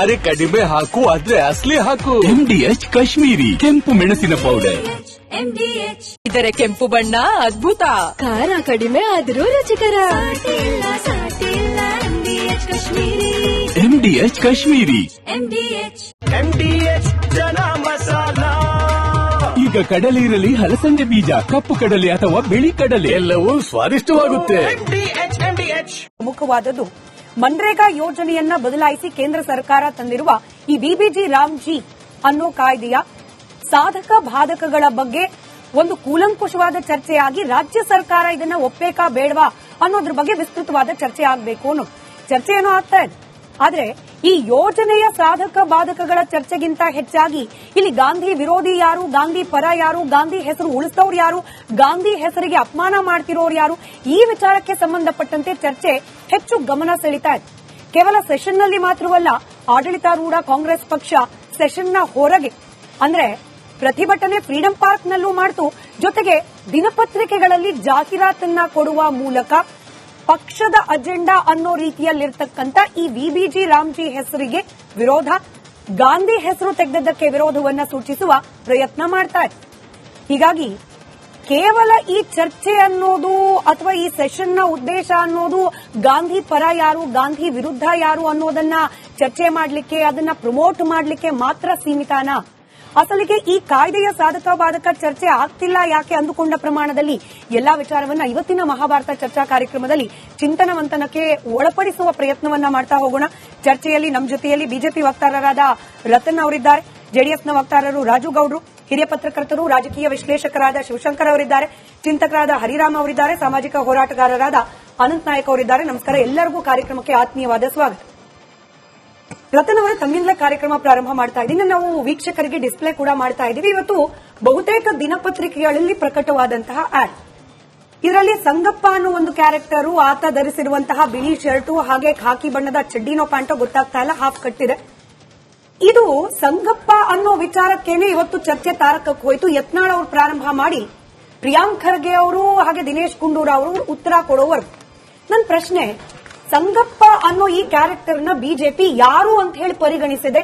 ಅರೆ ಕಡಿಮೆ ಹಾಕು ಆದ್ರೆ ಅಸಲಿ ಹಾಕು. MDH ಕಾಶ್ಮೀರಿ ಕೆಂಪು ಮೆಣಸಿನ ಪೌಡರ್. ಇದರ ಕೆಂಪು ಬಣ್ಣ ಅದ್ಭುತ, ಖಾರ ಕಡಿಮೆ ಆದರೂ ರುಚಿಕರ. MDH ಕಾಶ್ಮೀರಿ. MDH ಜನ ಮಸಾಲ. ಈಗ ಕಡಲೆ ಇರಲಿ, ಹಲಸಂದೆ ಬೀಜ, ಕಪ್ಪು ಕಡಲೆ ಅಥವಾ ಬಿಳಿ ಕಡಲೆ, ಎಲ್ಲವೂ ಸ್ವಾದಿಷ್ಟವಾಗುತ್ತೆ. ಪ್ರಮುಖವಾದದ್ದು ಮನ್ರೇಗಾ ಯೋಜನೆಯನ್ನ ಬದಲಾಯಿಸಿ ಕೇಂದ್ರ ಸರ್ಕಾರ ತಂದಿರುವ ಈ ಬಿಬಿಜಿ ರಾಮ್ಜಿ ಅನ್ನೋ ಕಾಯ್ದೆಯ ಸಾಧಕ ಬಾಧಕಗಳ ಬಗ್ಗೆ ಒಂದು ಕೂಲಂಕುಷವಾದ ಚರ್ಚೆಯಾಗಿ ರಾಜ್ಯ ಸರ್ಕಾರ ಇದನ್ನ ಒಪ್ಪಬೇಕಾ ಬೇಡವಾ ಅನ್ನೋದ್ರ ಬಗ್ಗೆ ವಿಸ್ತೃತವಾದ ಚರ್ಚೆ ಆಗಬೇಕು ಅನ್ನೋ ಚರ್ಚೆ ಏನೋ ಆಗ್ತಾ ಇದೆ. ಆದ್ರೆ ಈ ಯೋಜನೆಯ ಸಾಧಕ ಬಾಧಕಗಳ ಚರ್ಚೆಗಿಂತ ಹೆಚ್ಚಾಗಿ ಇಲ್ಲಿ ಗಾಂಧಿ ವಿರೋಧಿ ಯಾರು, ಗಾಂಧಿ ಪರ ಯಾರು, ಗಾಂಧಿ ಹೆಸರು ಉಳಿಸಿದವ್ರು ಯಾರು, ಗಾಂಧಿ ಹೆಸರಿಗೆ ಅಪಮಾನ ಮಾಡ್ತಿರೋರು ಯಾರು, ಈ ವಿಚಾರಕ್ಕೆ ಸಂಬಂಧಪಟ್ಟಂತೆ ಚರ್ಚೆ ಹೆಚ್ಚು ಗಮನ ಸೆಳೀತಾ ಇದೆ. ಕೇವಲ ಸೆಷನ್ನಲ್ಲಿ ಮಾತ್ರವಲ್ಲ, ಆಡಳಿತಾರೂಢ ಕಾಂಗ್ರೆಸ್ ಪಕ್ಷ ಸೆಷನ್ನ ಹೊರಗೆ ಅಂದ್ರೆ ಪ್ರತಿಭಟನೆ ಫ್ರೀಡಂ ಪಾರ್ಕ್ನಲ್ಲೂ ಮಾಡ್ತು, ಜೊತೆಗೆ ದಿನಪತ್ರಿಕೆಗಳಲ್ಲಿ ಜಾಹೀರಾತನ್ನ ಕೊಡುವ ಮೂಲಕ ಪಕ್ಷದ ಅಜೆಂಡಾ ಅನ್ನೋ ರೀತಿಯಲ್ಲಿರ್ತಕ್ಕಂಥ ಈ ವಿಬಿಜಿ ರಾಮ್ಜಿ ಹೆಸರಿಗೆ ವಿರೋಧ, ಗಾಂಧಿ ಹೆಸರು ತೆಗೆದದ್ದಕ್ಕೆ ವಿರೋಧವನ್ನ ಸೂಚಿಸುವ ಪ್ರಯತ್ನ ಮಾಡ್ತಾ ಇದೆ. ಹೀಗಾಗಿ ಕೇವಲ ಈ ಚರ್ಚೆ ಅನ್ನೋದು ಅಥವಾ ಈ ಸೆಷನ್ನ ಉದ್ದೇಶ ಅನ್ನೋದು ಗಾಂಧಿ ಪರ ಯಾರು, ಗಾಂಧಿ ವಿರುದ್ಧ ಯಾರು ಅನ್ನೋದನ್ನ ಚರ್ಚೆ ಮಾಡಲಿಕ್ಕೆ, ಅದನ್ನ ಪ್ರಮೋಟ್ ಮಾಡಲಿಕ್ಕೆ ಮಾತ್ರ ಸೀಮಿತಾನ? ಅಸಲಿಗೆ ಈ ಕಾಯ್ದೆಯ ಸಾಧಕ ಬಾಧಕ ಚರ್ಚೆ ಆಗ್ತಿಲ್ಲ ಯಾಕೆ ಅಂದುಕೊಂಡ ಪ್ರಮಾಣದಲ್ಲಿ ಎಲ್ಲಾ ವಿಚಾರವನ್ನ ಇವತ್ತಿನ ಮಹಾಭಾರತ ಚರ್ಚಾ ಕಾರ್ಯಕ್ರಮದಲ್ಲಿ ಚಿಂತನ ಮಂಥನಕ್ಕೆ ಒಳಪಡಿಸುವ ಪ್ರಯತ್ನವನ್ನ ಮಾಡ್ತಾ ಹೋಗೋಣ. ಚರ್ಚೆಯಲ್ಲಿ ನಮ್ಮ ಜೊತೆಯಲ್ಲಿ ಬಿಜೆಪಿ ವಕ್ತಾರರಾದ ರತನ್ ಅವರಿದ್ದಾರೆ, ಜೆಡಿಎಸ್ನ ವಕ್ತಾರರು ರಾಜು ಗೌಡ್ರು, ಹಿರಿಯ ಪತ್ರಕರ್ತರು ರಾಜಕೀಯ ವಿಶ್ಲೇಷಕರಾದ ಶಿವಶಂಕರ್ ಅವರಿದ್ದಾರೆ, ಚಿಂತಕರಾದ ಹರಿರಾಮ್ ಅವರಿದ್ದಾರೆ, ಸಾಮಾಜಿಕ ಹೋರಾಟಗಾರರಾದ ಅನಂತ್ ನಾಯಕ್ ಅವರಿದ್ದಾರೆ. ನಮಸ್ಕಾರ, ಎಲ್ಲರಿಗೂ ಕಾರ್ಯಕ್ರಮಕ್ಕೆ ಆತ್ಮೀಯವಾದ ಸ್ವಾಗತ. ರತನ್ ಅವರ ತಮ್ಮಿಂದಲೇ ಕಾರ್ಯಕ್ರಮ ಪ್ರಾರಂಭ ಮಾಡ್ತಾ ಇದ್ದೀನಿ. ನಾವು ವೀಕ್ಷಕರಿಗೆ ಡಿಸ್ಪ್ಲೇ ಕೂಡ ಮಾಡ್ತಾ ಇದ್ದೀವಿ. ಇವತ್ತು ಬಹುತೇಕ ದಿನಪತ್ರಿಕೆಗಳಲ್ಲಿ ಪ್ರಕಟವಾದಂತಹ ಆಡ್, ಇದರಲ್ಲಿ ಸಂಗಪ್ಪ ಅನ್ನೋ ಒಂದು ಕ್ಯಾರೆಕ್ಟರು, ಆತ ಧರಿಸಿರುವಂತಹ ಬಿಳಿ ಶರ್ಟು ಹಾಗೆ ಖಾಕಿ ಬಣ್ಣದ ಚಡ್ಡಿನೋ ಪ್ಯಾಂಟೋ ಗೊತ್ತಾಗ್ತಾ ಇಲ್ಲ, ಹಾಫ್ ಕಟ್ಟಿದೆ. ಇದು ಸಂಗಪ್ಪ ಅನ್ನೋ ವಿಚಾರಕ್ಕೇನೆ ಇವತ್ತು ಚರ್ಚೆ ತಾರಕಕ್ಕೆ ಹೋಯಿತು. ಯತ್ನಾಳ್ ಅವರು ಪ್ರಾರಂಭ ಮಾಡಿ ಪ್ರಿಯಾಂಕ್ ಖರ್ಗೆ ಅವರು ಹಾಗೆ ದಿನೇಶ್ ಗುಂಡೂರಾವ್ ಅವರು ಉತ್ತರ ಕೊಡೋವರೆಗೂ ನನ್ನ ಪ್ರಶ್ನೆ, ಸಂಗಪ್ಪ ಅನ್ನೋ ಈ ಕ್ಯಾರೆಕ್ಟರ್ನ ಬಿಜೆಪಿ ಯಾರು ಅಂತ ಹೇಳಿ ಪರಿಗಣಿಸಿದೆ,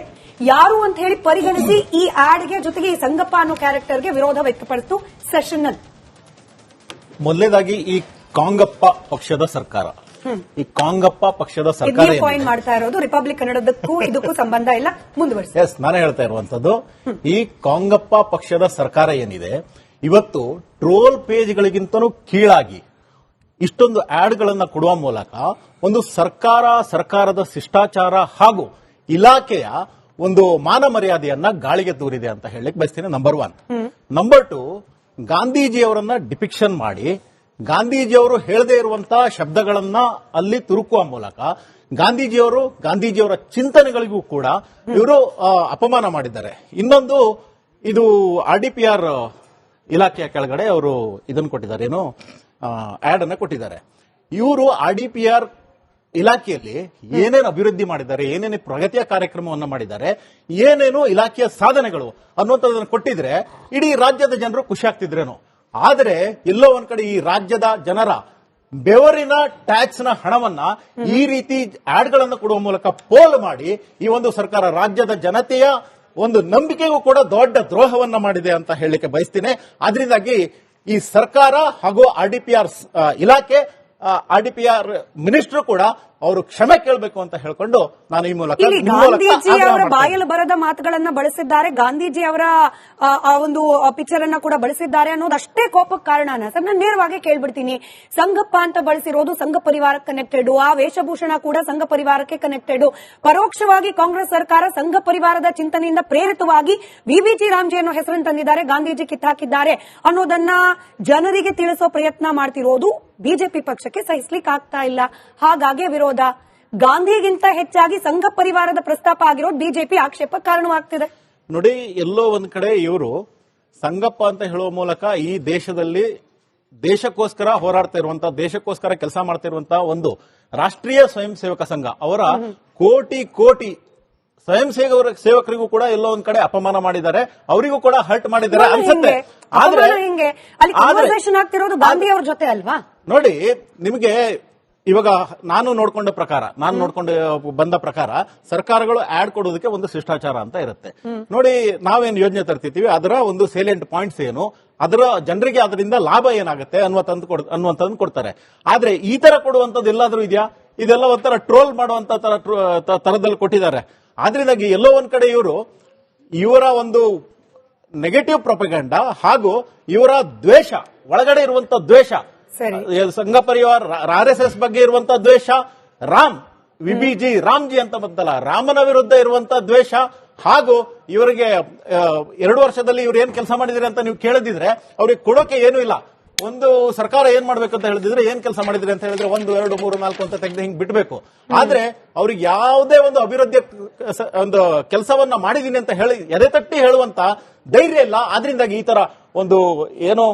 ಯಾರು ಅಂತ ಹೇಳಿ ಪರಿಗಣಿಸಿ ಈ ಆಡ್ಗೆ ಜೊತೆಗೆ ಈ ಸಂಗಪ್ಪ ಅನ್ನೋ ಕ್ಯಾರೆಕ್ಟರ್ಗೆ ವಿರೋಧ ವ್ಯಕ್ತಪಡಿಸಿತು ಸೆಷನ್ ನಲ್ಲಿ? ಮೊದಲನೇದಾಗಿ ಈ ಕಾಂಗಪ್ಪ ಪಕ್ಷದ ಸರ್ಕಾರ, ಈ ಕಾಂಗಪ್ಪ ಪಕ್ಷದ ಸರ್ಕಾರ ಪಾಯಿಂಟ್ ಮಾಡ್ತಾ ಇರೋದು ರಿಪಬ್ಲಿಕ್ ಕನ್ನಡದಕ್ಕೂ ಇದಕ್ಕೂ ಸಂಬಂಧ ಇಲ್ಲ, ಮುಂದುವರಿಸಿ. ಎಸ್, ನಾನೇ ಹೇಳ್ತಾ ಇರುವಂತದ್ದು, ಈ ಕಾಂಗಪ್ಪ ಪಕ್ಷದ ಸರ್ಕಾರ ಏನಿದೆ ಇವತ್ತು ಟ್ರೋಲ್ ಪೇಜ್ಗಳಿಗಿಂತನೂ ಕೀಳಾಗಿ ಇಷ್ಟೊಂದು ಆಡ್ಗಳನ್ನ ಕೊಡುವ ಮೂಲಕ ಒಂದು ಸರ್ಕಾರದ ಶಿಷ್ಟಾಚಾರ ಹಾಗೂ ಇಲಾಖೆಯ ಒಂದು ಮಾನ ಮರ್ಯಾದೆಯನ್ನ ಗಾಳಿಗೆ ತೂರಿದೆ ಅಂತ ಹೇಳಲಿಕ್ಕೆ ಬಯಸ್ತೀನಿ. ನಂಬರ್ 1. ನಂಬರ್ 2, ಗಾಂಧೀಜಿಯವರನ್ನ ಡಿಪಿಕ್ಷನ್ ಮಾಡಿ ಗಾಂಧೀಜಿಯವರು ಹೇಳದೇ ಇರುವಂತಹ ಶಬ್ದಗಳನ್ನ ಅಲ್ಲಿ ತುರುಕುವ ಮೂಲಕ ಗಾಂಧೀಜಿಯವರ ಚಿಂತನೆಗಳಿಗೂ ಕೂಡ ಇವರು ಅಪಮಾನ ಮಾಡಿದ್ದಾರೆ. ಇನ್ನೊಂದು, ಇದು RDPR ಇಲಾಖೆಯ ಕೆಳಗಡೆ ಅವರು ಇದನ್ನು ಕೊಟ್ಟಿದ್ದಾರೆ, ಏನು ಆಡ್ ಅನ್ನ ಕೊಟ್ಟಿದ್ದಾರೆ. ಇವರು RDPR ಇಲಾಖೆಯಲ್ಲಿ ಏನೇನು ಅಭಿವೃದ್ಧಿ ಮಾಡಿದ್ದಾರೆ, ಏನೇನು ಪ್ರಗತಿಯ ಕಾರ್ಯಕ್ರಮವನ್ನು ಮಾಡಿದ್ದಾರೆ, ಏನೇನು ಇಲಾಖೆಯ ಸಾಧನೆಗಳು ಅನ್ನುವಂಥದ್ದನ್ನು ಕೊಟ್ಟಿದ್ರೆ ಇಡೀ ರಾಜ್ಯದ ಜನರು ಖುಷಿ ಆಗ್ತಿದ್ರೇನೋ. ಆದರೆ ಎಲ್ಲೋ ಒಂದ್ ಕಡೆ ಈ ರಾಜ್ಯದ ಜನರ ಬೆವರಿನ ಟ್ಯಾಕ್ಸ್ ನ ಹಣವನ್ನ ಈ ರೀತಿ ಆಡ್ಗಳನ್ನು ಕೊಡುವ ಮೂಲಕ ಪೋಲ್ ಮಾಡಿ ಈ ಒಂದು ಸರ್ಕಾರ ರಾಜ್ಯದ ಜನತೆಯ ಒಂದು ನಂಬಿಕೆಗೂ ಕೂಡ ದೊಡ್ಡ ದ್ರೋಹವನ್ನ ಮಾಡಿದೆ ಅಂತ ಹೇಳಲಿಕ್ಕೆ ಬಯಸ್ತೀನಿ. ಅದರಿಂದಾಗಿ ಈ ಸರ್ಕಾರ ಹಾಗೂ RDPR ಇಲಾಖೆ, RDPR ಮಿನಿಸ್ಟರ್ ಕೂಡ ಅವರು ಕ್ಷಮೆ ಕೇಳಬೇಕು ಅಂತ ಹೇಳ್ಕೊಂಡು ನಾನು ಈ ಮೂಲಕ ಗಾಂಧೀಜಿ ಅವರ ಬಾಯಲ್ಲಿ ಬರದ ಮಾತುಗಳನ್ನ ಬಳಸಿದ್ದಾರೆ, ಗಾಂಧೀಜಿ ಅವರ ಒಂದು ಪಿಕ್ಚರ್ ಅನ್ನ ಕೂಡ ಬಳಸಿದ್ದಾರೆ ಅನ್ನೋದು ಅಷ್ಟೇ ಕೋಪಕ್ಕೆ ಕಾರಣ ಸರ್. ನಾನು ನೇರವಾಗಿ ಕೇಳ್ಬಿಡ್ತೀನಿ, ಸಂಗಪ್ಪ ಅಂತ ಬಳಸಿರೋದು ಸಂಘ ಪರಿವಾರಕ್ಕೆ ಕನೆಕ್ಟೆಡ್, ಆ ವೇಷಭೂಷಣ ಕೂಡ ಸಂಘ ಪರಿವಾರಕ್ಕೆ ಕನೆಕ್ಟೆಡ್, ಪರೋಕ್ಷವಾಗಿ ಕಾಂಗ್ರೆಸ್ ಸರ್ಕಾರ ಸಂಘ ಪರಿವಾರದ ಚಿಂತನೆಯಿಂದ ಪ್ರೇರಿತವಾಗಿ ವಿಬಿಜಿ ರಾಮ್ಜಿ ಅನ್ನೋ ಹೆಸರನ್ನು ತಂದಿದ್ದಾರೆ, ಗಾಂಧೀಜಿ ಕಿತ್ತಾಕಿದ್ದಾರೆ ಅನ್ನೋದನ್ನ ಜನರಿಗೆ ತಿಳಿಸೋ ಪ್ರಯತ್ನ ಮಾಡ್ತಿರೋದು ಬಿಜೆಪಿ ಪಕ್ಷಕ್ಕೆ ಸಹಿಸ್ಲಿಕ್ಕೆ ಆಗ್ತಾ ಇಲ್ಲ. ಹಾಗಾಗಿ ವಿರೋಧ. ಗಾಂಧಿಗಿಂತ ಹೆಚ್ಚಾಗಿ ಸಂಘ ಪರಿವಾರದ ಪ್ರಸ್ತಾಪ ಆಗಿರೋದು ಬಿಜೆಪಿ ಆಕ್ಷೇಪ ಕಾರಣವಾಗ್ತಿದೆ. ನೋಡಿ, ಎಲ್ಲೋ ಒಂದ್ ಕಡೆ ಇವರು ಸಂಗಪ್ಪ ಅಂತ ಹೇಳುವ ಮೂಲಕ ಈ ದೇಶದಲ್ಲಿ ದೇಶಕ್ಕೋಸ್ಕರ ಹೋರಾಡ್ತಾ ಇರುವಂತಹ, ದೇಶಕ್ಕೋಸ್ಕರ ಕೆಲಸ ಮಾಡ್ತಾ ಇರುವಂತಹ ಒಂದು ರಾಷ್ಟ್ರೀಯ ಸ್ವಯಂ ಸೇವಕ ಸಂಘ ಅವರ ಕೋಟಿ ಸ್ವಯಂ ಸೇವಕರಿಗೂ ಕೂಡ ಎಲ್ಲೋ ಒಂದ್ ಕಡೆ ಅಪಮಾನ ಮಾಡಿದ್ದಾರೆ, ಅವರಿಗೂ ಕೂಡ ಹರ್ಟ್ ಮಾಡಿದ್ದಾರೆ ಅನ್ಸುತ್ತೆ. ಆದ್ರೆ ಆಗ್ತಿರೋದು ಗಾಂಧಿ ಅವ್ರ ಜೊತೆ ಅಲ್ವಾ? ನೋಡಿ, ನಿಮಗೆ ಇವಾಗ ನಾನು ನೋಡ್ಕೊಂಡು ಬಂದ ಪ್ರಕಾರ ಸರ್ಕಾರಗಳು ಆಡ್ ಕೊಡೋದಕ್ಕೆ ಒಂದು ಶಿಷ್ಟಾಚಾರ ಅಂತ ಇರುತ್ತೆ. ನೋಡಿ, ನಾವೇನು ಯೋಜನೆ ತರ್ತಿರ್ತೀವಿ ಅದರ ಒಂದು ಸೇಲಿಯಂಟ್ ಪಾಯಿಂಟ್ಸ್ ಏನು, ಅದರ ಜನರಿಗೆ ಅದರಿಂದ ಲಾಭ ಏನಾಗುತ್ತೆ ಅನ್ನುವಂಥದ್ದು ಕೊಡ್ತಾರೆ. ಆದ್ರೆ ಈ ತರ ಕೊಡುವಂತದ್ದು ಎಲ್ಲಾದ್ರೂ ಇದೆಯಾ? ಇದೆಲ್ಲ ಒಂಥರ ಟ್ರೋಲ್ ಮಾಡುವಂತ ತರದಲ್ಲಿ ಕೊಟ್ಟಿದ್ದಾರೆ. ಆದ್ರಿಂದಾಗಿ ಎಲ್ಲೋ ಒಂದ್ ಕಡೆ ಇವರ ಒಂದು ನೆಗೆಟಿವ್ ಪ್ರೊಪಗಂಡ ಹಾಗೂ ಇವರ ದ್ವೇಷ, ಒಳಗಡೆ ಇರುವಂತ ದ್ವೇಷ, ಸಂಘ ಪರಿವಾರ RSS ಬಗ್ಗೆ ಇರುವಂತ ದ್ವೇಷ, ವಿಬಿಜಿ ರಾಮ್ಜಿ ಅಂತ ಬಂತಲ್ಲ, ರಾಮನ ವಿರುದ್ಧ ಇರುವಂತ ದ್ವೇಷ, ಹಾಗೂ ಇವರಿಗೆ 2 ವರ್ಷದಲ್ಲಿ ಇವ್ರು ಏನ್ ಕೆಲಸ ಮಾಡಿದಿರಿ ಅಂತ ನೀವು ಕೇಳದಿದ್ರೆ ಅವ್ರಿಗೆ ಕೊಡೋಕೆ ಏನೂ ಇಲ್ಲ. ಒಂದು ಸರ್ಕಾರ ಏನ್ ಮಾಡ್ಬೇಕು ಅಂತ ಹೇಳಿದ್ರೆ ಏನ್ ಕೆಲಸ ಮಾಡಿದ್ರಿ ಅಂತ ಹೇಳಿದ್ರೆ 1, 2, 3, 4 ಅಂತ ತೆಗೆದು ಹಿಂಗ್ ಬಿಡ್ಬೇಕು. ಆದ್ರೆ ಅವ್ರಿಗೆ ಯಾವುದೇ ಒಂದು ಅಭಿವೃದ್ಧಿ ಒಂದು ಕೆಲಸವನ್ನ ಮಾಡಿದೀನಿ ಅಂತ ಹೇಳಿ ಎದೆ ತಟ್ಟಿ ಹೇಳುವಂತ ಧೈರ್ಯ ಇಲ್ಲ. ಆದ್ರಿಂದಾಗಿ ಈ ತರ ಒಂದು ಏನೋ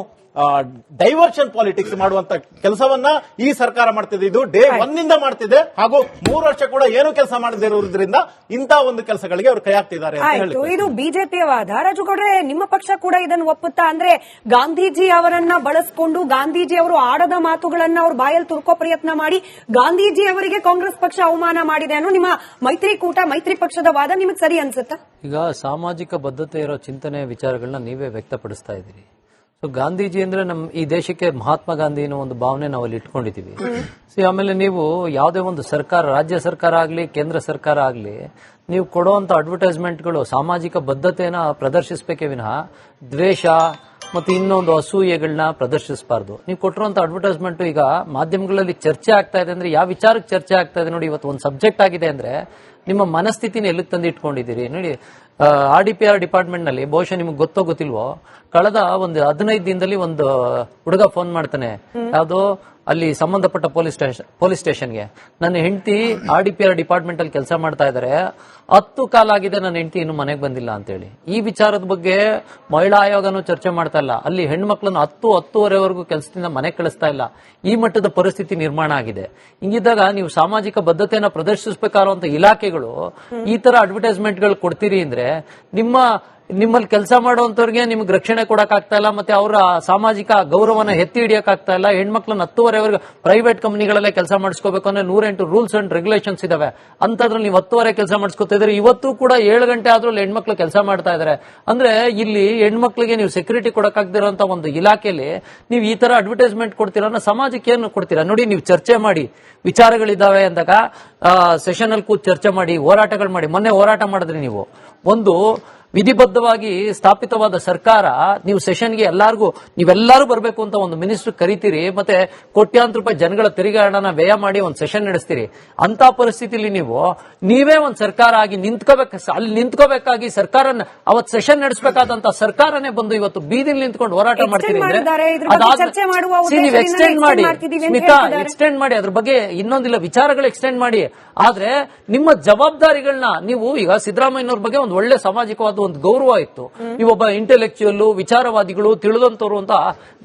ಡೈವರ್ಷನ್ ಪಾಲಿಟಿಕ್ಸ್ ಮಾಡುವಂತ ಕೆಲಸವನ್ನ ಈ ಸರ್ಕಾರ ಮಾಡ್ತಿದೆ. ಇದು ಡೇ 1 ನಿಂದ ಮಾಡ್ತಿದೆ, ಹಾಗೂ 3 ವರ್ಷ ಕೂಡ ಏನು ಕೆಲಸ ಮಾಡದೇ ಇರುವುದರಿಂದ ಇಂತಹ ಒಂದು ಕೆಲಸಗಳಿಗೆ ಅವರು ಕೈ ಹಾಕ್ತಿದ್ದಾರೆ ಅಂತ ಹೇಳಿ. ಇದು ಬಿಜೆಪಿಯ ವಾದ. ರಾಜುಗೌಡ್ರೆ, ನಿಮ್ಮ ಪಕ್ಷ ಕೂಡ ಇದನ್ನು ಒಪ್ಪುತ್ತಾ? ಅಂದ್ರೆ ಗಾಂಧೀಜಿ ಅವರನ್ನ ಬಳಸಿಕೊಂಡು ಗಾಂಧೀಜಿ ಅವರು ಆಡದ ಮಾತುಗಳನ್ನ ಅವ್ರ ಬಾಯಲ್ಲಿ ತುರ್ಕೋ ಪ್ರಯತ್ನ ಮಾಡಿ ಗಾಂಧೀಜಿ ಅವರಿಗೆ ಕಾಂಗ್ರೆಸ್ ಪಕ್ಷ ಅವಮಾನ ಮಾಡಿದೆ ಅನ್ನೋ ನಿಮ್ಮ ಮೈತ್ರಿ ಪಕ್ಷದ ವಾದ ನಿಮಗೆ ಸರಿ ಅನ್ಸುತ್ತಾ? ಈಗ ಸಾಮಾಜಿಕ ಬದ್ಧತೆ ಇರೋ ಚಿಂತನೆ ವಿಚಾರಗಳನ್ನ ನೀವೇ ವ್ಯಕ್ತಪಡಿಸ್ತಾ ಇದ್ದೀರಿ. ಸೊ ಗಾಂಧೀಜಿ ಅಂದ್ರೆ ಈ ದೇಶಕ್ಕೆ ಮಹಾತ್ಮ ಗಾಂಧಿ ಅನ್ನೋ ಒಂದು ಭಾವನೆ ನಾವು ಅಲ್ಲಿ ಇಟ್ಕೊಂಡಿದೀವಿ. ಆಮೇಲೆ ನೀವು ಯಾವುದೇ ಒಂದು ಸರ್ಕಾರ, ರಾಜ್ಯ ಸರ್ಕಾರ ಆಗ್ಲಿ ಕೇಂದ್ರ ಸರ್ಕಾರ ಆಗ್ಲಿ, ನೀವು ಕೊಡುವಂತ ಅಡ್ವರ್ಟೈಸ್ಮೆಂಟ್ಗಳು ಸಾಮಾಜಿಕ ಬದ್ಧತೆನ ಪ್ರದರ್ಶಿಸಬೇಕೇ ವಿನಃ ದ್ವೇಷ ಮತ್ತೆ ಇನ್ನೊಂದು ಅಸೂಯೆಗಳನ್ನ ಪ್ರದರ್ಶಿಸಬಾರ್ದು. ನೀವು ಕೊಟ್ಟಿರುವಂತ ಅಡ್ವರ್ಟೈಸ್ಮೆಂಟ್ ಈಗ ಮಾಧ್ಯಮಗಳಲ್ಲಿ ಚರ್ಚೆ ಆಗ್ತಾ ಇದೆ ಅಂದ್ರೆ ಯಾವ ವಿಚಾರಕ್ಕೆ ಚರ್ಚೆ ಆಗ್ತಾ ಇದೆ ನೋಡಿ. ಇವತ್ತು ಒಂದು ಸಬ್ಜೆಕ್ಟ್ ಆಗಿದೆ ಅಂದ್ರೆ ನಿಮ್ಮ ಮನಸ್ಥಿತಿನ ಎಲ್ಲಿಗೆ ತಂದು ಇಟ್ಕೊಂಡಿದ್ದೀರಿ ನೋಡಿ. RDPR ಡಿಪಾರ್ಟ್ಮೆಂಟ್ ನಲ್ಲಿ ಬಹುಶಃ ನಿಮ್ಗೆ ಗೊತ್ತೋ ಗೊತ್ತಿಲ್ವೋ, ಕಳೆದ ಒಂದು 15 ದಿನದಲ್ಲಿ ಒಂದು ಹುಡುಗ ಫೋನ್ ಮಾಡ್ತಾನೆ, ಯಾವ್ದೋ ಅಲ್ಲಿ ಸಂಬಂಧಪಟ್ಟ ಪೊಲೀಸ್ ಸ್ಟೇಷನ್ಗೆ, ನನ್ನ ಹೆಂಡತಿ RDPR ಡಿಪಾರ್ಟ್ಮೆಂಟ್ ಅಲ್ಲಿ ಕೆಲಸ ಮಾಡ್ತಾ ಇದಾರೆ, 10 ಕಾಲ ಆಗಿದೆ, ನನ್ನ ಹೆಂಡತಿ ಇನ್ನು ಮನೆಗೆ ಬಂದಿಲ್ಲ ಅಂತ ಹೇಳಿ. ಈ ವಿಚಾರದ ಬಗ್ಗೆ ಮಹಿಳಾ ಆಯೋಗನೂ ಚರ್ಚೆ ಮಾಡ್ತಾ ಇಲ್ಲ. ಅಲ್ಲಿ ಹೆಣ್ಮಕ್ಳನ್ನು 10-10:30ವರೆಗೂ ಕೆಲಸದಿಂದ ಮನೆಗೆ ಕಳಿಸ್ತಾ ಇಲ್ಲ. ಈ ಮಟ್ಟದ ಪರಿಸ್ಥಿತಿ ನಿರ್ಮಾಣ ಆಗಿದೆ. ಹಿಂಗಿದ್ದಾಗ ನೀವು ಸಾಮಾಜಿಕ ಬದ್ಧತೆಯನ್ನ ಪ್ರದರ್ಶಿಸಬೇಕಾಗಿರುವಂತ ಇಲಾಖೆಗಳು ಈ ತರ ಅಡ್ವರ್ಟೈಸ್ಮೆಂಟ್ಗಳು ಕೊಡ್ತೀರಿ ಅಂದ್ರೆ ನಿಮ್ಮಲ್ಲಿ ಕೆಲಸ ಮಾಡುವಂತವ್ರಿಗೆ ನಿಮ್ಗೆ ರಕ್ಷಣೆ ಕೊಡಕ್ ಆಗ್ತಾ ಇಲ್ಲ, ಮತ್ತೆ ಅವರ ಸಾಮಾಜಿಕ ಗೌರವನ ಎತ್ತಿ ಹಿಡಿಯಕ್ ಆಗ್ತಾ ಇಲ್ಲ. ಹೆಣ್ಮಕ್ಳನ್ನ 10:30ವರೆಗೂ ಪ್ರೈವೇಟ್ ಕಂಪನಿಗಳಲ್ಲೇ ಕೆಲಸ ಮಾಡಿಸ್ಕೋಬೇಕು ಅಂದ್ರೆ 108 ರೂಲ್ಸ್ ಅಂಡ್ ರೆಗ್ಯುಲೇಷನ್ಸ್ ಇದಾವೆ. ಅಂತದ್ರಲ್ಲಿ ನೀವು 10:30 ಕೆಲಸ ಮಾಡಿಸ್ಕೊತಾ ಇದ್ರೆ ಇವತ್ತು ಕೂಡ 7 ಗಂಟೆ ಆದ್ರೂ ಹೆಣ್ಮಕ್ಳು ಕೆಲಸ ಮಾಡ್ತಾ ಇದಾರೆ. ಅಂದ್ರೆ ಇಲ್ಲಿ ಹೆಣ್ಮಕ್ಳಿಗೆ ನೀವು ಸೆಕ್ಯೂರಿಟಿ ಕೊಡಕ್ಕಾಗದಿರೋಂತ ಒಂದು ಇಲಾಖೆಯಲ್ಲಿ ನೀವು ಈ ತರ ಅಡ್ವರ್ಟೈಸ್ಮೆಂಟ್ ಕೊಡ್ತೀರಾ ಅನ್ನೋ ಸಮಾಜಕ್ಕೆ ಏನು ಕೊಡ್ತೀರಾ ನೋಡಿ. ನೀವು ಚರ್ಚೆ ಮಾಡಿ, ವಿಚಾರಗಳಿದ್ದಾವೆ ಅಂದಾಗ ಸೆಷನ್ ಅಲ್ಲಿ ಕೂತ್ ಚರ್ಚೆ ಮಾಡಿ, ಹೋರಾಟಗಳು ಮಾಡಿ. ಮೊನ್ನೆ ಹೋರಾಟ ಮಾಡಿದ್ರಿ ನೀವು. ಒಂದು ವಿಧಿಬದ್ಧವಾಗಿ ಸ್ಥಾಪಿತವಾದ ಸರ್ಕಾರ, ನೀವು ಸೆಷನ್ಗೆ ನೀವೆಲ್ಲರೂ ಬರಬೇಕು ಅಂತ ಒಂದು ಮಿನಿಸ್ಟರ್ ಕರಿತೀರಿ, ಮತ್ತೆ ಕೋಟ್ಯಾಂತರ ರೂಪಾಯಿ ಜನಗಳ ತೆರಿಗೆ ಹಣನ ವ್ಯಯ ಮಾಡಿ ಒಂದು ಸೆಷನ್ ನಡೆಸ್ತೀರಿ. ಅಂತ ಪರಿಸ್ಥಿತಿಲಿ ನೀವೇ ಒಂದು ಸರ್ಕಾರ ಆಗಿ ನಿಂತ್ಕೋಬೇಕಾಗಿ ಸರ್ಕಾರನ ಅವತ್ತು ಸೆಷನ್ ನಡೆಸಬೇಕಾದಂತ ಸರ್ಕಾರನೇ ಬಂದು ಇವತ್ತು ಬೀದಿಲಿ ನಿಂತ್ಕೊಂಡು ಹೋರಾಟ ಮಾಡ್ತೀರಿ ಅಂದ್ರೆ ನೀವು ಎಕ್ಸ್ಟೆಂಡ್ ಮಾಡಿ, ಅದ್ರ ಬಗ್ಗೆ ಇನ್ನೊಂದಿಲ್ಲ ವಿಚಾರಗಳು ಎಕ್ಸ್ಟೆಂಡ್ ಮಾಡಿ. ಆದ್ರೆ ನಿಮ್ಮ ಜವಾಬ್ದಾರಿಗಳನ್ನ ನೀವು ಈಗ ಸಿದ್ದರಾಮಯ್ಯನವ್ರ ಬಗ್ಗೆ ಒಂದು ಒಳ್ಳೆ ಸಾಮಾಜಿಕವಾದ ಒಂದು ಗೌರವ ಇತ್ತು. ನೀವೊಬ್ಬ ಇಂಟೆಲೆಕ್ಚುಯಲ್, ವಿಚಾರವಾದಿಗಳು, ತಿಳಿದಂತವ್ರು ಅಂತ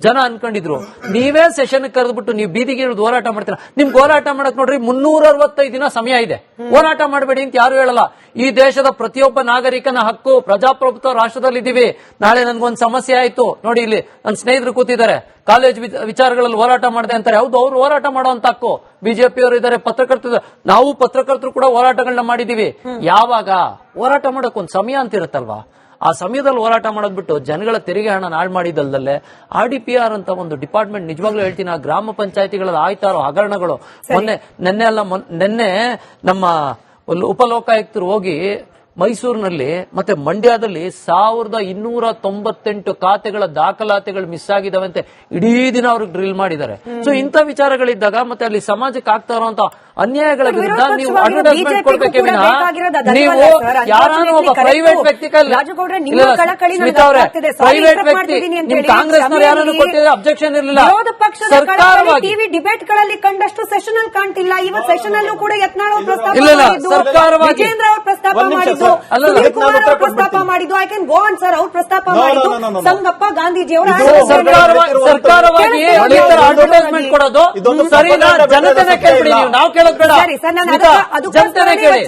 ಜನ ಅನ್ಕೊಂಡಿದ್ರು. ನೀವೇ ಸೆಷನ್ ಕರೆದ್ಬಿಟ್ಟು ನೀವು ಬೀದಿಗೆ ಇಳಿದು ಹೋರಾಟ ಮಾಡ್ತೀರಾ. ನಿಮ್ಗೆ ಹೋರಾಟ ಮಾಡಕ್ ನೋಡ್ರಿ 365 ದಿನ ಸಮಯ ಇದೆ. ಹೋರಾಟ ಮಾಡಬೇಡಿ ಅಂತ ಯಾರು ಹೇಳಲ್ಲ. ಈ ದೇಶದ ಪ್ರತಿಯೊಬ್ಬ ನಾಗರಿಕನ ಹಕ್ಕು, ಪ್ರಜಾಪ್ರಭುತ್ವ ರಾಷ್ಟ್ರದಲ್ಲಿ ಇದೀವಿ. ನಾಳೆ ನನ್ಗೊಂದು ಸಮಸ್ಯೆ ಆಯ್ತು ನೋಡಿ, ಇಲ್ಲಿ ನನ್ನ ಸ್ನೇಹಿತರು ಕೂತಿದ್ದಾರೆ, ಕಾಲೇಜ್ ವಿಚಾರಗಳಲ್ಲಿ ಹೋರಾಟ ಮಾಡಿದೆ ಅಂತಾರೆ. ಹೌದು, ಅವ್ರು ಹೋರಾಟ ಮಾಡುವಂತ ಹಕ್ಕು. ಬಿಜೆಪಿಯವರು ಇದ್ದಾರೆ, ಪತ್ರಕರ್ತರು, ನಾವು ಪತ್ರಕರ್ತರು ಕೂಡ ಹೋರಾಟಗಳನ್ನ ಮಾಡಿದೀವಿ. ಯಾವಾಗ ಹೋರಾಟ ಮಾಡಕ್ ಒಂದು ಸಮಯ ಅಂತ ಇರುತ್ತಲ್ವಾ, ಆ ಸಮಯದಲ್ಲಿ ಹೋರಾಟ ಮಾಡೋದ್ಬಿಟ್ಟು ಜನಗಳ ತೆರಿಗೆ ಹಣ ನಾಳ್ ಮಾಡಿದಲ್ದಲ್ಲೇ RDPR ಅಂತ ಒಂದು ಡಿಪಾರ್ಟ್ಮೆಂಟ್, ನಿಜವಾಗ್ಲೂ ಹೇಳ್ತೀನಿ, ಆ ಗ್ರಾಮ ಪಂಚಾಯತಿಗಳಲ್ಲಿ ಆಯ್ತಾ ಇರೋ ಹಗರಣಗಳು ನಿನ್ನೆ ನಮ್ಮ ಉಪಲೋಕಾಯುಕ್ತರು ಹೋಗಿ ಮೈಸೂರಿನಲ್ಲಿ ಮತ್ತೆ ಮಂಡ್ಯದಲ್ಲಿ 1298 ಖಾತೆಗಳ ದಾಖಲಾತಿಗಳು ಮಿಸ್ ಆಗಿದಾವಂತೆ. ಇಡೀ ದಿನ ಅವ್ರಿಗೆ ಡ್ರಿಲ್ ಮಾಡಿದ್ದಾರೆ. ಸೊ ಇಂಥ ವಿಚಾರಗಳಿದ್ದಾಗ ಮತ್ತೆ ಅಲ್ಲಿ ಸಮಾಜಕ್ಕೆ ಆಗ್ತಾ ಇರುವಂತ ಅನ್ಯಾಯಗಳ ವಿರುದ್ಧ ನೀವು ಅಡ್ವರ್ಟೈಸ್ಮೆಂಟ್ ಕೊಡ್ಬೇಕೆ ವಿನ ನೀವು ಯಾರಾನು ಒಬ್ಬ ಪ್ರೈವೇಟ್ ವ್ಯಕ್ತಿ ಪ್ರೈವೇಟ್ ವ್ಯಕ್ತಿ ನಿಮ್ ಕಾಂಗ್ರೆಸ್ನವ್ರು ಯಾರನ್ನು ಕೊಟ್ಟಿದ್ರೆ ಅಬ್ಜೆಕ್ಷನ್ ಇರಲಿಲ್ಲ. ಸರ್ಕಾರವಾಗಿ ಡಿಬೇಟ್ಗಳಲ್ಲಿ ಕಂಡಷ್ಟು ಸೆಷನ್ ಅಲ್ಲಿ ಕಾಣ್ತಿಲ್ಲ. ಇವತ್ತು ಸೆಷನ್ ಅಲ್ಲೂ ಕೂಡ ಯತ್ನಾಳ್ ಅವರು ಸರ್ಕಾರವಾಗಿ ಪ್ರಸ್ತಾಪ ಮಾಡಿದ್ದು I can go on sir. ಅವ್ರು ಪ್ರಸ್ತಾಪ ಮಾಡಿದ್ದು ಸಂಗಪ್ಪ ಗಾಂಧೀಜಿ ಅವರು ಸರ್ಕಾರವಾಗಿ ಅಡ್ವರ್ಟೈಸ್ಮೆಂಟ್ ಕೊಡೋದು ಸರಿನಾ? ಜನತೆನೇ ಕೇಳ್ಬಿಡಿ ನೀವು, ನಾವು ಕೇಳೋದು ಬೇಡ. ಜನತೆನೇ ಕೇಳಿ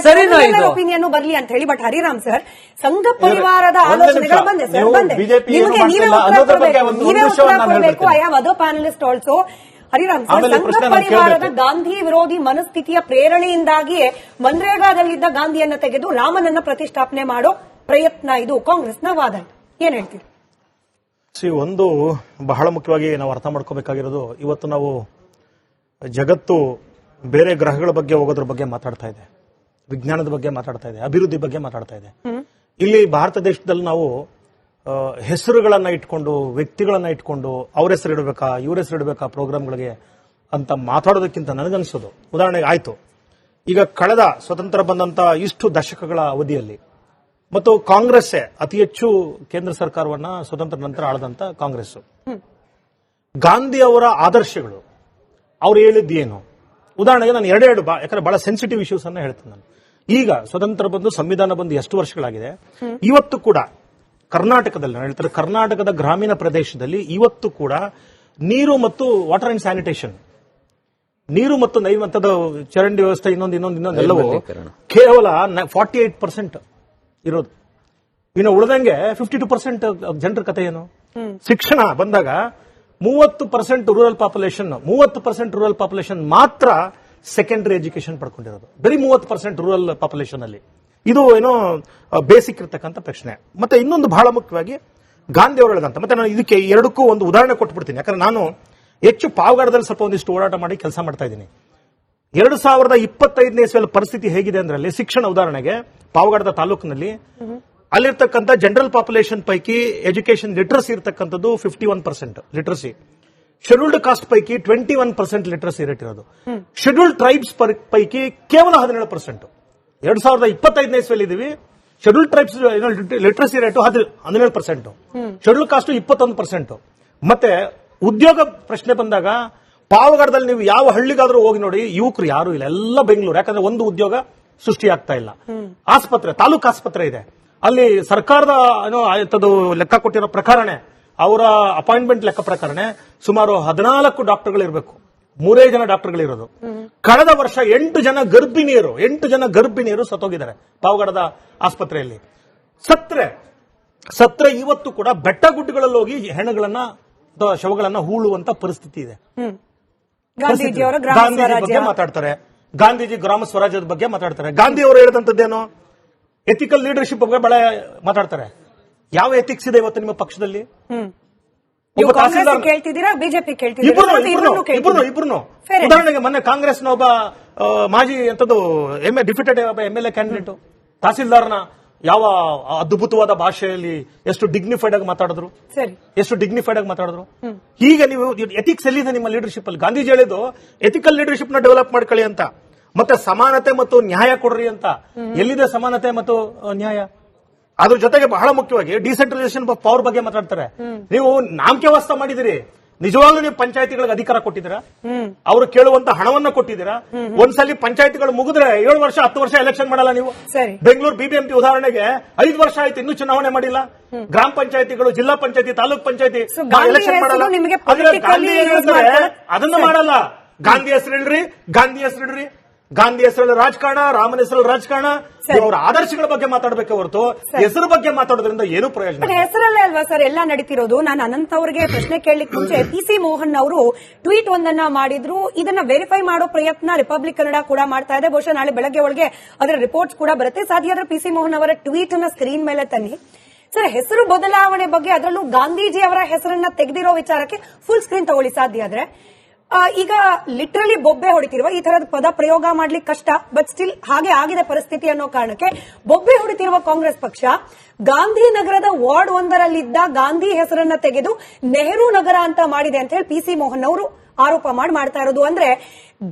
ಸರಿನಾ ಇದು ಒಪಿನಿಯನ್ ಬರ್ಲಿ ಅಂತ ಹೇಳಿ. ಬಟ್ ಹರಿರಾಮ್ ಸರ್, ಸಂಘ ಪರಿವಾರದ ಆಲೋಚನೆಗಳು ಬಂದೆ ಸರ್, ಬಂದೆ. ನಿಮಗೆ ನೀವೇ ಉತ್ತರ ಕೊಡಬೇಕು. I have other panellist also. Hariram sir, ಆಮೇಲೆ ಸಂಘ ಪ್ರಶ್ನೆ ನಾನು ಪರಿವಾರದ ಕೇಳ್ಬೇಕು. ಗಾಂಧಿ ವಿರೋಧಿ ಮನಸ್ಥಿತಿಯ ಪ್ರೇರಣೆಯಿಂದಾಗಿಯೇ ಮನ್ರೇಗಾದಲ್ಲಿದ್ದ ಗಾಂಧಿಯನ್ನ ತೆಗೆದು ರಾಮನನ್ನ ಪ್ರತಿಷ್ಠಾಪನೆ ಮಾಡೋ ಪ್ರಯತ್ನ ಇದು ಕಾಂಗ್ರೆಸ್ನ ವಾದ. ಏನ್ ಹೇಳ್ತೀರಿ? ಒಂದು ಬಹಳ ಮುಖ್ಯವಾಗಿ ನಾವು ಅರ್ಥ ಮಾಡ್ಕೋಬೇಕಾಗಿರೋದು, ಇವತ್ತು ನಾವು ಜಗತ್ತು ಬೇರೆ ಗ್ರಹಗಳ ಬಗ್ಗೆ ಹೋಗೋದ್ರ ಬಗ್ಗೆ ಮಾತಾಡ್ತಾ ಇದೆ, ವಿಜ್ಞಾನದ ಬಗ್ಗೆ ಮಾತಾಡ್ತಾ ಇದೆ, ಅಭಿವೃದ್ಧಿ ಬಗ್ಗೆ ಮಾತಾಡ್ತಾ ಇದೆ. ಇಲ್ಲಿ ಭಾರತ ದೇಶದಲ್ಲಿ ನಾವು ಹೆಸರುಗಳನ್ನ ಇಟ್ಕೊಂಡು, ವ್ಯಕ್ತಿಗಳನ್ನ ಇಟ್ಕೊಂಡು ಅವ್ರ ಹೆಸರು ಇಡಬೇಕಾ ಇವ್ರ ಹೆಸರು ಇಡಬೇಕಾ ಪ್ರೋಗ್ರಾಮ್ಗಳಿಗೆ ಅಂತ ಮಾತಾಡೋದಕ್ಕಿಂತ ನನಗನ್ಸೋದು, ಉದಾಹರಣೆಗೆ ಆಯ್ತು, ಈಗ ಕಳೆದ ಸ್ವತಂತ್ರ ಬಂದಂತ ಇಷ್ಟು ದಶಕಗಳ ಅವಧಿಯಲ್ಲಿ ಮತ್ತು ಕಾಂಗ್ರೆಸ್ಸೇ ಅತಿ ಹೆಚ್ಚು ಕೇಂದ್ರ ಸರ್ಕಾರವನ್ನ ಸ್ವತಂತ್ರ ನಂತರ ಆಳದಂತ ಕಾಂಗ್ರೆಸ್. ಗಾಂಧಿ ಅವರ ಆದರ್ಶಗಳು, ಅವ್ರು ಹೇಳಿದ್ದೇನು? ಉದಾಹರಣೆಗೆ ನಾನು ಎರಡೆರಡು ಯಾಕಂದ್ರೆ ಬಹಳ ಸೆನ್ಸಿಟಿವ್ ಇಶ್ಯೂಸ್ ಅನ್ನ ಹೇಳ್ತೇನೆ ನಾನು. ಈಗ ಸ್ವತಂತ್ರ ಬಂದು ಸಂವಿಧಾನ ಬಂದು ಎಷ್ಟು ವರ್ಷಗಳಾಗಿದೆ, ಇವತ್ತು ಕೂಡ ಕರ್ನಾಟಕದಲ್ಲಿ ನಾನು ಹೇಳ್ತಾರೆ, ಕರ್ನಾಟಕದ ಗ್ರಾಮೀಣ ಪ್ರದೇಶದಲ್ಲಿ ಇವತ್ತು ಕೂಡ ನೀರು ಮತ್ತು ವಾಟರ್ ಅಂಡ್ ಸ್ಯಾನಿಟೇಷನ್, ನೀರು ಮತ್ತು ನೈರ್ಮಲ್ಯದ ಚರಂಡಿ ವ್ಯವಸ್ಥೆ ಇನ್ನೊಂದೆಲ್ಲವೂ ಕೇವಲ 48% ಇರೋದು. ಇನ್ನು ಉಳಿದಂಗೆ 52% ಜನರ ಕಥೆ ಏನು? ಶಿಕ್ಷಣ ಬಂದಾಗ 30% ರೂರಲ್ ಪಾಪ್ಯುಲೇಷನ್ ಮಾತ್ರ ಸೆಕೆಂಡರಿ ಎಜುಕೇಶನ್ ಪಡ್ಕೊಂಡಿರೋದು, ಬರೀ 30% ರೂರಲ್ ಪಾಪ್ಯುಲೇಷನ್ ಅಲ್ಲಿ. ಇದು ಏನೋ ಬೇಸಿಕ್ ಇರತಕ್ಕಂಥ ಪ್ರಶ್ನೆ. ಮತ್ತೆ ಇನ್ನೊಂದು ಬಹಳ ಮುಖ್ಯವಾಗಿ ಗಾಂಧಿ ಅವರು ಹೇಳಿದಂತ, ಮತ್ತೆ ನಾನು ಇದಕ್ಕೆ ಎರಡಕ್ಕೂ ಒಂದು ಉದಾಹರಣೆ ಕೊಟ್ಬಿಡ್ತೀನಿ, ಯಾಕಂದ್ರೆ ನಾನು ಹೆಚ್ಚು ಪಾವಗಡದಲ್ಲಿ ಸ್ವಲ್ಪ ಒಂದಿಷ್ಟು ಓಡಾಟ ಮಾಡಿ ಕೆಲಸ ಮಾಡ್ತಾ ಇದ್ದೀನಿ. 2025ನೇ ಇಸ್ವಿಯಲ್ಲಿ ಪರಿಸ್ಥಿತಿ ಹೇಗಿದೆ ಅಂದ್ರೆ, ಅಲ್ಲಿ ಶಿಕ್ಷಣ ಉದಾಹರಣೆಗೆ ಪಾವಗಡದ ತಾಲೂಕಿನಲ್ಲಿ ಅಲ್ಲಿರ್ತಕ್ಕಂಥ ಜನರಲ್ ಪಾಪ್ಯುಲೇಷನ್ ಪೈಕಿ ಎಜುಕೇಶನ್ ಲಿಟ್ರಸಿ ಇರತಕ್ಕಂಥದ್ದು 51% ಲಿಟ್ರಸಿ, ಶೆಡ್ಯೂಲ್ಡ್ ಕಾಸ್ಟ್ ಪೈಕಿ 21% ಲಿಟ್ರಸಿ ರೇಟ್ ಇರೋದು, ಶೆಡ್ಯೂಲ್ಡ್ ಟ್ರೈಬ್ಸ್ ಪೈಕಿ ಕೇವಲ 17%. 2025ನೇ ಇಸ್ವಿಯಲ್ಲಿ ಇದೀವಿ, scheduled tribes literacy rate 17%, scheduled cost 21%. ಮತ್ತೆ ಉದ್ಯೋಗ ಪ್ರಶ್ನೆ ಬಂದಾಗ ಪಾವಗಡದಲ್ಲಿ ನೀವು ಯಾವ ಹಳ್ಳಿಗಾದ್ರೂ ಹೋಗಿ ನೋಡಿ, ಯುವಕರು ಯಾರು ಇಲ್ಲ, ಎಲ್ಲ ಬೆಂಗಳೂರು. ಯಾಕಂದ್ರೆ ಒಂದು ಉದ್ಯೋಗ ಸೃಷ್ಟಿ ಆಗ್ತಾ ಇಲ್ಲ. ಆಸ್ಪತ್ರೆ, ತಾಲೂಕು ಆಸ್ಪತ್ರೆ ಇದೆ, ಅಲ್ಲಿ ಸರ್ಕಾರದ ಲೆಕ್ಕ ಕೊಟ್ಟಿರೋ ಪ್ರಕಾರನೇ, ಅವರ ಅಪಾಯಿಂಟ್ಮೆಂಟ್ ಲೆಕ್ಕ ಪ್ರಕಾರನೇ ಸುಮಾರು 14 ಡಾಕ್ಟರ್ಗಳಿರಬೇಕು, 3 ಜನ ಡಾಕ್ಟರ್ಗಳಿರೋದು. ಕಳೆದ ವರ್ಷ 8 ಜನ ಗರ್ಭಿಣಿಯರು ಸತ್ತೋಗಿದ್ದಾರೆ ಪಾವಗಡದ ಆಸ್ಪತ್ರೆಯಲ್ಲಿ. ಸತ್ರೆ ಇವತ್ತು ಕೂಡ ಬೆಟ್ಟ ಗುಡ್ಡಗಳಲ್ಲಿ ಹೋಗಿ ಹೆಣಗಳನ್ನ ಶವಗಳನ್ನ ಹೂಳುವಂತ ಪರಿಸ್ಥಿತಿ ಇದೆ. ಗಾಂಧೀಜಿಯವರ ಗಾಂಧೀಜಿ ಬಗ್ಗೆ ಮಾತಾಡ್ತಾರೆ, ಗಾಂಧೀಜಿ ಗ್ರಾಮ ಸ್ವರಾಜ್ಯದ ಬಗ್ಗೆ ಮಾತಾಡ್ತಾರೆ. ಗಾಂಧಿ ಅವರು ಹೇಳಿದಂತದ್ದೇನು? ಎಥಿಕಲ್ ಲೀಡರ್ಶಿಪ್ ಬಗ್ಗೆ ಬಹಳ ಮಾತಾಡ್ತಾರೆ. ಯಾವ ಎಥಿಕ್ಸ್ ಇದೆ ಇವತ್ತು ನಿಮ್ಮ ಪಕ್ಷದಲ್ಲಿ? ಕೇಳ್ತಿದ್ದೀರಾ, ಬಿಜೆಪಿ ಇಬ್ರು. ಉದಾಹರಣೆಗೆ ಮೊನ್ನೆ ಕಾಂಗ್ರೆಸ್ನ ಒಬ್ಬ ಮಾಜಿ ಡಿಫಿಟೆಡ್ MLA ಕ್ಯಾಂಡಿಡೇಟ್ ತಹಸೀಲ್ದಾರ್ನ ಯಾವ ಅದ್ಭುತವಾದ ಭಾಷೆಯಲ್ಲಿ ಎಷ್ಟು ಡಿಗ್ನಿಫೈಡ್ ಆಗಿ ಮಾತಾಡಿದ್ರು. ಹೀಗೆ ನೀವು ಎಥಿಕ್ಸ್ ಎಲ್ಲಿದೆ ನಿಮ್ಮ ಲೀಡರ್ಶಿಪ್ ಅಲ್ಲಿ? ಗಾಂಧೀಜಿ ಹೇಳಿದ್ದು ಎಥಿಕಲ್ ಲೀಡರ್ಶಿಪ್ ನ ಡೆವಲಪ್ ಮಾಡ್ಕೊಳ್ಳಿ ಅಂತ, ಮತ್ತೆ ಸಮಾನತೆ ಮತ್ತು ನ್ಯಾಯ ಕೊಡ್ರಿ ಅಂತ. ಎಲ್ಲಿದೆ ಸಮಾನತೆ ಮತ್ತು ನ್ಯಾಯ? ಅದ್ರ ಜೊತೆಗೆ ಬಹಳ ಮುಖ್ಯವಾಗಿ ಡಿಸೆಂಟ್ರಲೈಸೇಷನ್ ಆಫ್ ಪವರ್ ಬಗ್ಗೆ ಮಾತಾಡ್ತಾರೆ. ನೀವು ನಾಮಕೆ ವಾಸ್ತ ಮಾಡಿದಿರಿ, ನಿಜವಾಗ್ಲೂ ನೀವು ಪಂಚಾಯತಿಗಳಿಗೆ ಅಧಿಕಾರ ಕೊಟ್ಟಿದ್ದೀರಾ? ಅವರು ಕೇಳುವಂತ ಹಣವನ್ನ ಕೊಟ್ಟಿದ್ದೀರಾ? ಒಂದ್ಸಲಿ ಪಂಚಾಯತಿಗಳು ಮುಗಿದ್ರೆ 7 ವರ್ಷ 10 ವರ್ಷ ಎಲೆಕ್ಷನ್ ಮಾಡಲ್ಲ ನೀವು. ಬೆಂಗಳೂರು BBMP ಉದಾಹರಣೆಗೆ 5 ವರ್ಷ ಆಯ್ತು, ಇನ್ನೂ ಚುನಾವಣೆ ಮಾಡಿಲ್ಲ. ಗ್ರಾಮ ಪಂಚಾಯತಿಗಳು, ಜಿಲ್ಲಾ ಪಂಚಾಯತಿ, ತಾಲೂಕ್ ಪಂಚಾಯತಿ ಎಲೆಕ್ಷನ್ ಮಾಡಲ್ಲ. ಗಾಂಧಿ ಅದನ್ನ ಮಾಡಲ್ಲ. ಗಾಂಧಿ ಹೆಸರಿಡ್ರಿ, ಗಾಂಧಿ ಹೆಸರಲ್ಲಿ ರಾಜಕಾರಣ, ರಾಮನ ಹೆಸರಲ್ಲಿ ರಾಜಕಾರಣ. ಅವರ ಆದರ್ಶಗಳ ಬಗ್ಗೆ ಮಾತಾಡಬೇಕೆ ಹೊರತು ಹೆಸರು ಬಗ್ಗೆ ಮಾತಾಡೋದ್ರಿಂದ ಏನು ಪ್ರಯೋಜನ? ಹೆಸರಲ್ಲೇ ಅಲ್ವಾ ಸರ್ ಎಲ್ಲ ನಡೀತಿರೋದು. ನಾನು ಅನಂತ್ ಅವರಿಗೆ ಪ್ರಶ್ನೆ ಕೇಳಲಿಕ್ಕೆ ಮುಂಚೆ PC ಮೋಹನ್ ಅವರು ಟ್ವೀಟ್ ಒಂದನ್ನ ಮಾಡಿದ್ರು. ಇದನ್ನ ವೆರಿಫೈ ಮಾಡೋ ಪ್ರಯತ್ನ ರಿಪಬ್ಲಿಕ್ ಕನ್ನಡ ಕೂಡ ಮಾಡ್ತಾ ಇದೆ. ಬಹುಶಃ ನಾಳೆ ಬೆಳಗ್ಗೆ ಒಳಗೆ ಅದರ ರಿಪೋರ್ಟ್ಸ್ ಕೂಡ ಬರುತ್ತೆ. ಸಾಧ್ಯ ಆದ್ರೆ PC ಮೋಹನ್ ಅವರ ಟ್ವೀಟ್ ಅನ್ನ ಸ್ಕ್ರೀನ್ ಮೇಲೆ ತನ್ನಿ ಸರ್. ಹೆಸರು ಬದಲಾವಣೆ ಬಗ್ಗೆ, ಅದರಲ್ಲೂ ಗಾಂಧೀಜಿ ಅವರ ಹೆಸರನ್ನ ತೆಗೆದಿರೋ ವಿಚಾರಕ್ಕೆ ಫುಲ್ ಸ್ಕ್ರೀನ್ ತಗೊಳ್ಳಿ ಸಾಧ್ಯ ಆದ್ರೆ. ಈಗ ಲಿಟ್ರಲಿ ಬೊಬ್ಬೆ ಹೊಡಿತಿರುವ ಈ ತರದ ಪದ ಪ್ರಯೋಗ ಮಾಡ್ಲಿಕ್ಕೆ ಕಷ್ಟ, ಬಟ್ ಸ್ಟಿಲ್ ಹಾಗೆ ಆಗಿದೆ ಪರಿಸ್ಥಿತಿ ಅನ್ನೋ ಕಾರಣಕ್ಕೆ ಬೊಬ್ಬೆ ಹೊಡಿತಿರುವ ಕಾಂಗ್ರೆಸ್ ಪಕ್ಷ ಗಾಂಧಿನಗರದ ವಾರ್ಡ್ 1ರಲ್ಲಿದ್ದ ಗಾಂಧಿ ಹೆಸರನ್ನ ತೆಗೆದು ನೆಹರು ನಗರ ಅಂತ ಮಾಡಿದೆ ಅಂತ ಹೇಳಿ PC ಮೋಹನ್ ಅವರು ಆರೋಪ ಮಾಡ್ತಾ ಇರೋದು. ಅಂದ್ರೆ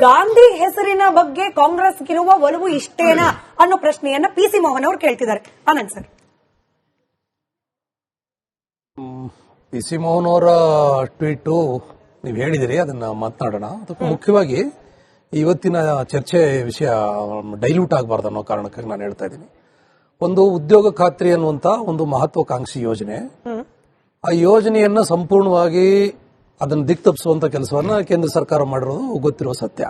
ಗಾಂಧಿ ಹೆಸರಿನ ಬಗ್ಗೆ ಕಾಂಗ್ರೆಸ್ಗಿರುವ ಒಲವು ಇಷ್ಟೇನಾ ಅನ್ನೋ ಪ್ರಶ್ನೆಯನ್ನ PC ಮೋಹನ್ ಅವರು ಕೇಳ್ತಿದ್ದಾರೆ. ಆನಂದ್ ಸರ್, PC ಮೋಹನ್ ಅವರ ಟ್ವೀಟು ನೀವು ಹೇಳಿದಿರಿ, ಅದನ್ನ ಮಾತನಾಡೋಣ. ಅದಕ್ಕೂ ಮುಖ್ಯವಾಗಿ ಇವತ್ತಿನ ಚರ್ಚೆ ವಿಷಯ ಡೈಲ್ಯೂಟ್ ಆಗಬಾರ್ದು ಅನ್ನೋ ಕಾರಣಕ್ಕಾಗಿ ನಾನು ಹೇಳ್ತಾ ಇದ್ದೀನಿ. ಒಂದು ಉದ್ಯೋಗ ಖಾತ್ರಿ ಅನ್ನುವಂತ ಒಂದು ಮಹತ್ವಾಕಾಂಕ್ಷಿ ಯೋಜನೆ, ಆ ಯೋಜನೆಯನ್ನ ಸಂಪೂರ್ಣವಾಗಿ ಅದನ್ನು ದಿಕ್ತಪ್ಪಿಸುವಂತ ಕೆಲಸವನ್ನ ಕೇಂದ್ರ ಸರ್ಕಾರ ಮಾಡಿರೋದು ಗೊತ್ತಿರುವ ಸತ್ಯ.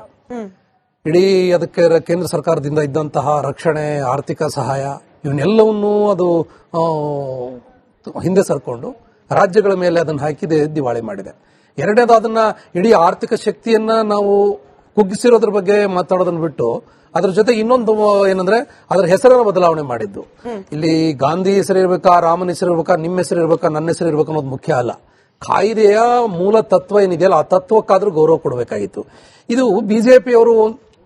ಇಡೀ ಅದಕ್ಕೆ ಕೇಂದ್ರ ಸರ್ಕಾರದಿಂದ ಇದ್ದಂತಹ ರಕ್ಷಣೆ, ಆರ್ಥಿಕ ಸಹಾಯ ಇವನ್ನೆಲ್ಲವನ್ನೂ ಅದು ಹಿಂದೆ ಸರ್ಕೊಂಡು ರಾಜ್ಯಗಳ ಮೇಲೆ ಅದನ್ನು ಹಾಕಿದೆ ದಿವಾಳಿ ಮಾಡಿದೆ. ಎರಡನೇದು ಅದನ್ನ ಇಡೀ ಆರ್ಥಿಕ ಶಕ್ತಿಯನ್ನ ನಾವು ಕುಗ್ಗಿಸಿರೋದ್ರ ಬಗ್ಗೆ ಮಾತಾಡೋದನ್ನ ಬಿಟ್ಟು ಅದ್ರ ಜೊತೆ ಇನ್ನೊಂದು ಏನಂದ್ರೆ ಅದರ ಹೆಸರನ್ನ ಬದಲಾವಣೆ ಮಾಡಿದ್ದು. ಇಲ್ಲಿ ಗಾಂಧಿ ಹೆಸರಿರ್ಬೇಕಾ, ರಾಮನ ಹೆಸರಿರ್ಬೇಕಾ, ನಿಮ್ಮ ಹೆಸರಿರ್ಬೇಕಾ, ನನ್ನ ಹೆಸರಿರ್ಬೇಕಾ ಅನ್ನೋದು ಮುಖ್ಯ ಅಲ್ಲ. ಕಾಯ್ದೆಯ ಮೂಲ ತತ್ವ ಏನಿದೆಯಲ್ಲ ಆ ತತ್ವಕ್ಕಾದ್ರೂ ಗೌರವ ಕೊಡಬೇಕಾಗಿತ್ತು. ಇದು ಬಿಜೆಪಿಯವರು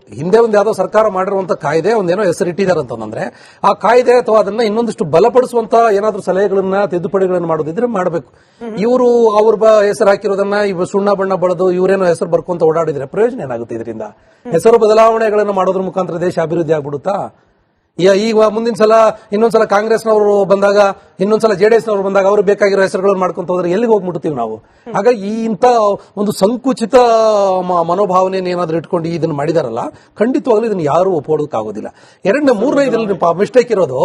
ಹಿಂದೆ ಒಂದು ಯಾವ್ದೋ ಸರ್ಕಾರ ಮಾಡಿರುವಂತ ಕಾಯ್ದೆ ಒಂದೇನೋ ಹೆಸರಿಟ್ಟಿದ್ದಾರೆ ಅಂತಂದ್ರೆ ಆ ಕಾಯ್ದೆ ಅಥವಾ ಅದನ್ನ ಇನ್ನೊಂದಿಷ್ಟು ಬಲಪಡಿಸುವಂತ ಏನಾದ್ರೂ ಸಲಹೆಗಳನ್ನ ತಿದ್ದುಪಡಿಗಳನ್ನ ಮಾಡೋದಿದ್ರೆ ಮಾಡಬೇಕು. ಇವರು ಅವ್ರ ಹೆಸರು ಹಾಕಿರೋದನ್ನ ಇವ್ ಸುಣ್ಣ ಬಣ್ಣ ಬಳದು ಇವರೇನೋ ಹೆಸರು ಬರ್ಕೊಂತ ಓಡಾಡಿದ್ರೆ ಪ್ರಯೋಜನ ಏನಾಗುತ್ತೆ ಇದರಿಂದ? ಹೆಸರು ಬದಲಾವಣೆಗಳನ್ನ ಮಾಡೋದ್ರ ಮುಖಾಂತರ ದೇಶ ಅಭಿವೃದ್ಧಿ ಆಗ್ಬಿಡುತ್ತಾ? ಈಗ ಮುಂದಿನ ಸಲ ಇನ್ನೊಂದ್ಸಲ ಕಾಂಗ್ರೆಸ್ನವರು ಬಂದಾಗ, ಇನ್ನೊಂದ್ಸಲ ಜೆಡಿಎಸ್ನವರು ಬಂದಾಗ ಅವರು ಬೇಕಾಗಿರೋ ಹೆಸರುಗಳನ್ನು ಮಾಡ್ಕೊಂತ ಹೋದ್ರೆ ಎಲ್ಲಿಗೆ ಹೋಗ್ಬಿಡ್ತೀವಿ ನಾವು? ಹಾಗಾಗಿ ಇಂಥ ಒಂದು ಸಂಕುಚಿತ ಮನೋಭಾವನೆಯನ್ನು ಏನಾದ್ರೂ ಇಟ್ಕೊಂಡು ಇದನ್ನ ಮಾಡಿದಾರಲ್ಲ, ಖಂಡಿತವಾಗ್ಲೂ ಇದನ್ನ ಯಾರು ಒಪ್ಪಿಕೊಳ್ಳೋದಕ್ಕಾಗೋದಿಲ್ಲ. ಮೂರನೇ ಇದರಲ್ಲಿ ಮಿಸ್ಟೇಕ್ ಇರೋದು,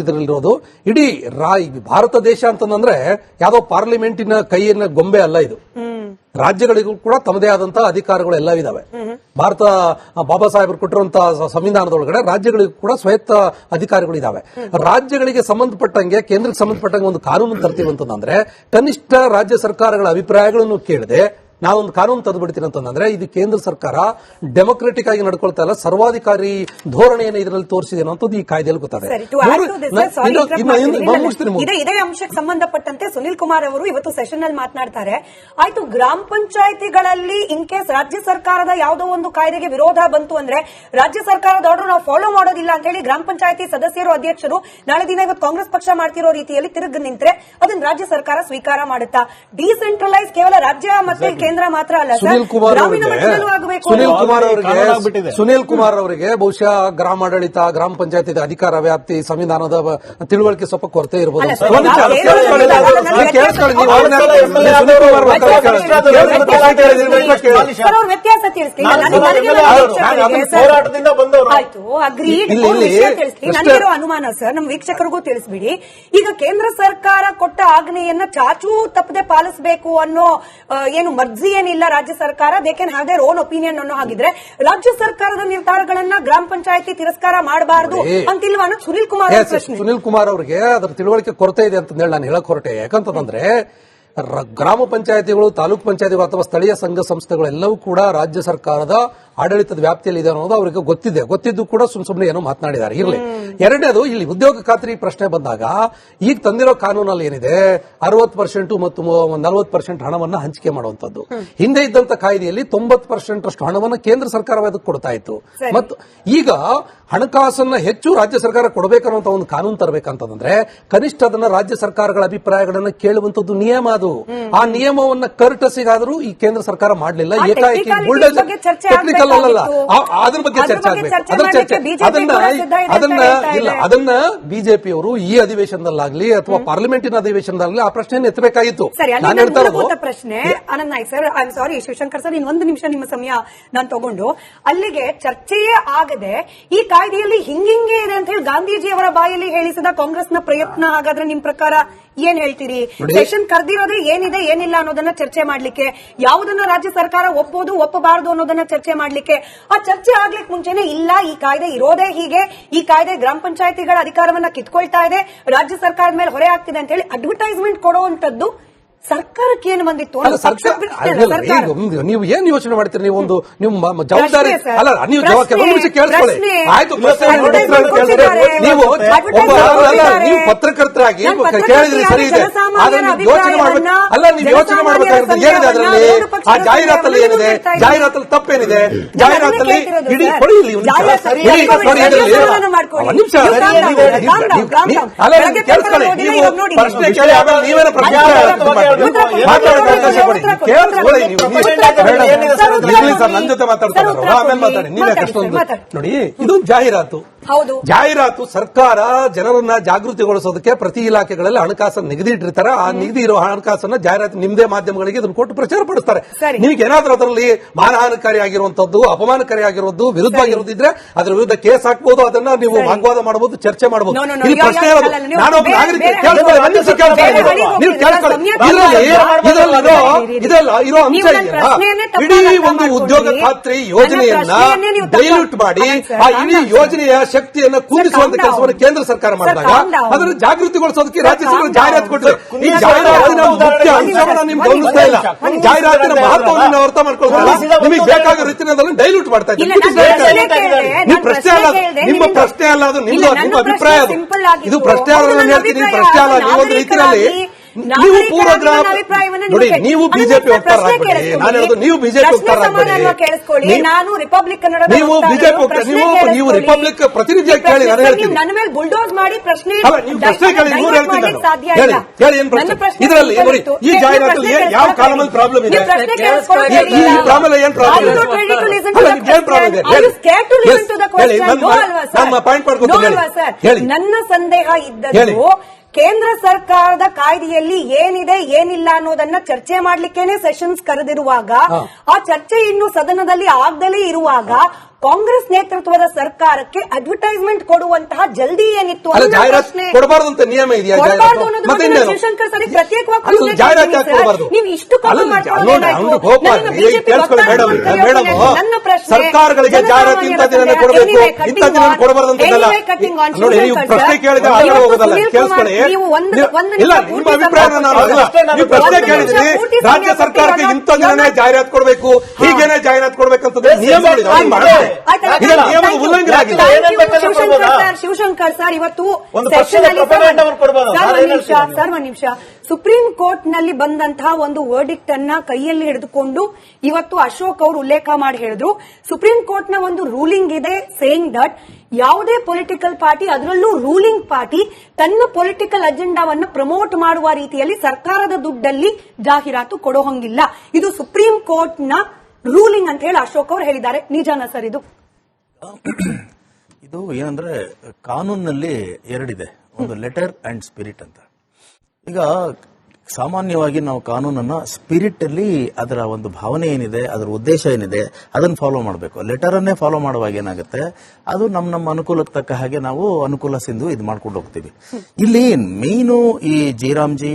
ಇದರಲ್ಲಿರೋದು ಇಡೀ ಭಾರತ ದೇಶ ಅಂತಂದ್ರೆ ಯಾವ್ದೋ ಪಾರ್ಲಿಮೆಂಟಿನ ಕೈಯಿನ ಗೊಂಬೆ ಅಲ್ಲ ಇದು. ರಾಜ್ಯಗಳಿಗೂ ಕೂಡ ತಮ್ಮದೇ ಆದಂತಹ ಅಧಿಕಾರಗಳು ಎಲ್ಲ ಇದಾವೆ. ಭಾರತ ಬಾಬಾ ಸಾಹೇಬರು ಕೊಟ್ಟಿರುವಂತಹ ಸಂವಿಧಾನದೊಳಗಡೆ ರಾಜ್ಯಗಳಿಗೂ ಕೂಡ ಸ್ವಾಯತ್ತ ಅಧಿಕಾರಿಗಳು ಇದಾವೆ. ರಾಜ್ಯಗಳಿಗೆ ಸಂಬಂಧಪಟ್ಟಂಗೆ, ಕೇಂದ್ರಕ್ಕೆ ಸಂಬಂಧಪಟ್ಟಂಗೆ ಒಂದು ಕಾನೂನು ತರ್ತೀವಿ ಅಂತಂದ್ರೆ ಕನಿಷ್ಠ ರಾಜ್ಯ ಸರ್ಕಾರಗಳ ಅಭಿಪ್ರಾಯಗಳನ್ನು ಕೇಳದೆ ನಾವೊಂದು ಕಾನೂನು ತಂದುಬಿಡ್ತೀನಿ ಅಂತಂದ್ರೆ ಇದು ಕೇಂದ್ರ ಸರ್ಕಾರ ಡೆಮೊಕ್ರೆಟಿಕ್ ಆಗಿ ನಡ್ಕೊಳ್ತಾ ಇಲ್ಲ, ಸರ್ವಾಧಿಕಾರಿ ಧೋರಣೆಯನ್ನು ಇದರಲ್ಲಿ ತೋರಿಸಿದೆ ಅನ್ನೋದು ಈ ಕಾಯ್ದೆಯಲ್ಲಿ ಗೊತ್ತಾದೆ. ಇದೇ ಅಂಶಕ್ಕೆ ಸಂಬಂಧಪಟ್ಟಂತೆ ಸುನಿಲ್ ಕುಮಾರ್ ಅವರು ಇವತ್ತು ಸೆಷನ್ ಅಲ್ಲಿ ಮಾತನಾಡ್ತಾರೆ. ಆಯ್ತು, ಗ್ರಾಮ ಪಂಚಾಯಿತಿಗಳಲ್ಲಿ ಇನ್ ಕೇಸ್ ರಾಜ್ಯ ಸರ್ಕಾರದ ಯಾವುದೋ ಒಂದು ಕಾಯ್ದೆಗೆ ವಿರೋಧ ಬಂತು ಅಂದ್ರೆ ರಾಜ್ಯ ಸರ್ಕಾರದ ಆರ್ಡರ್ ನಾವು ಫಾಲೋ ಮಾಡೋದಿಲ್ಲ ಅಂತ ಹೇಳಿ ಗ್ರಾಮ ಪಂಚಾಯಿತಿ ಸದಸ್ಯರು, ಅಧ್ಯಕ್ಷರು ನಾಳೆ ದಿನ ಇವತ್ತು ಕಾಂಗ್ರೆಸ್ ಪಕ್ಷ ಮಾಡ್ತಿರೋ ರೀತಿಯಲ್ಲಿ ತಿರುಗಿ ನಿಂತ್ರೆ ಅದನ್ನ ರಾಜ್ಯ ಸರ್ಕಾರ ಸ್ವೀಕಾರ ಮಾಡುತ್ತಾ? ಡಿಸೆಂಟ್ರಲೈಸ್ ಕೇವಲ ರಾಜ್ಯ ಮತ್ತೆ ಕೇಂದ್ರ ಮಾತ್ರ ಅಲ್ಲ, ಸುನಿಲ್ ಕುಮಾರ್ ಅವರಿಗೆ ಬಹುಶಃ ಗ್ರಾಮಾಡಳಿತ, ಗ್ರಾಮ ಪಂಚಾಯತಿ ಅಧಿಕಾರ ವ್ಯಾಪ್ತಿ, ಸಂವಿಧಾನದ ತಿಳುವಳಿಕೆ ಸ್ವಲ್ಪ ಕೊರತೆ ಇರಬಹುದು. ವ್ಯತ್ಯಾಸ ತಿಳಿಸ್ತೀನಿ. ಆಯ್ತು, ನನಗಿರೋ ಅನುಮಾನ ಸರ್, ನಮ್ಮ ವೀಕ್ಷಕರಿಗೂ ತಿಳಿಸ್ಬಿಡಿ. ಈಗ ಕೇಂದ್ರ ಸರ್ಕಾರ ಕೊಟ್ಟ ಆಜ್ಞೆಯನ್ನ ಚಾಚೂ ತಪ್ಪದೆ ಪಾಲಿಸಬೇಕು ಅನ್ನೋ ಏನು ಮರ್ಜಿ ಏನಿಲ್ಲ ರಾಜ್ಯ ಸರ್ಕಾರ, they can have their own opinion ಅನ್ನೋ ಹಾಗಿದ್ರೆ ರಾಜ್ಯ ಸರ್ಕಾರದ ನಿರ್ಧಾರಗಳನ್ನ ಗ್ರಾಮ ಪಂಚಾಯತಿ ತಿರಸ್ಕಾರ ಮಾಡಬಾರದು ಅಂತಿಲ್ವಾ ಅನ್ನೋದು ಸುನಿಲ್ ಕುಮಾರ್ ಅವರ ಪ್ರಶ್ನೆ. ಸುನಿಲ್ ಕುಮಾರ್ ಅವರಿಗೆ ಅದರ ತಿಳುವಳಿಕೆ ಕೊರತೆ ಇದೆ ಅಂತ ಹೇಳಿ ನಾನು ಹೇಳಕ್ ಹೊರಟೆ. ಯಾಕಂತಂದ್ರೆ ಗ್ರಾಮ ಪಂಚಾಯತಿಗಳು, ತಾಲೂಕು ಪಂಚಾಯತಿಗಳು ಅಥವಾ ಸ್ಥಳೀಯ ಸಂಘ ಸಂಸ್ಥೆಗಳೆಲ್ಲವೂ ಕೂಡ ರಾಜ್ಯ ಸರ್ಕಾರದ ಆಡಳಿತದ ವ್ಯಾಪ್ತಿಯಲ್ಲಿ ಇದೆ ಅನ್ನೋದು ಅವರಿಗೆ ಗೊತ್ತಿದ್ದು ಕೂಡ ಸುಮ್ಮನೆ ಏನೋ ಮಾತನಾಡಿದ್ದಾರೆ. ಇರಲಿ. ಎರಡನೇದು, ಇಲ್ಲಿ ಉದ್ಯೋಗ ಖಾತ್ರಿ ಪ್ರಶ್ನೆ ಬಂದಾಗ ಈಗ ತಂದಿರೋ ಕಾನೂನಲ್ಲಿ ಏನಿದೆ 60% ಮತ್ತು 40% ಹಣವನ್ನ ಹಂಚಿಕೆ ಮಾಡುವಂತದ್ದು. ಹಿಂದೆ ಇದ್ದಂತ ಕಾಯ್ದೆಯಲ್ಲಿ 90% ಅಷ್ಟು ಹಣವನ್ನ ಕೇಂದ್ರ ಸರ್ಕಾರ ಅದಕ್ಕೆ ಕೊಡ್ತಾ ಇತ್ತು. ಮತ್ತು ಈಗ ಹಣಕಾಸನ್ನ ಹೆಚ್ಚು ರಾಜ್ಯ ಸರ್ಕಾರ ಕೊಡಬೇಕನ್ನುವಂತ ಒಂದು ಕಾನೂನು ತರಬೇಕಂತಂದ್ರೆ ಕನಿಷ್ಠ ಅದನ್ನ ರಾಜ್ಯ ಸರ್ಕಾರಗಳ ಅಭಿಪ್ರಾಯಗಳನ್ನ ಕೇಳುವಂತದ್ದು ನಿಯಮ. ಅದು ಆ ನಿಯಮವನ್ನ ಕರ್ಟಸಿಗಾದರೂ ಈ ಕೇಂದ್ರ ಸರ್ಕಾರ ಮಾಡಲಿಲ್ಲ. ಏಕಾಏಕಿ ಟೆಕ್ನಿಕಲ್ ಅಲ್ಲ, ಅದ್ರ ಬಗ್ಗೆ ಚರ್ಚೆ ಆಗಬೇಕು. ಅದನ್ನ ಬಿಜೆಪಿಯವರು ಈ ಅಧಿವೇಶನದಲ್ಲಾಗ್ಲಿ ಅಥವಾ ಪಾರ್ಲಿಮೆಂಟಿನ ಅಧಿವೇಶನದಲ್ಲಾಗಲಿ ಆ ಪ್ರಶ್ನೆಯನ್ನು ಎತ್ತಬೇಕಾಗಿತ್ತು. ನಾನು ಹೇಳ್ತಾ ಇರೋದು ಪ್ರಶ್ನೆ. Anand Naik sir, I am sorry Shivashankar sir, ಇನ್ನೊಂದು ನಿಮಿಷ ನಿಮ್ಮ ಸಮಯ ನಾನು ತಗೊಂಡು ಅಲ್ಲಿಗೆ ಚರ್ಚೆಯೇ ಆಗದೆ ಈ ಕಾಯ್ದೆಯಲ್ಲಿ ಹಿಂಗಿಂಗೆ ಇದೆ ಅಂತ ಹೇಳಿ ಗಾಂಧೀಜಿಯವರ ಬಾಯಲ್ಲಿ ಹೇಳಿಸಿದ ಕಾಂಗ್ರೆಸ್ನ ಪ್ರಯತ್ನ, ಹಾಗಾದ್ರೆ ನಿಮ್ ಪ್ರಕಾರ ಏನ್ ಹೇಳ್ತೀರಿ? ಸೆಷನ್ ಕರೆದಿರೋದೇ ಏನಿದೆ ಏನಿಲ್ಲ ಅನ್ನೋದನ್ನ ಚರ್ಚೆ ಮಾಡ್ಲಿಕ್ಕೆ, ಯಾವುದನ್ನ ರಾಜ್ಯ ಸರ್ಕಾರ ಒಪ್ಪೋದು ಒಪ್ಪಬಾರದು ಅನ್ನೋದನ್ನ ಚರ್ಚೆ ಮಾಡ್ಲಿಕ್ಕೆ. ಆ ಚರ್ಚೆ ಆಗ್ಲಿಕ್ಕೆ ಮುಂಚೆನೆ ಇಲ್ಲ, ಈ ಕಾಯ್ದೆ ಇರೋದೇ ಹೀಗೆ, ಈ ಕಾಯ್ದೆ ಗ್ರಾಮ ಪಂಚಾಯತಿಗಳ ಅಧಿಕಾರವನ್ನ ಕಿತ್ಕೊಳ್ತಾ ಇದೆ, ರಾಜ್ಯ ಸರ್ಕಾರದ ಮೇಲೆ ಹೊರೆ ಆಗ್ತಿದೆ ಅಂತ ಹೇಳಿ ಅಡ್ವರ್ಟೈಸ್ಮೆಂಟ್ ಕೊಡುವಂತದ್ದು ಸರ್ಕಾರಕ್ಕೆ ಏನು ಬಂದಿತ್ತು? ನೀವು ಏನ್ ಯೋಚನೆ ಮಾಡ್ತೀರಿ? ನೀವು ಒಂದು ನಿಮ್ಮ ಜವಾಬ್ದಾರಿ ಅಲ್ಲ, ನೀವು ಕೇಳಿಸ್ಕೊಳ್ಳಿ. ಆಯ್ತು, ನೀವು ಪತ್ರಕರ್ತರಾಗಿ ಕೇಳಿದ್ರಿ, ಸರಿ ಇದೆ. ಆದ್ರೆ ನೀವು ಯೋಚನೆ ಮಾಡ್ಬೇಕು. ಅಲ್ಲ, ನೀವು ಯೋಚನೆ ಮಾಡ್ಬೇಕಾಗಿರೋದು ಏನಿದೆ ಅದರಲ್ಲಿ? ಆ ಜಾಹೀರಾತಲ್ಲಿ ಏನಿದೆ? ಜಾಹೀರಾತಲ್ಲಿ ತಪ್ಪೇನಿದೆ? ಜಾಹೀರಾತಲ್ಲಿ ಇಡೀ ಕೊಡಿ ನಿಮಿಷ ಅಲ್ಲ, ಕೇಳಿಸ್ಕೊಳ್ಳಿ. ನೀವು ಪ್ರಶ್ನೆ ಕೇಳಿ ಆಮೇಲೆ ನೀವೇನ ಪ್ರಶ್ನೆ ನನ್ನ ಜೊತೆ ಮಾತಾಡ್ತಾರೆ. ಆಮೇಲೆ ಮಾತಾಡಿ, ನೀವೇ ಕಷ್ಟೊಂದು ನೋಡಿ. ಇದು ಜಾಹೀರಾತು ಸರ್ಕಾರ ಜನರನ್ನ ಜಾಗೃತಿಗೊಳಿಸೋದಕ್ಕೆ ಪ್ರತಿ ಇಲಾಖೆಗಳಲ್ಲಿ ಹಣಕಾಸನ್ನು ನಿಗದಿಟ್ಟಿರ್ತಾರೆ. ಆ ನಿಗದಿ ಇರೋ ಹಣಕಾಸನ್ನ ಜಾಹೀರಾತು ನಿಮ್ದೇ ಮಾಧ್ಯಮಗಳಿಗೆ ಇದನ್ನು ಕೊಟ್ಟು ಪ್ರಚಾರ ಪಡಿಸ್ತಾರೆ. ನಿಮ್ಗೆ ಏನಾದ್ರೂ ಅದರಲ್ಲಿ ಮಾನಹಾನಿಕಾರಿ ಆಗಿರುವಂತದ್ದು, ಅಪಮಾನಕಾರಿ ಆಗಿರೋದು, ವಿರುದ್ಧ ಆಗಿರೋದು ಇದ್ರೆ ಅದ್ರ ವಿರುದ್ಧ ಕೇಸ್ ಹಾಕಬಹುದು. ಅದನ್ನ ನೀವು ವಾಗ್ವಾದ ಮಾಡಬಹುದು, ಚರ್ಚೆ ಮಾಡಬಹುದು. ಇಲ್ಲಿ ಪ್ರಶ್ನೆ ಇರೋದು, ನಾನೊಬ್ಬ ನಾಗರಿಕ ನೀವು ಇದೆಲ್ಲ ಇರೋ ಅಂಶ ಇದೆಯಲ್ಲ, ಇಡೀ ಒಂದು ಉದ್ಯೋಗ ಖಾತ್ರಿ ಯೋಜನೆಯನ್ನ ಡೈಲ್ಯೂಟ್ ಮಾಡಿ ಆ ಇಡೀ ಯೋಜನೆಯ ಶಕ್ತಿಯನ್ನ ಕುಂದಿಸುವಂತ ಕೆಲಸವನ್ನು ಕೇಂದ್ರ ಸರ್ಕಾರ ಮಾಡಿದಾಗ ಅದನ್ನು ಜಾಗೃತಿಗೊಳಿಸೋದಕ್ಕೆ ರಾಜ್ಯ ಸರ್ಕಾರ ಜಾಹೀರಾತು ಕೊಟ್ಟಿದೆ. ಈ ಜಾಹೀರಾತಿನ ಮುಖ್ಯ ಅಂಶವನ್ನು ನಿಮ್ಗೆ ಗಮನಿಸ್ತಾ ಇಲ್ಲ. ಜಾಹೀರಾತಿನ ಮಹತ್ವವನ್ನು ಅರ್ಥ ಮಾಡ್ಕೊಳ್ತಾ ನಿಮಗೆ ಬೇಕಾದ ರೀತಿಯಲ್ಲಿ ಡೈಲ್ಯೂಟ್ ಮಾಡ್ತಾ ಇದ್ದೀವಿ. ನೀವು ಪ್ರಶ್ನೆ ಅಲ್ಲ, ನಿಮ್ಮ ಪ್ರಶ್ನೆ ಅಲ್ಲ, ಅದು ನಿಮ್ಮ ಅಭಿಪ್ರಾಯ. ಅದು ಇದು ಪ್ರಶ್ನೆ ಅಲ್ಲ, ನಾನು ಹೇಳ್ತೀನಿ, ಪ್ರಶ್ನೆ ಅಲ್ಲ. ನೀವೊಂದು ರೀತಿಯಲ್ಲಿ ನೀವು ಪೂರ್ವಗ್ರಹ ನೋಡಿ, ನೀವು ಬಿಜೆಪಿ ಹೋಗ್ತಾರಾಗ್ಬೇಡಿ. ನಾನು ಹೇಳೋದು ನೀವು ಬಿಜೆಪಿ ಹೋಗ್ತಾರಾಗ್ಬೇಡಿ. ನೀವು ಬಿಜೆಪಿ ನೀವು ರಿಪಬ್ಲಿಕ್ ಪ್ರತಿನಿಧಿ ಕೇಳಿ ನಾನು ಹೇಳ್ತೀನಿ. ನನ್ನ ಮೇಲೆ ಬುಲ್ಡೋಸ್ ಮಾಡಿ ಪ್ರಶ್ನೆ ನೀವು ಪ್ರಶ್ನೆ ಕೇಳಿ, ಇವ್ರು ಹೇಳ್ತೀನಿ ಹೇಳಿ ಹೇಳಿ ಏನ್ ಪ್ರಶ್ನೆ ಇದರಲ್ಲಿ ನೋಡಿ. ಈ ಜಾಹೀರಾತಲ್ಲಿ ಯಾವ ಕಾಲಮಲ್ಲಿ ಪ್ರಾಬ್ಲಮ್ ಇದೆ? ಈ ಪ್ರಾಬ್ಲಮ್ ಏನ್ ಪ್ರಾಬ್ಲಮ್ ಇದೆ? ಏನ್ ಪ್ರಾಬ್ಲಮ್ ಇದೆ ಹೇಳಿ. ನಮ್ಮ ಪಾಯಿಂಟ್ ಮಾಡ್ಕೊತೀನಿ ಹೇಳಿ. ನನ್ನ ಸಂದೇಹ ಇದ್ದದ್ದು ಕೇಂದ್ರ ಸರ್ಕಾರದ ಕಾಯ್ದೆಯಲ್ಲಿ ಏನಿದೆ ಏನಿಲ್ಲ ಅನ್ನೋದನ್ನ ಚರ್ಚೆ ಮಾಡ್ಲಿಕ್ಕೇನೆ ಸೆಷನ್ಸ್ ಕರೆದಿರುವಾಗ, ಆ ಚರ್ಚೆ ಇನ್ನು ಸದನದಲ್ಲಿ ಆಗದಲೇ ಇರುವಾಗ ಕಾಂಗ್ರೆಸ್ ನೇತೃತ್ವದ ಸರ್ಕಾರಕ್ಕೆ ಅಡ್ವರ್ಟೈಸ್ಮೆಂಟ್ ಕೊಡುವಂತಹ ಜಲ್ದಿ ಏನಿತ್ತು ಕೊಡಬಾರ್ದು ಅಂತ ನಿಯಮ ಇದೆಯಾ? ಶಿವಶಂಕರ್ ಸರ್ ಪ್ರತ್ಯೇಕವಾಗಿ ನೀವು ಇಷ್ಟು ನನ್ನ ಸರ್ಕಾರಗಳಿಗೆ ಜಾಹೀರಾತು ಇಂಥ ದಿನ ಕೊಡಬೇಕು, ಇಂಥ ದಿನ ಕೊಡಬಾರ್ದು ಅಂತಲ್ಲ. ನೋಡಿ, ನೀವು ಪ್ರಶ್ನೆ ಕೇಳಿದ್ರೆ ಆಗಲೇ ಹೋಗೋದಲ್ಲ. ಕೇಳಿಸ್ಕೊಳ್ಳಿ. ಇಲ್ಲ, ನಿಮ್ಮ ಅಭಿಪ್ರಾಯ ನೀವು ಪ್ರಶ್ನೆ ಕೇಳಿದ್ರಿ, ರಾಜ್ಯ ಸರ್ಕಾರಕ್ಕೆ ಇಂಥ ದಿನನೇ ಜಾಹೀರಾತು ಕೊಡಬೇಕು, ಹೀಗೇನೆ ಜಾಹೀರಾತು ಕೊಡಬೇಕಂತಂದ್ರೆ ನಿಯಮಗಳಿದೆ. ಉಲ್ಲಂಘನೆ ಆಗಿದೆ. ಶಿವಶಂಕರ್ ಸರ್ ಇವತ್ತು ನಿಮಿಷ ಸುಪ್ರೀಂ ಕೋರ್ಟ್ ನಲ್ಲಿ ಬಂದಂತಹ ಒಂದು ವರ್ಡಿಕ್ಟ್ ಅನ್ನ ಕೈಯಲ್ಲಿ ಹಿಡಿದುಕೊಂಡು ಇವತ್ತು ಅಶೋಕ್ ಅವರು ಉಲ್ಲೇಖ ಮಾಡಿ ಹೇಳಿದ್ರು, ಸುಪ್ರೀಂ ಕೋರ್ಟ್ ನ ಒಂದು ರೂಲಿಂಗ್ ಇದೆ ಸೇಯಿಂಗ್ ದಟ್ ಯಾವುದೇ ಪೊಲಿಟಿಕಲ್ ಪಾರ್ಟಿ, ಅದರಲ್ಲೂ ರೂಲಿಂಗ್ ಪಾರ್ಟಿ, ತನ್ನ ಪೊಲಿಟಿಕಲ್ ಅಜೆಂಡಾವನ್ನು ಪ್ರಮೋಟ್ ಮಾಡುವ ರೀತಿಯಲ್ಲಿ ಸರ್ಕಾರದ ದುಡ್ಡಲ್ಲಿ ಜಾಹೀರಾತು ಕೊಡೋ ಹಂಗಿಲ್ಲ. ಇದು ಸುಪ್ರೀಂ ಕೋರ್ಟ್ ನ ರೂಲಿಂಗ್ ಅಂತ ಹೇಳಿ ಅಶೋಕ್ ಅವರು ಹೇಳಿದ್ದಾರೆ. ನಿಜಾನ ಸರ್ ಇದು? ಇದು ಏನಂದ್ರೆ ಕಾನೂನಿನಲ್ಲಿ ಎರಡಿದೆ, ಒಂದು ಲೆಟರ್ ಅಂಡ್ ಸ್ಪಿರಿಟ್ ಅಂತ. ಈಗ ಸಾಮಾನ್ಯವಾಗಿ ನಾವು ಕಾನೂನನ್ನ ಸ್ಪಿರಿಟ್ ಅಲ್ಲಿ ಅದರ ಒಂದು ಭಾವನೆ ಏನಿದೆ, ಅದರ ಉದ್ದೇಶ ಏನಿದೆ ಅದನ್ನು ಫಾಲೋ ಮಾಡಬೇಕು. ಲೆಟರ್ ಅನ್ನೇ ಫಾಲೋ ಮಾಡುವಾಗ ಏನಾಗುತ್ತೆ, ಅದು ನಮ್ಮ ಅನುಕೂಲಕ್ಕೆ ತಕ್ಕ ಹಾಗೆ ನಾವು ಅನುಕೂಲ ಸಿಂಧು ಇದು ಮಾಡ್ಕೊಂಡು ಹೋಗ್ತೀವಿ. ಇಲ್ಲಿ ಮೇಯ್ನು ಈ ಜಯರಾಮ್ಜಿ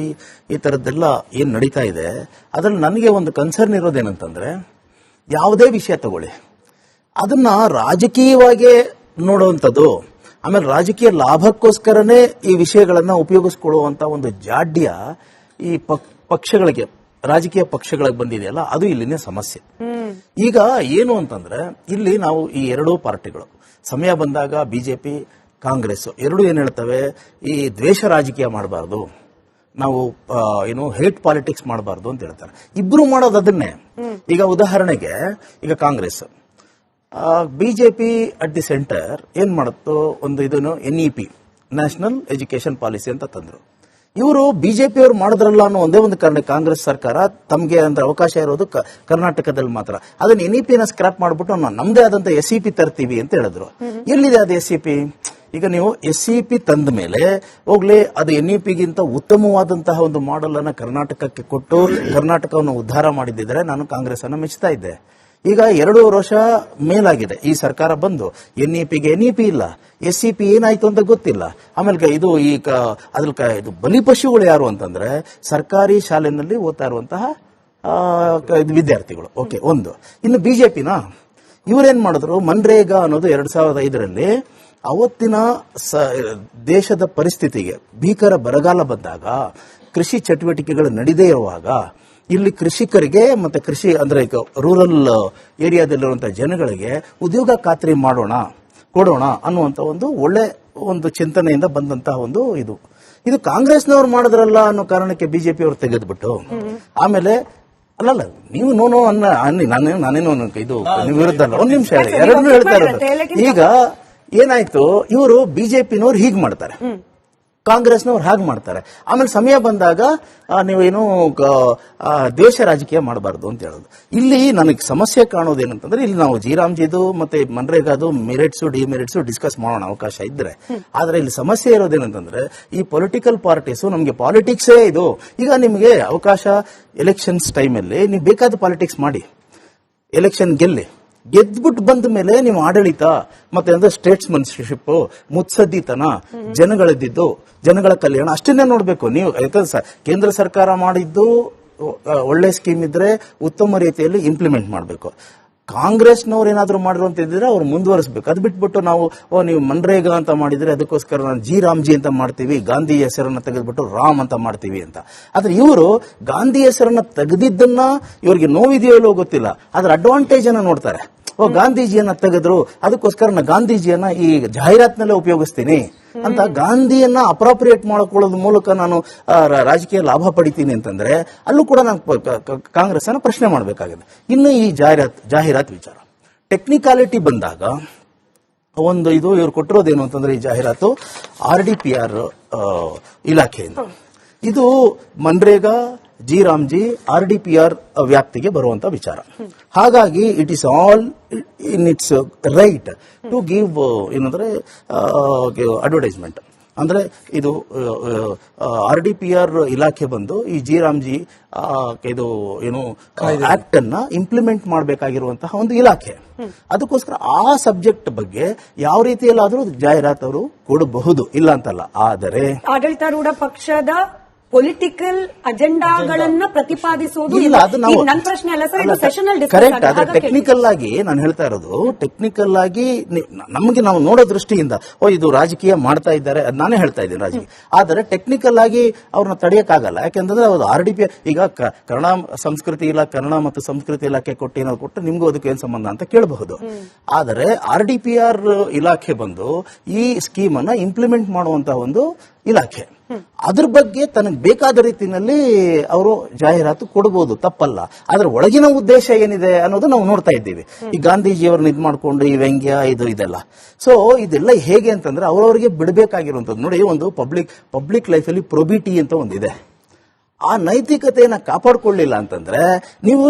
ಈ ತರದ್ದೆಲ್ಲ ಏನ್ ನಡೀತಾ ಇದೆ, ಅದ್ರಲ್ಲಿ ನನಗೆ ಒಂದು ಕನ್ಸರ್ನ್ ಇರೋದೇನಂತಂದ್ರೆ, ಯಾವುದೇ ವಿಷಯ ತಗೊಳ್ಳಿ ಅದನ್ನ ರಾಜಕೀಯವಾಗಿ ನೋಡುವಂಥದ್ದು, ಆಮೇಲೆ ರಾಜಕೀಯ ಲಾಭಕ್ಕೋಸ್ಕರನೇ ಈ ವಿಷಯಗಳನ್ನ ಉಪಯೋಗಿಸ್ಕೊಳ್ಳುವಂತ ಒಂದು ಜಾಡ್ಯ ಈ ಪಕ್ಷಗಳಿಗೆ, ರಾಜಕೀಯ ಪಕ್ಷಗಳಿಗೆ ಬಂದಿದೆಯಲ್ಲ, ಅದು ಇಲ್ಲಿನ ಸಮಸ್ಯೆ. ಈಗ ಏನು ಅಂತಂದ್ರೆ, ಇಲ್ಲಿ ನಾವು ಈ ಎರಡೂ ಪಾರ್ಟಿಗಳು ಸಮಯ ಬಂದಾಗ ಬಿಜೆಪಿ ಕಾಂಗ್ರೆಸ್ ಎರಡೂ ಏನ್ ಹೇಳ್ತವೆ, ಈ ದ್ವೇಷ ರಾಜಕೀಯ ಮಾಡಬಾರ್ದು, ನಾವು ಏನು ಹೇಟ್ ಪಾಲಿಟಿಕ್ಸ್ ಮಾಡಬಾರ್ದು ಅಂತ ಹೇಳ್ತಾರೆ. ಇಬ್ರು ಮಾಡೋದು ಅದನ್ನೇ. ಈಗ ಉದಾಹರಣೆಗೆ ಈಗ Congress, BJP at the centre ಏನ್ ಮಾಡುತ್ತೋ, ಒಂದು ಇದನ್ನು NEP ನ್ಯಾಷನಲ್ ಎಜುಕೇಶನ್ ಪಾಲಿಸಿ ಅಂತ ತಂದ್ರು. ಇವರು ಬಿಜೆಪಿ ಅವರು ಮಾಡಿದ್ರಲ್ಲ ಅನ್ನೋ ಒಂದೇ ಒಂದು ಕಾರಣ ಕಾಂಗ್ರೆಸ್ ಸರ್ಕಾರ ತಮಗೆ ಅಂದ್ರೆ ಅವಕಾಶ ಇರೋದು ಕರ್ನಾಟಕದಲ್ಲಿ ಮಾತ್ರ. ಅದನ್ನ NEP ನ ಸ್ಕ್ರಾಪ್ ಮಾಡ್ಬಿಟ್ಟು ನಮ್ದೇ ಆದಂತ SEP ತರ್ತೀವಿ ಅಂತ ಹೇಳಿದ್ರು. ಎಲ್ಲಿದೆ ಅದು SEP? ಈಗ ನೀವು SEP ತಂದ ಮೇಲೆ ಹೋಗ್ಲಿ, ಅದು NEPಗಿಂತ ಉತ್ತಮವಾದಂತಹ ಒಂದು ಮಾಡೆಲ್ ಅನ್ನ ಕರ್ನಾಟಕಕ್ಕೆ ಕೊಟ್ಟು ಕರ್ನಾಟಕವನ್ನು ಉದ್ಧಾರ ಮಾಡಿದ್ರೆ ನಾನು ಕಾಂಗ್ರೆಸ್ ಅನ್ನ ಮೆಚ್ಚುತ್ತಾ ಇದ್ದೆ. ಈಗ 2 ವರ್ಷ ಮೇಲಾಗಿದೆ ಈ ಸರ್ಕಾರ ಬಂದು, NEPಗೆ NEP ಇಲ್ಲ, SEP ಏನಾಯ್ತು ಅಂತ ಗೊತ್ತಿಲ್ಲ. ಆಮೇಲೆ ಇದು ಈಗ ಇದು ಬಲಿಪಶುಗಳು ಯಾರು ಅಂತಂದ್ರೆ ಸರ್ಕಾರಿ ಶಾಲೆಯಲ್ಲಿ ಓದ್ತಾ ಇರುವಂತಹ ವಿದ್ಯಾರ್ಥಿಗಳು. ಓಕೆ, ಒಂದು. ಇನ್ನು ಬಿಜೆಪಿನ ಇವರೇನ್ ಮಾಡಿದ್ರು, ಮನ್ರೇಗಾ ಅನ್ನೋದು 2005ರಲ್ಲಿ ಅವತ್ತಿನ ದೇಶದ ಪರಿಸ್ಥಿತಿಗೆ ಭೀಕರ ಬರಗಾಲ ಬಂದಾಗ, ಕೃಷಿ ಚಟುವಟಿಕೆಗಳು ನಡೀದೇ ಇರುವಾಗ, ಇಲ್ಲಿ ಕೃಷಿಕರಿಗೆ ಮತ್ತೆ ಕೃಷಿ ಅಂದ್ರೆ ರೂರಲ್ ಏರಿಯಾದಲ್ಲಿರುವಂತಹ ಜನಗಳಿಗೆ ಉದ್ಯೋಗ ಖಾತ್ರಿ ಕೊಡೋಣ ಅನ್ನುವಂತ ಒಂದು ಒಳ್ಳೆ ಒಂದು ಚಿಂತನೆಯಿಂದ ಬಂದಂತಹ ಒಂದು ಇದು ಕಾಂಗ್ರೆಸ್ನವ್ರು ಮಾಡಿದ್ರಲ್ಲ ಅನ್ನೋ ಕಾರಣಕ್ಕೆ ಬಿಜೆಪಿ ಅವರು ತೆಗೆದ್ಬಿಟ್ಟು, ಆಮೇಲೆ ಅಲ್ಲಲ್ಲ ನೀವು ನೋನೋ ನಾನೇನು ಇದು ನೀವು ವಿರುದ್ಧ ಅಲ್ಲ, ಒಂದ್ ನಿಮಿಷ ಹೇಳಿ, ಎರಡನ್ನೂ ಹೇಳ್ತಾ ಇರೋದು. ಈಗ ಏನಾಯ್ತು, ಇವರು ಬಿಜೆಪಿನವ್ರು ಹೀಗ್ ಮಾಡ್ತಾರೆ, ಕಾಂಗ್ರೆಸ್ನವ್ರು ಹಾಗೆ ಮಾಡ್ತಾರೆ. ಆಮೇಲೆ ಸಮಯ ಬಂದಾಗ ನೀವೇನು ದ್ವೇಷ ರಾಜಕೀಯ ಮಾಡಬಾರ್ದು ಅಂತ ಹೇಳೋದು. ಇಲ್ಲಿ ನನಗೆ ಸಮಸ್ಯೆ ಕಾಣೋದೇನಂತಂದ್ರೆ, ಇಲ್ಲಿ ನಾವು ಜಯರಾಮ್ಜಿದು ಮತ್ತೆ ಮನ್ರೇಗಾದು ಮೆರಿಟ್ಸ್ ಡಿಮೆರಿಟ್ಸ್ ಡಿಸ್ಕಸ್ ಮಾಡೋಣ ಅವಕಾಶ ಇದ್ರೆ, ಆದ್ರೆ ಇಲ್ಲಿ ಸಮಸ್ಯೆ ಇರೋದೇನಂತಂದ್ರೆ, ಈ ಪೊಲಿಟಿಕಲ್ ಪಾರ್ಟೀಸ್ ನಮಗೆ ಪಾಲಿಟಿಕ್ಸೇ ಇದು. ಈಗ ನಿಮಗೆ ಅವಕಾಶ ಎಲೆಕ್ಷನ್ಸ್ ಟೈಮಲ್ಲಿ ನೀವು ಬೇಕಾದ ಪಾಲಿಟಿಕ್ಸ್ ಮಾಡಿ, ಎಲೆಕ್ಷನ್ ಗೆದ್ಬಿಟ್ಟು ಬಂದ ಮೇಲೆ ನೀವು ಆಡಳಿತ ಮತ್ತೆ ಅಂದ್ರೆ ಸ್ಟೇಟ್ಸ್ಮನ್ಶಿಪ್, ಮುತ್ಸದ್ದಿತನ, ಜನಗಳದ್ದಿದ್ದು, ಜನಗಳ ಕಲ್ಯಾಣ ಅಷ್ಟನ್ನೇ ನೋಡ್ಬೇಕು ನೀವು. ಯಾಕಂದ್ರೆ ಕೇಂದ್ರ ಸರ್ಕಾರ ಮಾಡಿದ್ದು ಒಳ್ಳೆ ಸ್ಕೀಮ್ ಇದ್ರೆ ಉತ್ತಮ ರೀತಿಯಲ್ಲಿ ಇಂಪ್ಲಿಮೆಂಟ್ ಮಾಡಬೇಕು. ಕಾಂಗ್ರೆಸ್ನವ್ರು ಏನಾದ್ರು ಮಾಡಿರೋ ಅಂತ ಇದ್ರೆ ಅವ್ರು ಮುಂದುವರಿಸಬೇಕು. ಅದು ಬಿಟ್ಬಿಟ್ಟು ನಾವು ನೀವು ಮನ್ರೇಗಾ ಅಂತ ಮಾಡಿದ್ರೆ ಅದಕ್ಕೋಸ್ಕರ ನಾನು ಜಿ ರಾಮ್ಜಿ ಅಂತ ಮಾಡ್ತೀವಿ, ಗಾಂಧಿ ಹೆಸರನ್ನ ತೆಗೆದ್ಬಿಟ್ಟು ರಾಮ್ ಅಂತ ಮಾಡ್ತೀವಿ ಅಂತ. ಆದ್ರೆ ಇವರು ಗಾಂಧಿ ಹೆಸರನ್ನ ತೆಗೆದಿದ್ದನ್ನ ಇವ್ರಿಗೆ ನೋವಿದೆಯೋ ಇಲ್ಲೋ ಗೊತ್ತಿಲ್ಲ, ಅದ್ರ ಅಡ್ವಾಂಟೇಜ್ ಅನ್ನ ನೋಡ್ತಾರೆ. ಗಾಂಧೀಜಿಯನ್ನ ತೆಗೆದ್ರು, ಅದಕ್ಕೋಸ್ಕರ ನಾನು ಗಾಂಧೀಜಿಯನ್ನ ಈ ಜಾಹೀರಾತಿನಲ್ಲೇ ಉಪಯೋಗಿಸ್ತೀನಿ ಅಂತ ಗಾಂಧಿಯನ್ನ ಅಪ್ರಾಪ್ರಿಯೇಟ್ ಮಾಡಿಕೊಳ್ಳೋದ್ರ ಮೂಲಕ ನಾನು ರಾಜಕೀಯ ಲಾಭ ಪಡಿತೀನಿ ಅಂತಂದ್ರೆ ಅಲ್ಲೂ ಕೂಡ ನಾನು ಕಾಂಗ್ರೆಸ್ ಅನ್ನ ಪ್ರಶ್ನೆ ಮಾಡಬೇಕಾಗಿದೆ. ಇನ್ನು ಈ ಜಾಹೀರಾತ್ ವಿಚಾರ ಟೆಕ್ನಿಕಾಲಿಟಿ ಬಂದಾಗ ಒಂದು ಇದು ಇವ್ರು ಕೊಟ್ಟಿರೋದೇನು ಅಂತಂದ್ರೆ ಈ ಜಾಹೀರಾತು RDPR ಇಲಾಖೆಯಿಂದ ಇದು ಮನ್ರೇಗಾ ಜಿ ರಾಮ್ಜಿ RDPR ವ್ಯಾಪ್ತಿಗೆ ಬರುವಂತ ವಿಚಾರ. ಹಾಗಾಗಿ it is all in its right to give ಏನಂದ್ರೆ ಅಡ್ವರ್ಟೈಸ್ಮೆಂಟ್. ಅಂದ್ರೆ ಇದು RDPR ಇಲಾಖೆ ಬಂದು ಈ ಜಿ ರಾಮ್ಜಿ ಇದು ಏನು ಆಕ್ಟ್ ಅನ್ನ ಇಂಪ್ಲಿಮೆಂಟ್ ಮಾಡಬೇಕಾಗಿರುವಂತಹ ಒಂದು ಇಲಾಖೆ. ಅದಕ್ಕೋಸ್ಕರ ಆ ಸಬ್ಜೆಕ್ಟ್ ಬಗ್ಗೆ ಯಾವ ರೀತಿಯಲ್ಲಾದ್ರೂ ಜಾಹೀರಾತು ಅವರು ಕೊಡಬಹುದು, ಇಲ್ಲ ಅಂತಲ್ಲ. ಆದರೆ ಆಡಳಿತಾರೂಢ ಪಕ್ಷದ ಪೊಲಿಟಿಕಲ್ ಅಜೆಂಡಾಗಳನ್ನ ಪ್ರತಿಪಾದಿಸುವುದು ಇಲ್ಲ, ಅದು ನಾವು ನನ್ನ ಪ್ರಶ್ನೆ ಅಲ್ಲ ಸರ್, ಇದು ಸೆಷನಲ್ ಕರೆಕ್ಟ್. ಆದ್ರೆ ಟೆಕ್ನಿಕಲ್ ಆಗಿ ನಾನು ಹೇಳ್ತಾ ಇರೋದು, ಟೆಕ್ನಿಕಲ್ ಆಗಿ ನಮಗೆ ನಾವು ನೋಡೋ ದೃಷ್ಟಿಯಿಂದ ಇದು ರಾಜಕೀಯ ಮಾಡ್ತಾ ಇದ್ದಾರೆ ಅದು ನಾನೇ ಹೇಳ್ತಾ ಇದ್ದೀನಿ ರಾಜಕೀಯ. ಆದರೆ ಟೆಕ್ನಿಕಲ್ ಆಗಿ ಅವ್ರನ್ನ ತಡೆಯಕ್ಕಾಗಲ್ಲ. ಯಾಕೆಂದ್ರೆ ಅದು RDPR ಈಗ ಕನ್ನಡ ಮತ್ತು ಸಂಸ್ಕೃತಿ ಇಲಾಖೆ ಕೊಟ್ಟು ಏನಾದ್ರು ಕೊಟ್ಟು ನಿಮ್ಗೂ ಅದಕ್ಕೆ ಏನ್ ಸಂಬಂಧ ಅಂತ ಕೇಳಬಹುದು. ಆದರೆ RDPR ಇಲಾಖೆ ಬಂದು ಈ ಸ್ಕೀಮ್ ಅನ್ನ ಇಂಪ್ಲಿಮೆಂಟ್ ಮಾಡುವಂತಹ ಒಂದು ಇಲಾಖೆ. ಅದ್ರ ಬಗ್ಗೆ ತನಗೆ ಬೇಕಾದ ರೀತಿಯಲ್ಲಿ ಅವರು ಜಾಹೀರಾತು ಕೊಡಬಹುದು, ತಪ್ಪಲ್ಲ. ಆದ್ರೆ ಒಳಗಿನ ಉದ್ದೇಶ ಏನಿದೆ ಅನ್ನೋದು ನಾವು ನೋಡ್ತಾ ಇದ್ದೀವಿ. ಈ ಗಾಂಧೀಜಿಯವ್ರನ್ನ ಇದ್ ಮಾಡ್ಕೊಂಡು ಈ ವ್ಯಂಗ್ಯ ಇದೆಲ್ಲ. ಸೊ ಇದೆಲ್ಲ ಹೇಗೆ ಅಂತಂದ್ರೆ ಅವರವರಿಗೆ ಬಿಡಬೇಕಾಗಿರುವಂತದ್ದು. ನೋಡಿ, ಒಂದು ಪಬ್ಲಿಕ್ ಲೈಫಲ್ಲಿ ಪ್ರೊಬಿಟಿ ಅಂತ ಒಂದಿದೆ. ಆ ನೈತಿಕತೆಯನ್ನ ಕಾಪಾಡ್ಕೊಳ್ಳಿಲ್ಲ ಅಂತಂದ್ರೆ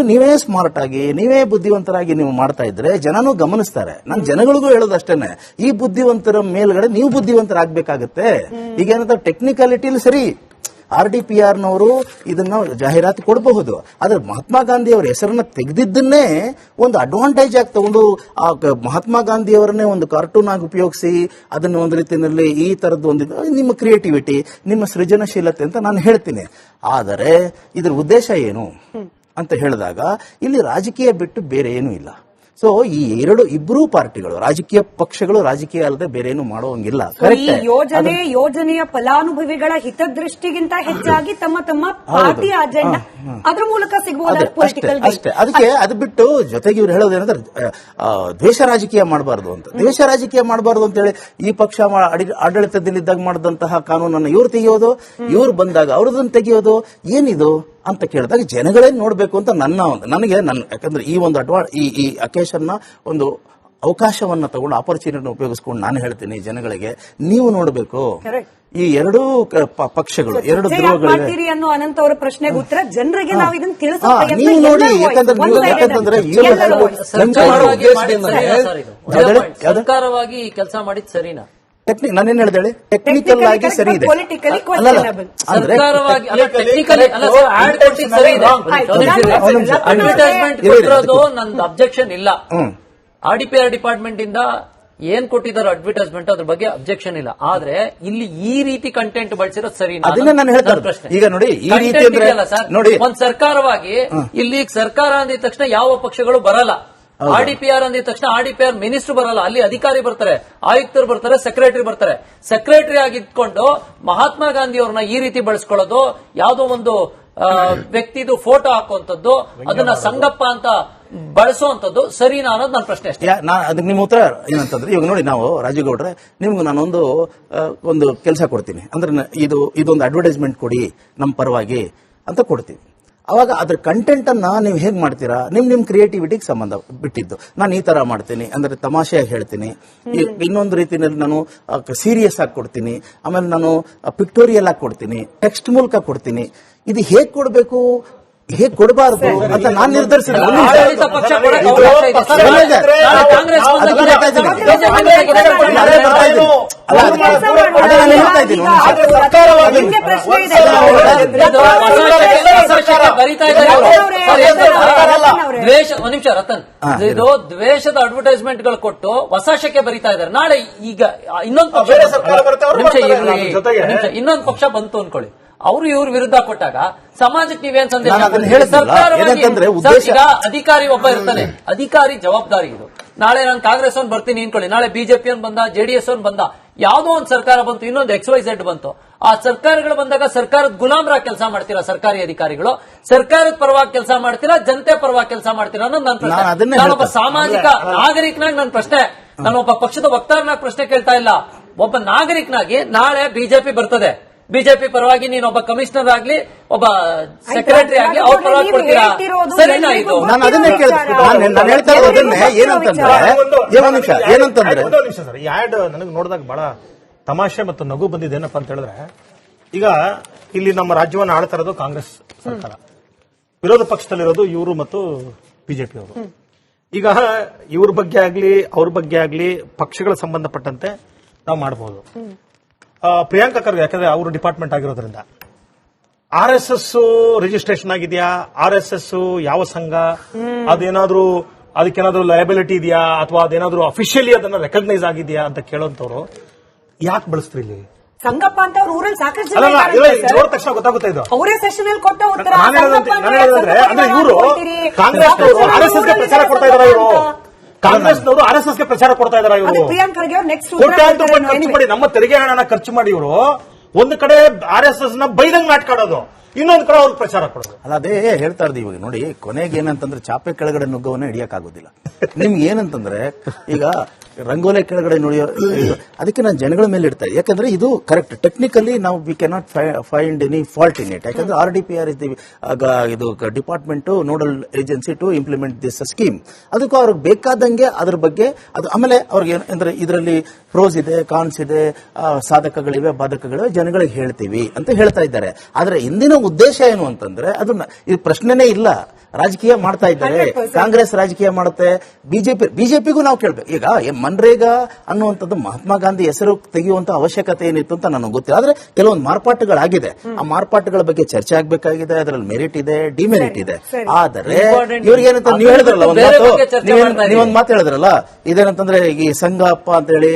ನೀವೇ ಸ್ಮಾರ್ಟ್ ಆಗಿ ನೀವೇ ಬುದ್ಧಿವಂತರಾಗಿ ನೀವು ಮಾಡ್ತಾ ಇದ್ರೆ ಜನನೂ ಗಮನಿಸ್ತಾರೆ. ನಾನು ಜನಗಳಿಗೂ ಹೇಳೋದಷ್ಟೇನೆ, ಈ ಬುದ್ಧಿವಂತರ ಮೇಲ್ಗಡೆ ನೀವು ಬುದ್ಧಿವಂತರಾಗಬೇಕಾಗತ್ತೆ. ಈಗ ಏನಂತ ಟೆಕ್ನಿಕಾಲಿಟಿಲಿ ಸರಿ RDPRನವರು ಇದನ್ನ ಜಾಹೀರಾತು ಕೊಡಬಹುದು. ಆದ್ರೆ ಮಹಾತ್ಮ ಗಾಂಧಿ ಅವರ ಹೆಸರನ್ನ ತೆಗೆದಿದ್ದನ್ನೇ ಒಂದು ಅಡ್ವಾಂಟೇಜ್ ಆಗಿ ತಗೊಂಡು ಆ ಮಹಾತ್ಮ ಗಾಂಧಿ ಅವರನ್ನೇ ಒಂದು ಕಾರ್ಟೂನ್ ಆಗಿ ಉಪಯೋಗಿಸಿ ಅದನ್ನ ಒಂದು ರೀತಿಯಲ್ಲಿ ಈ ತರದ್ದು ಒಂದು ನಿಮ್ಮ ಕ್ರಿಯೇಟಿವಿಟಿ, ನಿಮ್ಮ ಸೃಜನಶೀಲತೆ ಅಂತ ನಾನು ಹೇಳ್ತೀನಿ. ಆದರೆ ಇದರ ಉದ್ದೇಶ ಏನು ಅಂತ ಹೇಳಿದಾಗ ಇಲ್ಲಿ ರಾಜಕೀಯ ಬಿಟ್ಟು ಬೇರೆ ಏನೂ ಇಲ್ಲ. ಸೊ ಈ ಇಬ್ಬರೂ ಪಾರ್ಟಿಗಳು, ರಾಜಕೀಯ ಪಕ್ಷಗಳು ರಾಜಕೀಯ ಅಲ್ಲದೆ ಬೇರೆ ಏನು ಮಾಡುವಂಗಿಲ್ಲ. ಯೋಜನೆಯ ಫಲಾನುಭವಿಗಳ ಹಿತದೃಷ್ಟಿಗಿಂತ ಹೆಚ್ಚಾಗಿ ತಮ್ಮ ಪಾರ್ಟಿ ಅಜೆಂಡಾ ಅದ್ರ ಮೂಲಕ ಅಷ್ಟೇ. ಅದಕ್ಕೆ ಅದು ಬಿಟ್ಟು ಜೊತೆಗೆ ಇವ್ರು ಹೇಳೋದೇನಂದ್ರೆ ದ್ವೇಷ ರಾಜಕೀಯ ಮಾಡಬಾರ್ದು ಅಂತ. ದ್ವೇಷ ರಾಜಕೀಯ ಮಾಡಬಾರ್ದು ಅಂತ ಹೇಳಿ ಈ ಪಕ್ಷ ಆಡಳಿತದಲ್ಲಿದ್ದಾಗ ಮಾಡಿದಂತಹ ಕಾನೂನನ್ನು ಇವ್ರು ತೆಗೆಯೋದು, ಇವ್ರು ಬಂದಾಗ ಅವ್ರದನ್ನು ತೆಗೆಯೋದು, ಏನಿದು ಅಂತ ಕೇಳಿದಾಗ ಜನಗಳೇ ನೋಡ್ಬೇಕು ಅಂತ ನನಗೆ ಯಾಕಂದ್ರೆ ಈ ಒಂದು ಈ ಅಕೇಶನ್ನ ಒಂದು ಅವಕಾಶವನ್ನ ತಗೊಂಡು ಆಪರ್ಚುನಿಟಿ ಉಪಯೋಗಿಸ್ಕೊಂಡು ನಾನು ಹೇಳ್ತೀನಿ ಜನಗಳಿಗೆ, ನೀವು ನೋಡಬೇಕು ಈ ಎರಡೂ ಪಕ್ಷಗಳು ಎರಡು ಧ್ರುವಗಳಿವೆ ಅನ್ನೋ ಅನಂತ ಅವರ ಪ್ರಶ್ನೆಗೆ ಉತ್ತರ ಜನರಿಗೆ ನಾವು ಇದನ್ನ ನೀವು ನೋಡಿ. ಯಾಕಂದ್ರೆ ಸರ್ಕಾರವಾಗಿ ಕೆಲಸ ಮಾಡಿದ್ ಸರಿನಾ? ನಾನೇನ್ ಹೇಳಿದೆ, ಟೆಕ್ನಿಕಲ್ ಆಗಿ ಸರಿ ಇದೆ. ಅಡ್ವರ್ಟೈಸ್ಮೆಂಟ್ ಕೊಟ್ಟಿರೋದು ನಂದು ಅಬ್ಜೆಕ್ಷನ್ ಇಲ್ಲ. RDPR ಡಿಪಾರ್ಟ್ಮೆಂಟ್ ಇಂದ ಏನ್ ಕೊಟ್ಟಿದ್ದಾರೆ ಅಡ್ವರ್ಟೈಸ್ಮೆಂಟ್ ಅದ್ರ ಬಗ್ಗೆ ಅಬ್ಜೆಕ್ಷನ್ ಇಲ್ಲ. ಆದ್ರೆ ಇಲ್ಲಿ ಈ ರೀತಿ ಕಂಟೆಂಟ್ ಬಳಸಿರೋದು ಸರಿ? ಅದನ್ನ ನಾನು ಹೇಳ್ತಾರೆ ಪ್ರಶ್ನೆ. ಈಗ ನೋಡಿ, ಈ ರೀತಿ ನೋಡಿ, ಒಂದ್ ಸರ್ಕಾರವಾಗಿ ಇಲ್ಲಿ ಸರ್ಕಾರ ಅಂದಿದ ತಕ್ಷಣ ಯಾವ ಪಕ್ಷಗಳು ಬರಲ್ಲ. RDPR ಅಂದಿದ ತಕ್ಷಣ RDPR ಮಿನಿಸ್ಟರ್ ಬರಲ್ಲ, ಅಲ್ಲಿ ಅಧಿಕಾರಿ ಬರ್ತಾರೆ, ಆಯುಕ್ತರು ಬರ್ತಾರೆ, ಸೆಕ್ರೆಟರಿ ಬರ್ತಾರೆ. ಸೆಕ್ರೆಟರಿ ಆಗಿದ್ಕೊಂಡು ಮಹಾತ್ಮ ಗಾಂಧಿ ಅವ್ರನ್ನ ಈ ರೀತಿ ಬಳಸ್ಕೊಳ್ಳೋದು, ಯಾವುದೋ ಒಂದು ವ್ಯಕ್ತಿದು ಫೋಟೋ ಹಾಕುವಂತದ್ದು, ಅದನ್ನ ಸಂಗಪ್ಪ ಅಂತ ಬಳಸುವಂತದ್ದು ಸರಿನಾ ಅನ್ನೋದು ನನ್ನ ಪ್ರಶ್ನೆ ಅಷ್ಟೇ. ಅದಕ್ಕೆ ನಿಮ್ಮ ಉತ್ತರ ಏನಂತಂದ್ರೆ, ಇವಾಗ ನೋಡಿ, ನಾವು ರಾಜೇಗೌಡ್ರೆ ನಿಮ್ಗೆ ನಾನೊಂದು ಒಂದು ಕೆಲಸ ಕೊಡ್ತೀನಿ ಅಂದ್ರೆ ಇದೊಂದು ಅಡ್ವರ್ಟೈಸ್ಮೆಂಟ್ ಕೊಡಿ ನಮ್ಮ ಪರವಾಗಿ ಅಂತ ಕೊಡ್ತೀವಿ. ಅವಾಗ ಅದ್ರ ಕಂಟೆಂಟ್ ಅನ್ನ ನೀವು ಹೇಗ್ ಮಾಡ್ತೀರಾ, ನಿಮ್ ಕ್ರಿಯೇಟಿವಿಟಿಗೆ ಸಂಬಂಧ ಬಿಟ್ಟಿದ್ದು. ನಾನು ಈ ತರ ಮಾಡ್ತೀನಿ ಅಂದ್ರೆ ತಮಾಷೆಯಾಗಿ ಹೇಳ್ತೀನಿ, ಇನ್ನೊಂದು ರೀತಿಯಲ್ಲಿ ನಾನು ಸೀರಿಯಸ್ ಆಗಿ ಕೊಡ್ತೀನಿ, ಆಮೇಲೆ ನಾನು ಪಿಕ್ಟೋರಿಯಲ್ ಆಗಿ ಕೊಡ್ತೀನಿ, ಟೆಕ್ಸ್ಟ್ ಮೂಲಕ ಕೊಡ್ತೀನಿ. ಇದು ಹೇಗ್ ಕೊಡ್ಬೇಕು ಹೇಗ್ ಕೊಡಬಾರದು ಅಂತ ನಾನು ನಿರ್ಧರಿಸಿದೆ. ಒಂದ್ ನಿಮಿಷ ರತನ್, ಇದು ದ್ವೇಷದ ಅಡ್ವರ್ಟೈಸ್ಮೆಂಟ್ ಗಳು ಕೊಟ್ಟು ಹೊಸ ಬರೀತಾ ಇದ್ದಾರೆ. ನಾಳೆ ಈಗ ಇನ್ನೊಂದು ಪಕ್ಷ ಬಂತು ಅನ್ಕೊಳ್ಳಿ, ಅವರು ಇವ್ರ ವಿರುದ್ಧ ಕೊಟ್ಟಾಗ ಸಮಾಜಕ್ಕೆ ನೀವೇನ್ ಸಂದೇಶ ನಾನು ಅದನ್ನ ಕೊಡ್ತೀರಿ? ಹೇಳಿದ್ನಲ್ಲ, ಏನಂತಂದ್ರೆ ಉದ್ದೇಶ- ಈಗ ಅಧಿಕಾರಿ ಒಬ್ಬ ಇರ್ತಾನೆ, ಅಧಿಕಾರಿ ಜವಾಬ್ದಾರಿ ಇದು. ನಾಳೆ ನಾನು ಕಾಂಗ್ರೆಸ್ ಅವ್ನು ಬರ್ತೀನಿ ಅನ್ಕೊಳ್ಳಿ, ನಾಳೆ ಬಿಜೆಪಿ ಅವ್ನು ಬಂದ, ಜೆಡಿಎಸ್ ಅವ್ನು ಬಂದ, ಯಾವ್ದೋ ಒಂದು ಸರ್ಕಾರ ಬಂತು, ಇನ್ನೊಂದು XYZ ಬಂತು. ಆ ಸರ್ಕಾರಗಳು ಬಂದಾಗ ಸರ್ಕಾರದ ಗುಲಾಮರಾಗಿ ಕೆಲಸ ಮಾಡ್ತೀರಾ ಸರ್ಕಾರಿ ಅಧಿಕಾರಿಗಳು? ಸರ್ಕಾರದ ಪರವಾಗಿ ಕೆಲಸ ಮಾಡ್ತೀರಾ, ಜನತೆ ಪರವಾಗಿ ಕೆಲಸ ಮಾಡ್ತೀರಾ ಅನ್ನೋದು ನನ್ನ ಪ್ರಶ್ನೆ. ನಾನು ಅದನ್ನೇ ನಾನೊಬ್ಬ ಹೇಳ್ತಾ- ಸಾಮಾಜಿಕ ನಾಗರಿಕನಾಗಿ ನನ್ನ ಪ್ರಶ್ನೆ, ನಾನೊಬ್ಬ ಪಕ್ಷದ ವಕ್ತಾರನಾಗಿ ಪ್ರಶ್ನೆ ಕೇಳ್ತಾ ಇಲ್ಲ. ಒಬ್ಬ ನಾಗರಿಕನಾಗಿ ನಾಳೆ ಬಿಜೆಪಿ ಬರ್ತದೆ, ಬಿಜೆಪಿ ಪರವಾಗಿ ನೀನೊಬ್ಬ ಕಮಿಷನರ್ ಆಗ್ಲಿ, ಒಬ್ಬ ಸೆಕ್ರೆಟರಿ ಆಗ್ಲಿ, ಅವ್ರ ಪರವಾಗಿ ಕೊಡ್ತೀರಾ? ಸರಿನಾ ಇದು? ನಾನು ಅದನ್ನೇ ನಾನು ಹೇಳ್ತಾ ಇರೋದು ಅದನ್ನೇ. ಏನಂತಂದ್ರೆ ಏನಂತಂದ್ರೆ ಒಂದೇ ನಿಮಿಷ ಸರ್, ಈ ಆಡ್ ನನಗೆ ನೋಡಿದಾಗ ಬಹಳ ತಮಾಷೆ ಮತ್ತು ನಗು ಬಂದಿದ್ದೇನಪ್ಪ ಅಂತ ಹೇಳಿದ್ರೆ, ಈಗ ಇಲ್ಲಿ ನಮ್ಮ ರಾಜ್ಯವನ್ನು ಆಳ್ತಾ ಇರೋದು ಕಾಂಗ್ರೆಸ್ ಸರ್ಕಾರ, ವಿರೋಧ ಪಕ್ಷದಲ್ಲಿರೋದು ಇವರು ಮತ್ತು ಬಿಜೆಪಿ ಅವರು. ಈಗ ಇವ್ರ ಬಗ್ಗೆ ಆಗ್ಲಿ ಅವ್ರ ಬಗ್ಗೆ ಆಗ್ಲಿ ಪಕ್ಷಗಳ ಸಂಬಂಧಪಟ್ಟಂತೆ ನಾವು ಮಾಡಬಹುದು. ಪ್ರಿಯಾಂಕಾ ಖರ್ಗೆ, ಯಾಕಂದ್ರೆ ಅವರು ಡಿಪಾರ್ಟ್ಮೆಂಟ್ ಆಗಿರೋದ್ರಿಂದ RSS ರಿಜಿಸ್ಟ್ರೇಷನ್ ಆಗಿದೆಯಾ, RSS ಯಾವ ಸಂಘ, ಅದೇನಾದ್ರೂ ಅದಕ್ಕೇನಾದ್ರೂ ಲಯಬಿಲಿಟಿ ಇದೆಯಾ, ಅಥವಾ ಅದೇನಾದ್ರೂ ಅಫಿಷಿಯಲಿ ಅದನ್ನ ರೆಕಗ್ನೈಸ್ ಆಗಿದೆಯಾ ಅಂತ ಕೇಳೋಂತವ್ರು ಯಾಕೆ ಬಳಸ್ತೀರಿ ಇಲ್ಲಿ? ಸಂಗಪ್ಪ ಅಂತ ಅವ್ರ ಊರಲ್ಲಿ ಸಾಕಷ್ಟು ಜನ ಅಲ್ಲ, ಇದ್ದಾರೆ ಇಲ್ಲ, ಸರ್. ನೋಡಿದ ತಕ್ಷಣ ಗೊತ್ತಾಗುತ್ತೆ ಇದು. ಅವರೇ ಸೆಷನ್ ಅಲ್ಲಿ ಕೊಟ್ಟ ಉತ್ತರ. ನಾನು ಹೇಳೋದಂದ್ರೆ ಅಂದ್ರೆ ಇವರು ಕಾಂಗ್ರೆಸ್ನವರು RSSಗೆ ಪ್ರಚಾರ ಕೊಡ್ತಾ ಇದಾರ, ಇವರು ಕಾಂಗ್ರೆಸ್ನವರು RSSಗೆ ಪ್ರಚಾರ ಕೊಡ್ತಾ ಇದಾರ. ಇವರು ಪ್ರಿಯಾಂಕ್ ಖರ್ಗೆ ಅವ್ರು ನೆಕ್ಸ್ಟ್ ಕೋಟ್ಯಾಂತರ ರೂಪಾಯಿ ಖರ್ಚು ಮಾಡಿ, ನಮ್ಮ ತೆರಿಗೆ ಹಣನ ಖರ್ಚು ಮಾಡಿ ಇವರು ಒಂದು ಕಡೆ RSS ನ ಬೈದಂಗ್ ನಾಟ್ಕಾಡೋದು, ಇನ್ನೊಂದು ಕಡೆ ಅವ್ರಿಗೆ ಪ್ರಚಾರ ಕೊಡೋದು. ಅಲ್ಲ, ಅದೇ ಹೇಳ್ತಾ ಇರ್ತೀವಿ ಇವಾಗ. ನೋಡಿ, ಕೊನೆಗೆ ಏನಂತಂದ್ರೆ ಚಾಪೆ ಕೆಳಗಡೆ ನುಗ್ಗವನ್ನ ಹಿಡಿಯಕ್ಕಾಗೋದಿಲ್ಲ. ನಿಮ್ಗೆ ಏನಂತಂದ್ರೆ ಈಗ ರಂಗೋಲೆ ಕೆಳಗಡೆ ನೋಡಿ, ಅದಕ್ಕೆ ನಾನು ಜನಗಳ ಮೇಲೆ ಇಡ್ತಾ ಇದ್ದೆ. ಯಾಕಂದ್ರೆ ಇದು ಕರೆಕ್ಟ್ ಟೆಕ್ನಿಕಲಿ ನಾವು we cannot find any fault in it. ಯಾಕಂದ್ರೆ RDPR ಇಸ್ ದಿ ಇದು department nodal agency to implement this scheme. ಅದಕ್ಕೂ ಅವ್ರಿಗೆ ಬೇಕಾದಂಗೆ ಅದ್ರ ಬಗ್ಗೆ ಅದು. ಆಮೇಲೆ ಅವ್ರಿಗೆ ಅಂದ್ರೆ ಇದರಲ್ಲಿ ಪ್ರೋಸ್ ಇದೆ, ಕಾನ್ಸ್ ಇದೆ, ಸಾಧಕಗಳಿವೆ, ಬಾಧಕಗಳಿವೆ, ಜನಗಳಿಗೆ ಹೇಳ್ತೀವಿ ಅಂತ ಹೇಳ್ತಾ ಇದ್ದಾರೆ. ಆದ್ರೆ ಇಂದಿನ ಉದ್ದೇಶ ಏನು ಅಂತಂದ್ರೆ ಅದನ್ನ ಇದು ಪ್ರಶ್ನೆನೇ ಇಲ್ಲ. ರಾಜಕೀಯ ಮಾಡ್ತಾ ಇದ್ದಾರೆ, ಕಾಂಗ್ರೆಸ್ ರಾಜಕೀಯ ಮಾಡುತ್ತೆ, ಬಿಜೆಪಿಗೂ ನಾವು ಕೇಳ್ಬೇಕು. ಈಗ ಮನ್ರೇಗಾ ಅನ್ನುವಂಥದ್ದು ಮಹಾತ್ಮ ಗಾಂಧಿ ಹೆಸರು ತೆಗೆಯುವಂತ ಅವಶ್ಯಕತೆ ಏನಿತ್ತು ಅಂತ ನನಗೆ ಗೊತ್ತಿಲ್ಲ. ಆದ್ರೆ ಕೆಲವೊಂದು ಮಾರ್ಪಾಟುಗಳಾಗಿದೆ. ಆ ಮಾರ್ಪಾಟುಗಳ ಬಗ್ಗೆ ಚರ್ಚೆ ಆಗ್ಬೇಕಾಗಿದೆ. ಅದರಲ್ಲಿ ಮೆರಿಟ್ ಇದೆ, ಡಿಮೆರಿಟ್ ಇದೆ. ಆದರೆ ಇವ್ರಿಗೇನಂತ ನೀವು ಹೇಳಿದ್ರಲ್ಲ ನೀವೊಂದು ಮಾತು ಹೇಳಿದ್ರಲ್ಲ, ಇದೇನಂತಂದ್ರೆ ಈ ಸಂಘಪ್ಪ ಅಂತ ಹೇಳಿ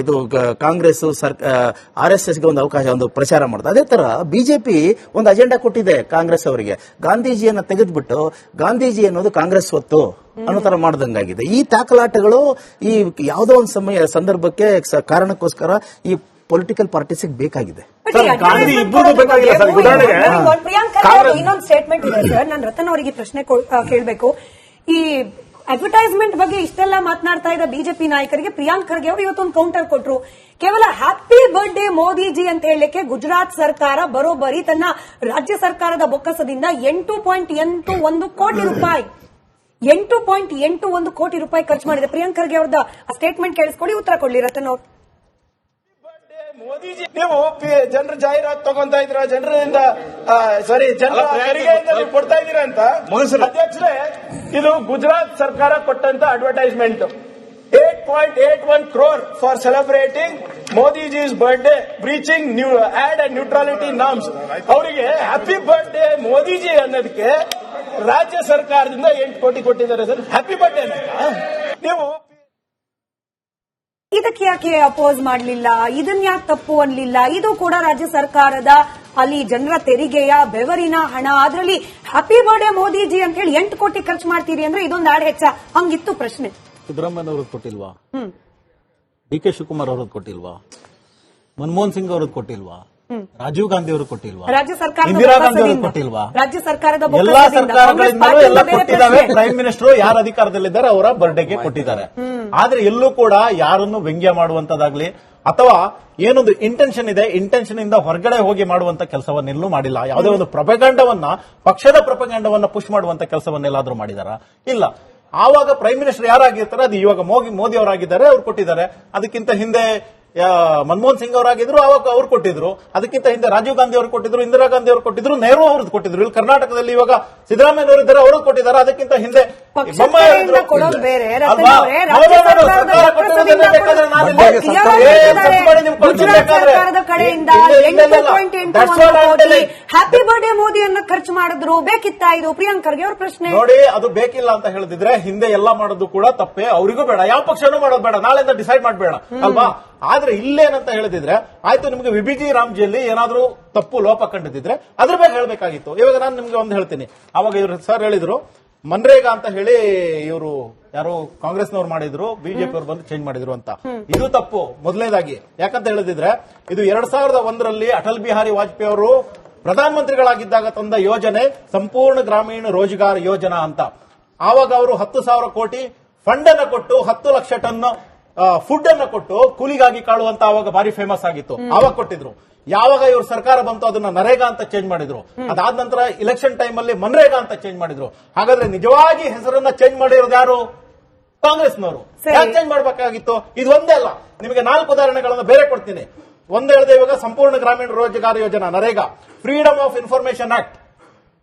ಇದು ಕಾಂಗ್ರೆಸ್ RSSಗೆ ಒಂದು ಅವಕಾಶ, ಒಂದು ಪ್ರಚಾರ ಮಾಡ್ತಾರೆ. ಅದೇ ತರ ಬಿಜೆಪಿ ಒಂದು ಅಜೆಂಡಾ ಕೊಟ್ಟಿದೆ ಕಾಂಗ್ರೆಸ್ ಅವರಿಗೆ. ಗಾಂಧೀಜಿಯನ್ನ ತೆಗೆದ್ಬಿಟ್ಟು ಗಾಂಧೀಜಿ ಅನ್ನೋದು ಕಾಂಗ್ರೆಸ್ ಸ್ವತ್ತು ಅನ್ನೋ ತರ ಮಾಡ್ದಂಗಾಗಿದೆ. ಈ ತಾಕಲಾಟಗಳು ಈ ಯಾವುದೋ ಒಂದು ಸಂದರ್ಭಕ್ಕೆ ಕಾರಣಕ್ಕೋಸ್ಕರ ಈ ಪೊಲಿಟಿಕಲ್ ಪಾರ್ಟೀಸ್ ಬೇಕಾಗಿದೆ. ಗಾಂಧಿ ಇಬ್ಬರಿಗೂ ಬೇಕಾಗಿಲ್ಲ ಸರ್. ಉದಾಹರಣೆಗೆ ಇನ್ನೊಂದು ಸ್ಟೇಟ್ಮೆಂಟ್ ಇದೆ ಸರ್. ನಾನು ರತನ್ ಅವರಿಗೆ ಪ್ರಶ್ನೆ ಕೇಳಬೇಕು. ಈ ಅಡ್ವರ್ಟೈಸ್ಮೆಂಟ್ ಬಗ್ಗೆ ಇಷ್ಟೆಲ್ಲ ಮಾತನಾಡ್ತಾ ಇದ್ದ ಬಿಜೆಪಿ ನಾಯಕರಿಗೆ ಪ್ರಿಯಾಂಕ್ ಖರ್ಗೆ ಅವರು ಇವತ್ತೊಂದು ಕೌಂಟರ್ ಕೊಟ್ಟರು. ಕೇವಲ ಹ್ಯಾಪಿ ಬರ್ಡೇ ಮೋದಿಜಿ ಅಂತ ಹೇಳಲಿಕ್ಕೆ ಗುಜರಾತ್ ಸರ್ಕಾರ ಬರೋಬ್ಬರಿ ತನ್ನ ರಾಜ್ಯ ಸರ್ಕಾರದ ಬೊಕ್ಕಸದಿಂದ 8.81 ಕೋಟಿ ರೂಪಾಯಿ 8.81 ಕೋಟಿ ರೂಪಾಯಿ ಖರ್ಚು ಮಾಡಿದೆ. ಪ್ರಿಯಾಂಕ್ ಖರ್ಗೆ ಅವ್ರದ ಸ್ಟೇಟ್ಮೆಂಟ್ ಕೇಳಿಸ್ಕೊಳ್ಳಿ, ಉತ್ತರ ಕೊಡ್ಲಿ ರತನ್ ಅವರು. ಮೋದಿಜಿ, ನೀವು ಜನರ ಜಾಹೀರಾತು ತಗೊಂತಾ ಇದ್ರ, ಜನರಿಂದ ಜನರ ತೆರಿಗೆಯಿಂದ ನೀವು ಕೊಡ್ತಾ ಇದ್ದೀರಾ ಅಂತ ಅಧ್ಯಕ್ಷರೇ, ಇದು ಗುಜರಾತ್ ಸರ್ಕಾರ ಕೊಟ್ಟಂತ advertisement. 8.81 crore for celebrating Modiji's birthday, breaching ad and neutrality norms. ಅವರಿಗೆ ಹ್ಯಾಪಿ ಬರ್ಡೇ ಮೋದಿಜಿ ಅನ್ನೋದಕ್ಕೆ ರಾಜ್ಯ ಸರ್ಕಾರದಿಂದ 8 ಕೋಟಿ ಕೊಟ್ಟಿದ್ದಾರೆ ಸರ್. ಹ್ಯಾಪಿ ಬರ್ಡೇ ನೀವು ಇದಕ್ಕೆ ಯಾಕೆ ಅಪೋಸ್ ಮಾಡಲಿಲ್ಲ? ಇದನ್ನ ಯಾಕೆ ತಪ್ಪು ಅನ್ಲಿಲ್ಲ? ಇದು ಕೂಡ ರಾಜ್ಯ ಸರ್ಕಾರದ ಅಲ್ಲಿ ಜನರ ತೆರಿಗೆಯ ಬೆವರಿನ ಹಣ. ಅದರಲ್ಲಿ ಹ್ಯಾಪಿ ಬರ್ಡೇ ಮೋದಿಜಿ ಅಂತ ಹೇಳಿ 8 ಕೋಟಿ ಖರ್ಚು ಮಾಡ್ತೀರಿ ಅಂದ್ರೆ ಇದೊಂದು ಆಡ್ ಹೆಚ್ಚ? ಹಂಗಿತ್ತು ಪ್ರಶ್ನೆ. ಸಿದ್ದರಾಮಯ್ಯ ಅವ್ರಿಗೆ ಕೊಟ್ಟಿಲ್ವಾ? DK ಶಿವಕುಮಾರ್ ಅವ್ರಿಗೆ ಕೊಟ್ಟಿಲ್ವಾ? ಮನಮೋಹನ್ ಸಿಂಗ್ ಅವ್ರಿಗೆ ಕೊಟ್ಟಿಲ್ವಾ? ರಾಜೀವ್ ಗಾಂಧಿ ಅವ್ರಿಗೆ ಕೊಟ್ಟಿಲ್ವಾ? ರಾಜ್ಯ ಸರ್ಕಾರದ ಇಂದಿರಾ ಗಾಂಧಿ ಅವ್ರಿಗೆ ಕೊಟ್ಟಿಲ್ವಾ? ರಾಜ್ಯ ಸರ್ಕಾರದ ಎಲ್ಲಾ ಸರ್ಕಾರಗಳಿಂದಲೂ ಎಲ್ಲ ಕೊಟ್ಟಿದ್ದಾವೆ. ಪ್ರೈಮ್ ಮಿನಿಸ್ಟರ್ ಯಾರು ಅಧಿಕಾರದಲ್ಲಿದ್ದಾರೆ ಅವರ ಬರ್ಡೇಗೆ ಕೊಟ್ಟಿದ್ದಾರೆ. ಆದ್ರೆ ಎಲ್ಲೂ ಕೂಡ ಯಾರನ್ನು ವ್ಯಂಗ್ಯ ಮಾಡುವಂತದಾಗ್ಲಿ ಅಥವಾ ಏನೊಂದು ಇಂಟೆನ್ಷನ್ ಇದೆ, ಇಂಟೆನ್ಷನ್ ಇಂದ ಹೊರಗಡೆ ಹೋಗಿ ಮಾಡುವಂತ ಕೆಲಸವನ್ನೆಲ್ಲೂ ಮಾಡಿಲ್ಲ. ಯಾವುದೇ ಒಂದು ಪ್ರೊಪಗಂಡವನ್ನ, ಪಕ್ಷದ ಪ್ರೊಪಗಂಡವನ್ನ ಪುಷ್ ಮಾಡುವಂತ ಕೆಲಸವನ್ನೆಲ್ಲಾದ್ರೂ ಮಾಡಿದಾರ? ಇಲ್ಲ. ಆವಾಗ ಪ್ರೈಮ್ ಮಿನಿಸ್ಟರ್ ಯಾರಾಗಿರ್ತಾರೆ, ಅದು ಇವಾಗ ಮೋದಿ ಅವರಾಗಿದ್ದಾರೆ, ಅವ್ರು ಕೊಟ್ಟಿದ್ದಾರೆ. ಅದಕ್ಕಿಂತ ಹಿಂದೆ ಮನಮೋಹನ್ ಸಿಂಗ್ ಅವರಾಗಿದ್ರು, ಅವಾಗ ಅವ್ರು ಕೊಟ್ಟಿದ್ರು. ಅದಕ್ಕಿಂತ ಹಿಂದೆ ರಾಜೀವ್ ಗಾಂಧಿ ಅವರು ಕೊಟ್ಟಿದ್ರು, ಇಂದಿರಾ ಗಾಂಧಿ ಅವರು ಕೊಟ್ಟಿದ್ರು, ನೆಹರು ಅವ್ರದ್ದು ಕೊಟ್ಟಿದ್ರು. ಇಲ್ಲಿ ಕರ್ನಾಟಕದಲ್ಲಿ ಇವಾಗ ಸಿದ್ದರಾಮಯ್ಯ ಅವರು ಇದ್ದಾರೆ, ಅವರು ಕೊಟ್ಟಿದ್ದಾರೆ. ಅದಕ್ಕಿಂತ ಹಿಂದೆ ಕೊಡೋದು ಬೇರೆ. ಸರ್ಕಾರದ ಕಡೆಯಿಂದ 8.81 ಹ್ಯಾಪಿ ಬರ್ಡೇ ಮೋದಿಯನ್ನ ಖರ್ಚು ಮಾಡಿದ್ರು. ಬೇಕಿತ್ತಾ ಇದು? ಪ್ರಿಯಾಂಕ್ ಖರ್ಗೆ ಅವ್ರ ಪ್ರಶ್ನೆ. ನೋಡಿ, ಅದು ಬೇಕಿಲ್ಲ ಅಂತ ಹೇಳಿದ್ರೆ ಹಿಂದೆ ಎಲ್ಲ ಮಾಡೋದು ಕೂಡ ತಪ್ಪೇ. ಅವರಿಗೂ ಬೇಡ, ಯಾವ ಪಕ್ಷನೂ ಮಾಡೋದು ಬೇಡ, ನಾಳೆಯಿಂದ ಡಿಸೈಡ್ ಮಾಡಬೇಡ ಅಲ್ವಾ? ಆದ್ರೆ ಇಲ್ಲೇನಂತ ಹೇಳಿದ್ರೆ ಆಯ್ತು, ನಿಮ್ಗೆ ವಿಬಿಜಿ ರಾಮ್ಜಿಯಲ್ಲಿ ಏನಾದ್ರೂ ತಪ್ಪು ಲೋಪ ಕಂಡಿದ್ರೆ ಅದ್ರ ಬಗ್ಗೆ ಹೇಳ್ಬೇಕಾಗಿತ್ತು. ಇವಾಗ ನಾನು ನಿಮ್ಗೆ ಒಂದು ಹೇಳ್ತೀನಿ. ಅವಾಗ ಇವರು ಸರ್ ಹೇಳಿದ್ರು ಮನ್ರೇಗಾ ಅಂತ ಹೇಳಿ ಇವರು ಯಾರು ಕಾಂಗ್ರೆಸ್ನವ್ರು ಮಾಡಿದ್ರು, ಬಿಜೆಪಿ ಅವರು ಬಂದು ಚೇಂಜ್ ಮಾಡಿದ್ರು ಅಂತ. ಇದು ತಪ್ಪು ಮೊದಲನೇದಾಗಿ. ಯಾಕಂತ ಹೇಳಿದ್ರೆ ಇದು 2001ರಲ್ಲಿ ಅಟಲ್ ಬಿಹಾರಿ ವಾಜಪೇಯಿ ಅವರು ಪ್ರಧಾನಮಂತ್ರಿಗಳಾಗಿದ್ದಾಗ ತಂದ ಯೋಜನೆ ಸಂಪೂರ್ಣ ಗ್ರಾಮೀಣ ರೋಜ್ಗಾರ್ ಯೋಜನಾ ಅಂತ. ಆವಾಗ ಅವರು 10,000 ಕೋಟಿ ಫಂಡ್ ಅನ್ನು ಕೊಟ್ಟು 10 ಲಕ್ಷ ಟನ್ ಫುಡ್ ಅನ್ನು ಕೊಟ್ಟು ಕೂಲಿಗಾಗಿ ಕಾಳು ಅಂತ ಆವಾಗ ಭಾರಿ ಫೇಮಸ್ ಆಗಿತ್ತು. ಆವಾಗ ಕೊಟ್ಟಿದ್ರು. ಯಾವಾಗ ಇವ್ರ ಸರ್ಕಾರ ಬಂತು ಅದನ್ನ ನರೇಗಾ ಅಂತ ಚೇಂಜ್ ಮಾಡಿದ್ರು. ಅದಾದ ನಂತರ ಇಲೆಕ್ಷನ್ ಟೈಮ್ ಅಲ್ಲಿ ಮನ್ರೇಗಾ ಅಂತ ಚೇಂಜ್ ಮಾಡಿದ್ರು. ಹಾಗಾದ್ರೆ ನಿಜವಾಗಿ ಹೆಸರನ್ನ ಚೇಂಜ್ ಮಾಡಿರೋದು ಯಾರು? ಕಾಂಗ್ರೆಸ್ನವರು. ಯಾಕೆ ಚೇಂಜ್ ಮಾಡಬೇಕಾಗಿತ್ತು? ಇದು ಒಂದೇ ಅಲ್ಲ, ನಿಮಗೆ 4 ಉದಾಹರಣೆಗಳನ್ನು ಬೇರೆ ಕೊಡ್ತೀನಿ. ಒಂದ್ ಹೇಳಿದೆ, ಇವಾಗ ಸಂಪೂರ್ಣ Grameen Rozgar Yojana NREGA, freedom of information act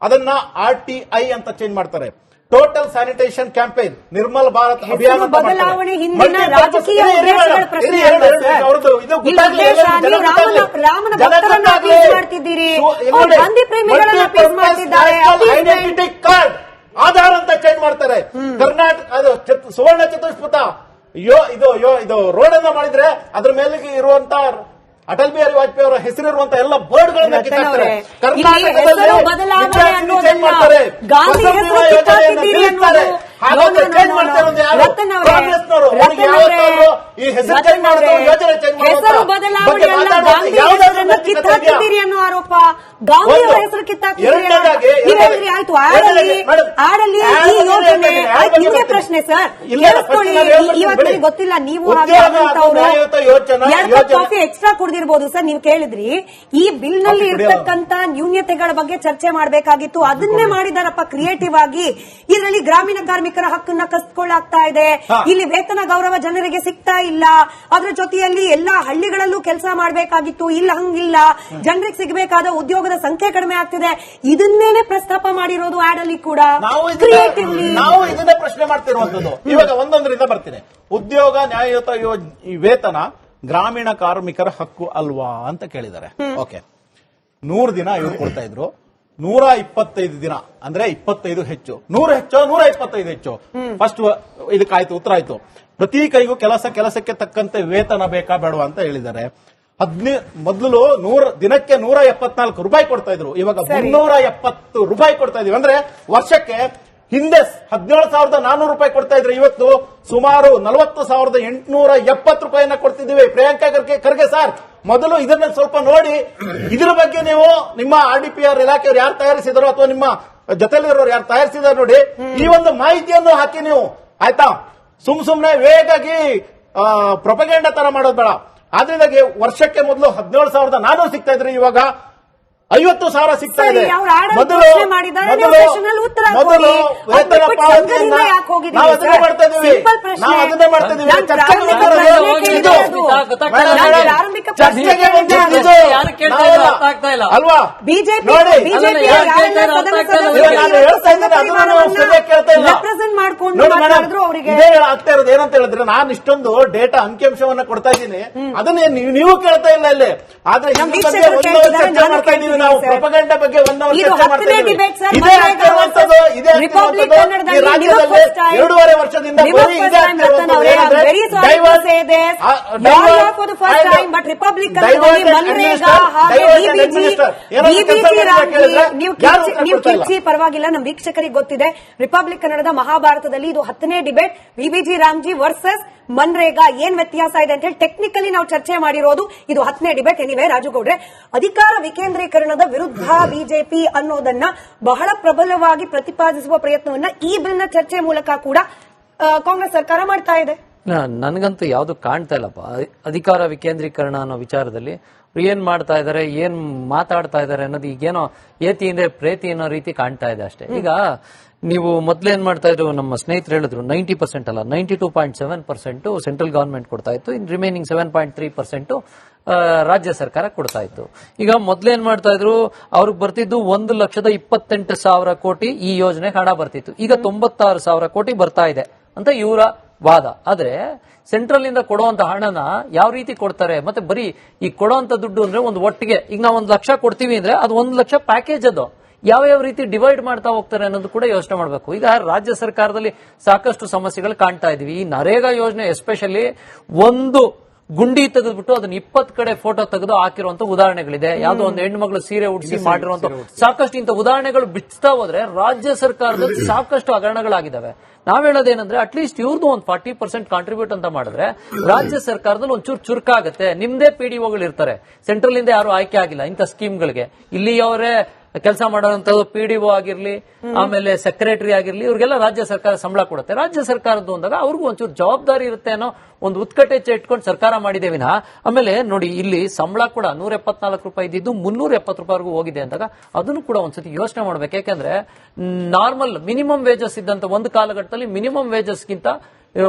ಅದನ್ನ RTI ಅಂತ ಚೇಂಜ್ ಮಾಡ್ತಾರೆ. Total sanitation campaign, Nirmal Bharat ಅಭಿಯಾನ ಬದಲಾವಣೆ ಹಿಂದಿನ ರಾಜಕೀಯ ಉದ್ದೇಶಗಳ ಪ್ರಶ್ನೆ ಅಲ್ಲ ಸರ್. ಗಾಂಧಿ ಪ್ರೇಮಿಗಳನ್ನ ಅಪೀಸ್ ಮಾಡ್ತಿದ್ದಾರೆ. ಐಡೆಂಟಿಟಿ ಕಾರ್ಡ್ ಆಧಾರ್ ಅಂತ ಚೇಂಜ್ ಮಾಡ್ತಾರೆ. ಕರ್ನಾಟಕ ಅದು ಸುವರ್ಣ ಚತುಷ್ಪಥ ಇದು ರೋಡ್ ಅನ್ನ ಮಾಡಿದ್ರೆ ಅದ್ರ ಮೇಲೆ ಇರುವಂತ ಅಟಲ್ ಬಿಹಾರಿ ವಾಜಪೇಯಿ ಅವರ ಹೆಸರಿರುವಂತಹ ಎಲ್ಲ ಬೋರ್ಡ್ಗಳನ್ನ ಕಿತ್ತಾಕ್ತಾರೆ. ಈ ಹೆಸರು ಚೇಂಜ್ ಮಾಡೋದು, ಯೋಜನೆ ಚೇಂಜ್ ಕಿತ್ತಾಕಿದ್ದೀರಿ ಅನ್ನೋ ಆರೋಪ. ಗಾಂಧಿ ಅವರ ಹೆಸರು ಕಿತ್ತಾಕಿದ್ದೀರಿ ಆಯ್ತು. ಆಡಲ್ಲಿ ಈ ಯೋಜನೆ ನಿಮ್ಗೆ ಪ್ರಶ್ನೆ ಸರ್, ಇವತ್ತಿಗೆ ಗೊತ್ತಿಲ್ಲ ನೀವು ಕಾಫಿ ಎಕ್ಸ್ಟ್ರಾ ಕುಡಿದಿರ್ಬೋದು ಸರ್. ನೀವು ಕೇಳಿದ್ರಿ ಈ ಬಿಲ್ ನಲ್ಲಿ ಇರ್ತಕ್ಕಂತ ನ್ಯೂನ್ಯತೆಗಳ ಬಗ್ಗೆ ಚರ್ಚೆ ಮಾಡಬೇಕಾಗಿತ್ತು, ಅದನ್ನೇ ಮಾಡಿದಾರಪ್ಪ ಕ್ರಿಯೇಟಿವ್ ಆಗಿ. ಇದರಲ್ಲಿ ಗ್ರಾಮೀಣ ಕಾರ್ಮಿಕರ ಹಕ್ಕನ್ನ ಕಸ್ಕೊಳ್ಳಾಗ್ತಾ ಇದೆ, ಇಲ್ಲಿ ವೇತನ ಗೌರವ ಜನರಿಗೆ ಸಿಗ್ತಾ ಇಲ್ಲ, ಅದ್ರ ಜೊತೆಯಲ್ಲಿ ಎಲ್ಲಾ ಹಳ್ಳಿಗಳಲ್ಲೂ ಕೆಲಸ ಮಾಡಬೇಕಾಗಿತ್ತು, ಇಲ್ಲ ಹಂಗಿಲ್ಲ, ಜನರಿಗೆ ಸಿಗಬೇಕಾದ ಉದ್ಯೋಗದ ಸಂಖ್ಯೆ ಕಡಿಮೆ ಆಗ್ತಿದೆ. ಇದನ್ನೇನೆ ಪ್ರಸ್ತಾಪ ಮಾಡಿರೋದು ಆಡ್ ಅಲ್ಲಿ ಕೂಡ ಕ್ರಿಯೇಟಿವ್ಲಿ. ನಾವು ಇದನ್ನೇ ಪ್ರಶ್ನೆ ಮಾಡ್ತಿರುವಂತದ್ದು. ಇವಾಗ ಒಂದೊಂದರಿಂದ ಬರ್ತೀನಿ. ಉದ್ಯೋಗ ನ್ಯಾಯಯುತ ವೇತನ ಗ್ರಾಮೀಣ ಕಾರ್ಮಿಕರ ಹಕ್ಕು ಅಲ್ವಾ ಅಂತ ಕೇಳಿದ್ದಾರೆ. ಓಕೆ, 100 ದಿನ ಇವರು ಕೊಡ್ತಾ ಇದ್ರು, 125 ದಿನ ಅಂದ್ರೆ 25 ಹೆಚ್ಚು, 100 ಹೆಚ್ಚು 125 ಹೆಚ್ಚು. ಫಸ್ಟ್ ಇದಕ್ಕಾಯ್ತು, ಉತ್ತರ ಆಯ್ತು. ಪ್ರತಿ ಕೈಗೂ ಕೆಲಸಕ್ಕೆ ತಕ್ಕಂತೆ ವೇತನ ಬೇಕಾ ಬೇಡವಾ ಅಂತ ಹೇಳಿದ್ದಾರೆ. ಮೊದಲು ದಿನಕ್ಕೆ 174 ರೂಪಾಯಿ ಕೊಡ್ತಾ ಇದ್ರು, ಇವಾಗ 370 ರೂಪಾಯಿ ಕೊಡ್ತಾ ಇದೀವಿ. ಅಂದ್ರೆ ವರ್ಷಕ್ಕೆ ಹಿಂದೆ 17,400 ರೂಪಾಯಿ ಕೊಡ್ತಾ ಇದ್ರೆ ಇವತ್ತು ಸುಮಾರು 40,870 ರೂಪಾಯಿನ ಕೊಡ್ತಿದ್ದೀವಿ. ಪ್ರಿಯಾಂಕಾ ಖರ್ಗೆ ಸರ್, ಮೊದಲು ಇದನ್ನ ಸ್ವಲ್ಪ ನೋಡಿ. ಇದ್ರ ಬಗ್ಗೆ ನೀವು ನಿಮ್ಮ RDPR ಇಲಾಖೆಯವರು ಯಾರು ತಯಾರಿಸಿದಾರೋ ಅಥವಾ ನಿಮ್ಮ ಜೊತೆಲಿರೋರು ಯಾರು ತಯಾರಿಸಿದಾರೋ ನೋಡಿ, ಈ ಒಂದು ಮಾಹಿತಿಯನ್ನು ಹಾಕಿ ನೀವು, ಆಯ್ತಾ? ಸುಮ್ನೆ ವೇಗಾಗಿ ಪ್ರೊಪಗೇಂಡಾ ತರ ಮಾಡೋದು ಬೇಡ. ಆದ್ರಿಂದಾಗಿ ವರ್ಷಕ್ಕೆ ಮೊದಲು 17,400 ಸಿಗ್ತಾ ಇದ್ರೆ ಇವಾಗ 50,000 ಸಿಗ್ತಾ ಇದೆ. ಮೊದಲು ವೇತನ ಪಾವತಿಯನ್ನ ನಾವು ಅದನ್ನೇ ಮಾಡ್ತಾ ಇದೀವಿ. ಚರ್ಚೆಗೆ ಅಲ್ವಾ? ಬಿಜೆಪಿ ಆಗ್ತಾ ಇರೋದು ಏನಂತ ಹೇಳಿದ್ರೆ, ನಾನು ಇಷ್ಟೊಂದು ಡೇಟಾ ಅಂಕಿಅಂಶವನ್ನ ಕೊಡ್ತಾ ಇದ್ದೀನಿ, ಅದನ್ನೇ ನೀವು ಕೇಳ್ತಾ ಇಲ್ಲ ಇಲ್ಲಿ. ಆದ್ರೆ ಚರ್ಚೆ ಮಾಡ್ತಾ ಇದೀವಿ ನಾವು. ಪ್ರೊಪಗಂಡಾ ಬಗ್ಗೆ 1 ಅವರ್ ಚರ್ಚೆ ಮಾಡ್ತಾ ಇದ್ದೀವಿ. ಇದೇ ಆಗ್ತಿರುವಂತದ್ದು, ಈ ರಾಜ್ಯದಲ್ಲಿ 2.5 ವರ್ಷದಿಂದ ಪರವಾಗಿಲ್ಲ, ನಮ್ಮ ವೀಕ್ಷಕರಿಗೆ ಗೊತ್ತಿದೆ. ರಿಪಬ್ಲಿಕ್ ಕನ್ನಡದ ಮಹಾಭಾರತದಲ್ಲಿ ಇದು 10ನೇ debate. VBG Ramji versus MNREGA ಏನ್ ವ್ಯತ್ಯಾಸ ಇದೆ ಅಂತ ಹೇಳಿ ಟೆಕ್ನಿಕಲಿ ನಾವು ಚರ್ಚೆ ಮಾಡಿರೋದು. ಇದು 10ನೇ ಡಿಬೇಟ್. ಎನಿವೆ ರಾಜುಗೌಡ್ರೆ, ಅಧಿಕಾರ ವಿಕೇಂದ್ರೀಕರಣದ ವಿರುದ್ಧ ಬಿಜೆಪಿ ಅನ್ನೋದನ್ನ ಬಹಳ ಪ್ರಬಲವಾಗಿ ಪ್ರತಿಪಾದಿಸುವ ಪ್ರಯತ್ನವನ್ನ ಈ ಬಿಲ್ನ ಚರ್ಚೆ ಮೂಲಕ ಕೂಡ ಕಾಂಗ್ರೆಸ್ ಸರ್ಕಾರ ಮಾಡ್ತಾ ಇದೆ. ನನಗಂತೂ ಯಾವ್ದು ಕಾಣ್ತಾ ಇಲ್ಲಪ್ಪ. ಅಧಿಕಾರ ವಿಕೇಂದ್ರೀಕರಣ ಅನ್ನೋ ವಿಚಾರದಲ್ಲಿ ಏನ್ ಮಾಡ್ತಾ ಇದಾರೆ, ಏನ್ ಮಾತಾಡ್ತಾ ಇದಾರೆ ಅನ್ನೋದು ಈಗೇನೋ ಏತಿ ಅಂದ್ರೆ ಪ್ರೇತಿ ಅನ್ನೋ ರೀತಿ ಕಾಣ್ತಾ ಇದೆ ಅಷ್ಟೇ. ಈಗ ನೀವು ಮೊದ್ಲೇನ್ ಮಾಡ್ತಾ ಇದ್ರು, ನಮ್ಮ ಸ್ನೇಹಿತರು ಹೇಳಿದ್ರು 90% ಅಲ್ಲ 92.7% ಸೆಂಟ್ರಲ್ ಗವರ್ಮೆಂಟ್ ಕೊಡ್ತಾ ಇತ್ತು, ಇನ್ ರಿಮೈನಿಂಗ್ 7.3% ರಾಜ್ಯ ಸರ್ಕಾರ ಕೊಡ್ತಾ ಇತ್ತು. ಈಗ ಮೊದ್ಲೇನ್ ಮಾಡ್ತಾ ಇದ್ರು, ಅವ್ರಿಗೆ ಬರ್ತಿದ್ದು 1,28,000 ಕೋಟಿ ಈ ಯೋಜನೆ ಹಣ ಬರ್ತಿತ್ತು. ಈಗ 96,000 ಕೋಟಿ ಬರ್ತಾ ಇದೆ ಅಂತ ಇವರ ವಾದ. ಆದ್ರೆ ಸೆಂಟ್ರಲ್ ಇಂದ ಕೊಡುವಂತ ಹಣನ ಯಾವ ರೀತಿ ಕೊಡ್ತಾರೆ, ಮತ್ತೆ ಬರೀ ಈ ಕೊಡುವಂತ ದುಡ್ಡು ಅಂದ್ರೆ ಒಂದು ಒಟ್ಟಿಗೆ, ಈಗ ನಾವು 1 ಲಕ್ಷ ಕೊಡ್ತೀವಿ ಅಂದ್ರೆ ಅದು 1 ಲಕ್ಷ ಪ್ಯಾಕೇಜ್, ಅದು ಯಾವ ರೀತಿ ಡಿವೈಡ್ ಮಾಡ್ತಾ ಹೋಗ್ತಾರೆ ಅನ್ನೋದು ಕೂಡ ಯೋಚನೆ ಮಾಡಬೇಕು. ಈಗ ರಾಜ್ಯ ಸರ್ಕಾರದಲ್ಲಿ ಸಾಕಷ್ಟು ಸಮಸ್ಯೆಗಳು ಕಾಣ್ತಾ ಇದೀವಿ. ಈ ನರೇಗಾ ಯೋಜನೆ ಎಸ್ಪೆಷಲಿ ಒಂದು ಗುಂಡಿ ತೆಗೆದ್ಬಿಟ್ಟು ಅದನ್ನ 20 ಕಡೆ ಫೋಟೋ ತೆಗೆದು ಹಾಕಿರುವಂತ ಉದಾಹರಣೆಗಳಿದೆ. ಯಾವ್ದೋ ಒಂದು ಹೆಣ್ಮಗಳು ಸೀರೆ ಉಡಿಸಿ ಮಾಡಿರುವಂತ ಸಾಕಷ್ಟು ಇಂಥ ಉದಾಹರಣೆಗಳು ಬಿಚ್ತಾ ಹೋದ್ರೆ ರಾಜ್ಯ ಸರ್ಕಾರದ ಸಾಕಷ್ಟು ಹಗರಣಗಳಾಗಿದ್ದಾವೆ. ನಾವ್ ಹೇಳೋದೇನಂದ್ರೆ ಅಟ್ಲೀಸ್ಟ್ ಇವ್ರದ್ದು ಒಂದು 40% ಕಾಂಟ್ರಿಬ್ಯೂಟ್ ಅಂತ ಮಾಡಿದ್ರೆ ರಾಜ್ಯ ಸರ್ಕಾರದಲ್ಲಿ ಒಂಚೂರು ಚುರುಕಾಗತ್ತೆ. ನಿಮ್ದೇ ಪಿಡಿಒಗಳು ಇರ್ತಾರೆ, ಸೆಂಟ್ರಲ್ ಇಂದ ಯಾರು ಆಯ್ಕೆ ಆಗಿಲ್ಲ ಇಂಥ ಸ್ಕೀಮ್ಗಳಿಗೆ. ಇಲ್ಲಿ ಅವರೇ ಕೆಲಸ ಮಾಡೋಂಥದ್ದು ಪಿಡಿಒ ಆಗಿರ್ಲಿ, ಆಮೇಲೆ ಸೆಕ್ರೆಟರಿ ಆಗಿರ್ಲಿ, ಇವ್ರಿಗೆಲ್ಲ ರಾಜ್ಯ ಸರ್ಕಾರ ಸಂಬಳ ಕೊಡುತ್ತೆ. ರಾಜ್ಯ ಸರ್ಕಾರದ್ದು ಅಂದಾಗ ಅವ್ರಿಗೂ ಒಂಚೂರು ಜವಾಬ್ದಾರಿ ಇರುತ್ತೆ ಅನ್ನೋ ಒಂದು ಉತ್ಕಟೆ ಇಟ್ಕೊಂಡು ಸರ್ಕಾರ ಮಾಡಿದೆ ವಿನಃ. ಆಮೇಲೆ ನೋಡಿ, ಇಲ್ಲಿ ಸಂಬಳ ಕೂಡ 174 ರೂಪಾಯಿ ಇದ್ದಿದ್ದು 370 ರೂಪಾಯಿವರೆಗೂ ಹೋಗಿದೆ ಅಂದಾಗ ಅದನ್ನು ಕೂಡ ಒಂದ್ಸತಿ ಯೋಚನೆ ಮಾಡ್ಬೇಕು. ಯಾಕಂದ್ರೆ ನಾರ್ಮಲ್ ಮಿನಿಮಮ್ ವೇಜಸ್ ಇದ್ದಂತ ಒಂದು ಕಾಲಘಟ್ಟದಲ್ಲಿ ಮಿನಿಮಮ್ ವೇಜಸ್ಗಿಂತ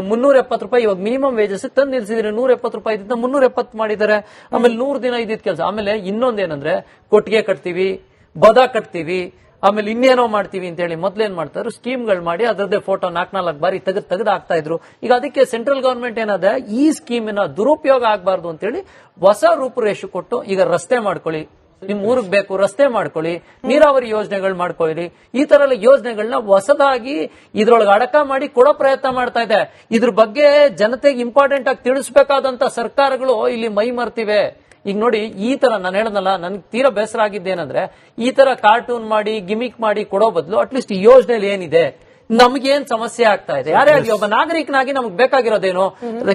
370 ರೂಪಾಯಿ ಇವಾಗ ಮಿನಿಮಮ್ ವೇಜಸ್ ತಂದು ನಿಲ್ಸಿದ್ರೆ 170 ರೂಪಾಯಿ ಇದ್ದ 370 ಮಾಡಿದ್ದಾರೆ. ಆಮೇಲೆ 100 ದಿನ ಇದ್ದಿದ್ ಕೆಲಸ. ಆಮೇಲೆ ಇನ್ನೊಂದೇನಂದ್ರೆ ಕೊಟ್ಟಿಗೆ ಕಟ್ತೀವಿ, ಬದ ಕಟ್ತೀವಿ, ಆಮೇಲೆ ಇನ್ನೇನೋ ಮಾಡ್ತೀವಿ ಅಂತ ಹೇಳಿ ಮೊದ್ಲೇನ್ ಮಾಡ್ತಾ ಇದ್ರು, ಸ್ಕೀಮ್ಗಳು ಮಾಡಿ ಅದರದ್ದೇ ಫೋಟೋ 4 ಬಾರಿ ತೆಗೆದು ಹಾಕ್ತಾ ಇದ್ರು. ಈಗ ಅದಕ್ಕೆ ಸೆಂಟ್ರಲ್ ಗವರ್ಮೆಂಟ್ ಏನಾದ ಈ ಸ್ಕೀಮಿನ ದುರುಪಯೋಗ ಆಗಬಾರ್ದು ಅಂತ ಹೇಳಿ ಹೊಸ ರೂಪುರೇಷೆ ಕೊಟ್ಟು, ಈಗ ರಸ್ತೆ ಮಾಡ್ಕೊಳ್ಳಿ, ನಿಮ್ ಊರಿಗೆ ಬೇಕು ರಸ್ತೆ ಮಾಡ್ಕೊಳ್ಳಿ, ನೀರಾವರಿ ಯೋಜನೆಗಳು ಮಾಡ್ಕೊಳ್ಳಿ, ಈ ತರ ಎಲ್ಲ ಯೋಜನೆಗಳನ್ನ ಹೊಸದಾಗಿ ಇದ್ರೊಳಗೆ ಅಡಕ ಮಾಡಿ ಕೊಡೋ ಪ್ರಯತ್ನ ಮಾಡ್ತಾ ಇದೆ. ಇದ್ರ ಬಗ್ಗೆ ಜನತೆಗೆ ಇಂಪಾರ್ಟೆಂಟ್ ಆಗಿ ತಿಳಿಸಬೇಕಾದಂತ ಸರ್ಕಾರಗಳು ಇಲ್ಲಿ ಮೈ ಮರ್ತಿವೆ. ಈಗ ನೋಡಿ, ಈ ತರ ನಾನು ಹೇಳೋದಲ್ಲ, ನನ್ಗೆ ತೀರಾ ಬೇಸರ ಆಗಿದ್ದೇನಂದ್ರೆ ಈ ತರ ಕಾರ್ಟೂನ್ ಮಾಡಿ ಗಿಮಿಕ್ ಮಾಡಿ ಕೊಡೋ ಬದಲು ಅಟ್ಲೀಸ್ಟ್ ಈ ಯೋಜನೆಯಲ್ಲಿ ಏನಿದೆ, ನಮಗೇನ್ ಸಮಸ್ಯೆ ಆಗ್ತಾ ಇದೆ, ಯಾರೇ ಆಗಲಿ ಒಬ್ಬ ನಾಗರಿಕನಾಗಿ ನಮ್ಗೆ ಬೇಕಾಗಿರೋದೇನು,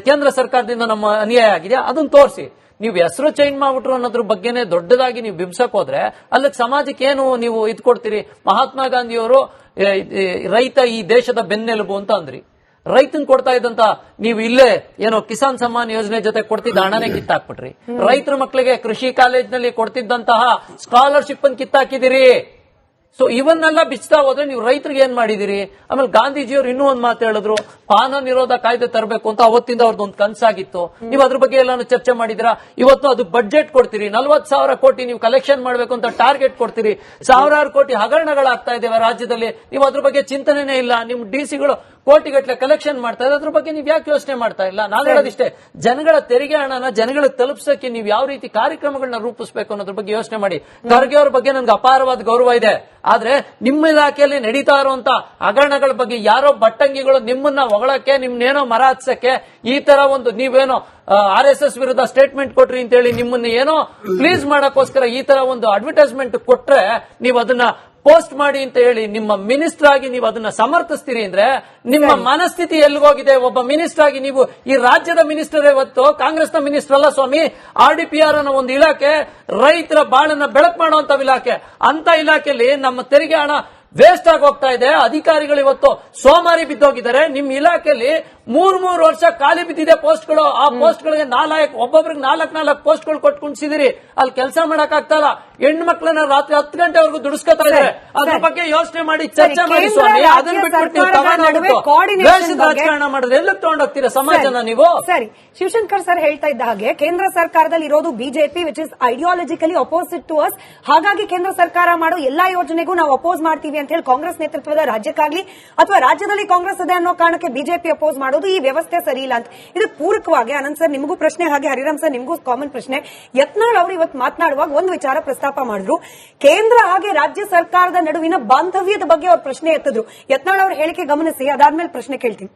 ಕೇಂದ್ರ ಸರ್ಕಾರದಿಂದ ನಮ್ಮ ಅನ್ಯಾಯ ಆಗಿದೆ ಅದನ್ನ ತೋರಿಸಿ. ನೀವು ಹೆಸರು ಚೇಂಜ್ ಮಾಡ್ಬಿಟ್ರು ಅನ್ನೋದ್ರ ಬಗ್ಗೆನೇ ದೊಡ್ಡದಾಗಿ ನೀವು ಬಿಂಬಿಸಕ್ ಹೋದ್ರೆ ಅಲ್ಲಕ್ಕೆ ಸಮಾಜಕ್ಕೆ ಏನು ನೀವು ಇದ್ ಕೊಡ್ತೀರಿ? ಮಹಾತ್ಮ ಗಾಂಧಿಯವರು ರೈತ ಈ ದೇಶದ ಬೆನ್ನೆಲುಬು ಅಂತ ಅಂದ್ರಿ. ರೈತನ್ ಕೊಡ್ತಾ ಇದ್ದಂತ ನೀವು ಇಲ್ಲೇ ಏನೋ ಕಿಸಾನ್ ಸಮ್ಮಾನ್ ಯೋಜನೆ ಜೊತೆ ಕೊಡ್ತಿದ್ದ ಹಣನೇ ಕಿತ್ತಾಕ್ಬಿಟ್ರಿ. ರೈತರ ಮಕ್ಕಳಿಗೆ ಕೃಷಿ ಕಾಲೇಜ್ನಲ್ಲಿ ಕೊಡ್ತಿದ್ದಂತಹ ಸ್ಕಾಲರ್ಶಿಪ್ ಅನ್ನು ಕಿತ್ತಾಕಿದಿರಿ. ಸೊ ಇವನ್ನೆಲ್ಲ ಬಿಚ್ತಾ ಹೋದ್ರೆ ನೀವು ರೈತರಿಗೆ ಏನ್ ಮಾಡಿದಿರಿ? ಆಮೇಲೆ ಗಾಂಧೀಜಿಯವರು ಇನ್ನೂ ಒಂದ್ ಮಾತು ಹೇಳಿದ್ರು, ಪಾನ ನಿರೋಧ ಕಾಯ್ದೆ ತರಬೇಕು ಅಂತ. ಅವತ್ತಿಂದ ಅವ್ರದ್ದು ಒಂದು ಕನಸಾಗಿತ್ತು. ನೀವು ಅದ್ರ ಬಗ್ಗೆ ಎಲ್ಲಾನು ಚರ್ಚೆ ಮಾಡಿದಿರಾ? ಇವತ್ತು ಅದು ಬಡ್ಜೆಟ್ ಕೊಡ್ತೀರಿ, 40,000 ಕೋಟಿ ನೀವು ಕಲೆಕ್ಷನ್ ಮಾಡಬೇಕು ಅಂತ ಟಾರ್ಗೆಟ್ ಕೊಡ್ತೀರಿ. ಸಾವಿರಾರು ಕೋಟಿ ಹಗರಣಗಳಾಗ್ತಾ ಇದ್ದೇವೆ ರಾಜ್ಯದಲ್ಲಿ, ನೀವು ಅದ್ರ ಬಗ್ಗೆ ಚಿಂತನೆನೇ ಇಲ್ಲ. ನಿಮ್ ಡಿಸಿಗಳು ಕೋಟಿಗಟ್ಟಲೆ ಕಲೆಕ್ಷನ್ ಮಾಡ್ತಾ ಇದ್ದಾರೆ, ಅದ್ರ ಬಗ್ಗೆ ನೀವು ಯಾಕೆ ಯೋಚನೆ ಮಾಡ್ತಾ ಇಲ್ಲ? ನಾನು ಹೇಳೋದಿಷ್ಟೇ, ಜನಗಳ ತೆರಿಗೆ ಹಣನ ಜನಗಳಿಗೆ ತಲುಪಿಸಕ್ಕೆ ನೀವು ಯಾವ ರೀತಿ ಕಾರ್ಯಕ್ರಮಗಳನ್ನ ರೂಪಿಸಬೇಕು ಅನ್ನೋದ್ರ ಬಗ್ಗೆ ಯೋಚನೆ ಮಾಡಿ. ಖರ್ಗೆ ಅವ್ರ ಬಗ್ಗೆ ನನ್ಗೆ ಅಪಾರವಾದ ಗೌರವ ಇದೆ, ಆದ್ರೆ ನಿಮ್ಮ ಇಲಾಖೆಯಲ್ಲಿ ನಡೀತಾ ಇರುವಂತ ಹಗರಣಗಳ ಬಗ್ಗೆ ಯಾರೋ ಬಟ್ಟಂಗಿಗಳು ನಿಮ್ಮನ್ನ ಹೊಗಳಕ್ಕೆ, ನಿಮ್ನೇನೋ ಮರ ಹತ್ಸಕ್ಕೆ, ಈ ತರ ಒಂದು ನೀವೇನೋ RSS ವಿರುದ್ಧ ಸ್ಟೇಟ್ಮೆಂಟ್ ಕೊಟ್ರಿ ಅಂತ ಹೇಳಿ ನಿಮ್ಮನ್ನ ಏನೋ ಪ್ಲೀಸ್ ಮಾಡಕ್ಕೋಸ್ಕರ ಈ ತರ ಒಂದು ಅಡ್ವರ್ಟೈಸ್ಮೆಂಟ್ ಕೊಟ್ರೆ ನೀವು ಅದನ್ನ ಪೋಸ್ಟ್ ಮಾಡಿ ಅಂತ ಹೇಳಿ ನಿಮ್ಮ ಮಿನಿಸ್ಟರ್ ಆಗಿ ನೀವು ಅದನ್ನ ಸಮರ್ಥಿಸ್ತೀರಿ ಅಂದ್ರೆ ನಿಮ್ಮ ಮನಸ್ಥಿತಿ ಎಲ್ಲಿಗೋಗಿದೆ? ಒಬ್ಬ ಮಿನಿಸ್ಟರ್ ಆಗಿ ನೀವು ಈ ರಾಜ್ಯದ ಮಿನಿಸ್ಟರ್ ಇವತ್ತು ಕಾಂಗ್ರೆಸ್ನ ಮಿನಿಸ್ಟರ್ ಅಲ್ಲ ಸ್ವಾಮಿ. RDPR ಅನ್ನೋ ಒಂದು ಇಲಾಖೆ ರೈತರ ಬಾಳನ್ನ ಬೆಳಕು ಮಾಡುವಂತ ಇಲಾಖೆ. ಅಂತ ಇಲಾಖೆಯಲ್ಲಿ ನಮ್ಮ ತೆರಿಗೆ ಹಣ ವೇಸ್ಟ್ ಆಗಿ ಹೋಗ್ತಾ ಇದೆ. ಅಧಿಕಾರಿಗಳು ಇವತ್ತು ಸೋಮಾರಿ ಬಿದ್ದೋಗಿದ್ದಾರೆ. ನಿಮ್ ಇಲಾಖೆಯಲ್ಲಿ 3 ವರ್ಷ ಖಾಲಿ ಬಿದ್ದಿದೆ ಪೋಸ್ಟ್ಗಳು. ಆ ಪೋಸ್ಟ್ಗಳಿಗೆ ಒಬ್ಬೊಬ್ರಿಗೆ 4 ಪೋಸ್ಟ್ಗಳು ಕೊಟ್ಕೊಂಡಿಸಿದಿರಿ. ಅಲ್ಲಿ ಕೆಲಸ ಮಾಡಕ್ ಆಗ್ತಾ ಇಲ್ಲ. ಹೆಣ್ಣು ಮಕ್ಕಳನ್ನ ರಾತ್ರಿ 10 ಗಂಟೆವರೆಗೂ ದುಡಿಸ್ಕೊತಾ ಇದ್ದಾರೆ. ಅದ್ರ ಬಗ್ಗೆ ಯೋಚನೆ ಮಾಡಿ ಚರ್ಚೆ ಮಾಡಿ ಸ್ವಾಮಿ. ಅದನ್ನ ಬಿಟ್ಬಿಟ್ಟು ರಾಜಕಾರಣ ಮಾಡಿದ್ರೆ ಎಲ್ಲಕ್ಕೆ ತಗೊಂಡೋಗ್ತೀರಾ ಸಮಾಜನ ನೀವು? ಸರಿ, ಶಿವಶಂಕರ್ ಸರ್ ಹೇಳ್ತಾ ಇದ್ದ ಹಾಗೆ ಕೇಂದ್ರ ಸರ್ಕಾರದಲ್ಲಿ ಇರೋದು BJP, which is ideologically opposite to us. ಹಾಗಾಗಿ ಕೇಂದ್ರ ಸರ್ಕಾರ ಮಾಡೋ ಎಲ್ಲಾ ಯೋಜನೆಗೂ ನಾವು ಅಪೋಸ್ ಮಾಡ್ತೀವಿ ಅಂತ ಹೇಳಿ ಕಾಂಗ್ರೆಸ್ ನೇತೃತ್ವದ ರಾಜ್ಯಕ್ಕಾಗ್ಲಿ ಅಥವಾ ರಾಜ್ಯದಲ್ಲಿ ಕಾಂಗ್ರೆಸ್ ಇದೆ ಅನ್ನೋ ಕಾರಣಕ್ಕೆ ಬಿಜೆಪಿ ಅಪೋಸ್ ಮಾಡೋದು ಈ ವ್ಯವಸ್ಥೆ ಸರಿ ಇಲ್ಲ ಅಂತ. ಇದಕ್ಕೆ ಪೂರಕವಾಗಿ ಆನಂದ್ ಸರ್ ನಿಮಗೂ ಪ್ರಶ್ನೆ, ಹಾಗೆ ಹರಿರಾಮ್ ಸರ್ ನಿಮಗೂ ಕಾಮನ್ ಪ್ರಶ್ನೆ. ಯತ್ನಾಳ್ ಅವರು ಇವತ್ತು ಮಾತನಾಡುವಾಗ ಒಂದು ವಿಚಾರ ಪ್ರಸ್ತಾಪ ಮಾಡಿದ್ರು. ಕೇಂದ್ರ ಹಾಗೆ ರಾಜ್ಯ ಸರ್ಕಾರದ ನಡುವಿನ ಬಾಂಧವ್ಯದ ಬಗ್ಗೆ ಅವ್ರ ಪ್ರಶ್ನೆ ಎತ್ತಿದ್ರು. ಯತ್ನಾಳ್ ಅವ್ರ ಹೇಳಿಕೆ ಗಮನಿಸಿ, ಅದಾದ್ಮೇಲೆ ಪ್ರಶ್ನೆ ಕೇಳ್ತೀನಿ.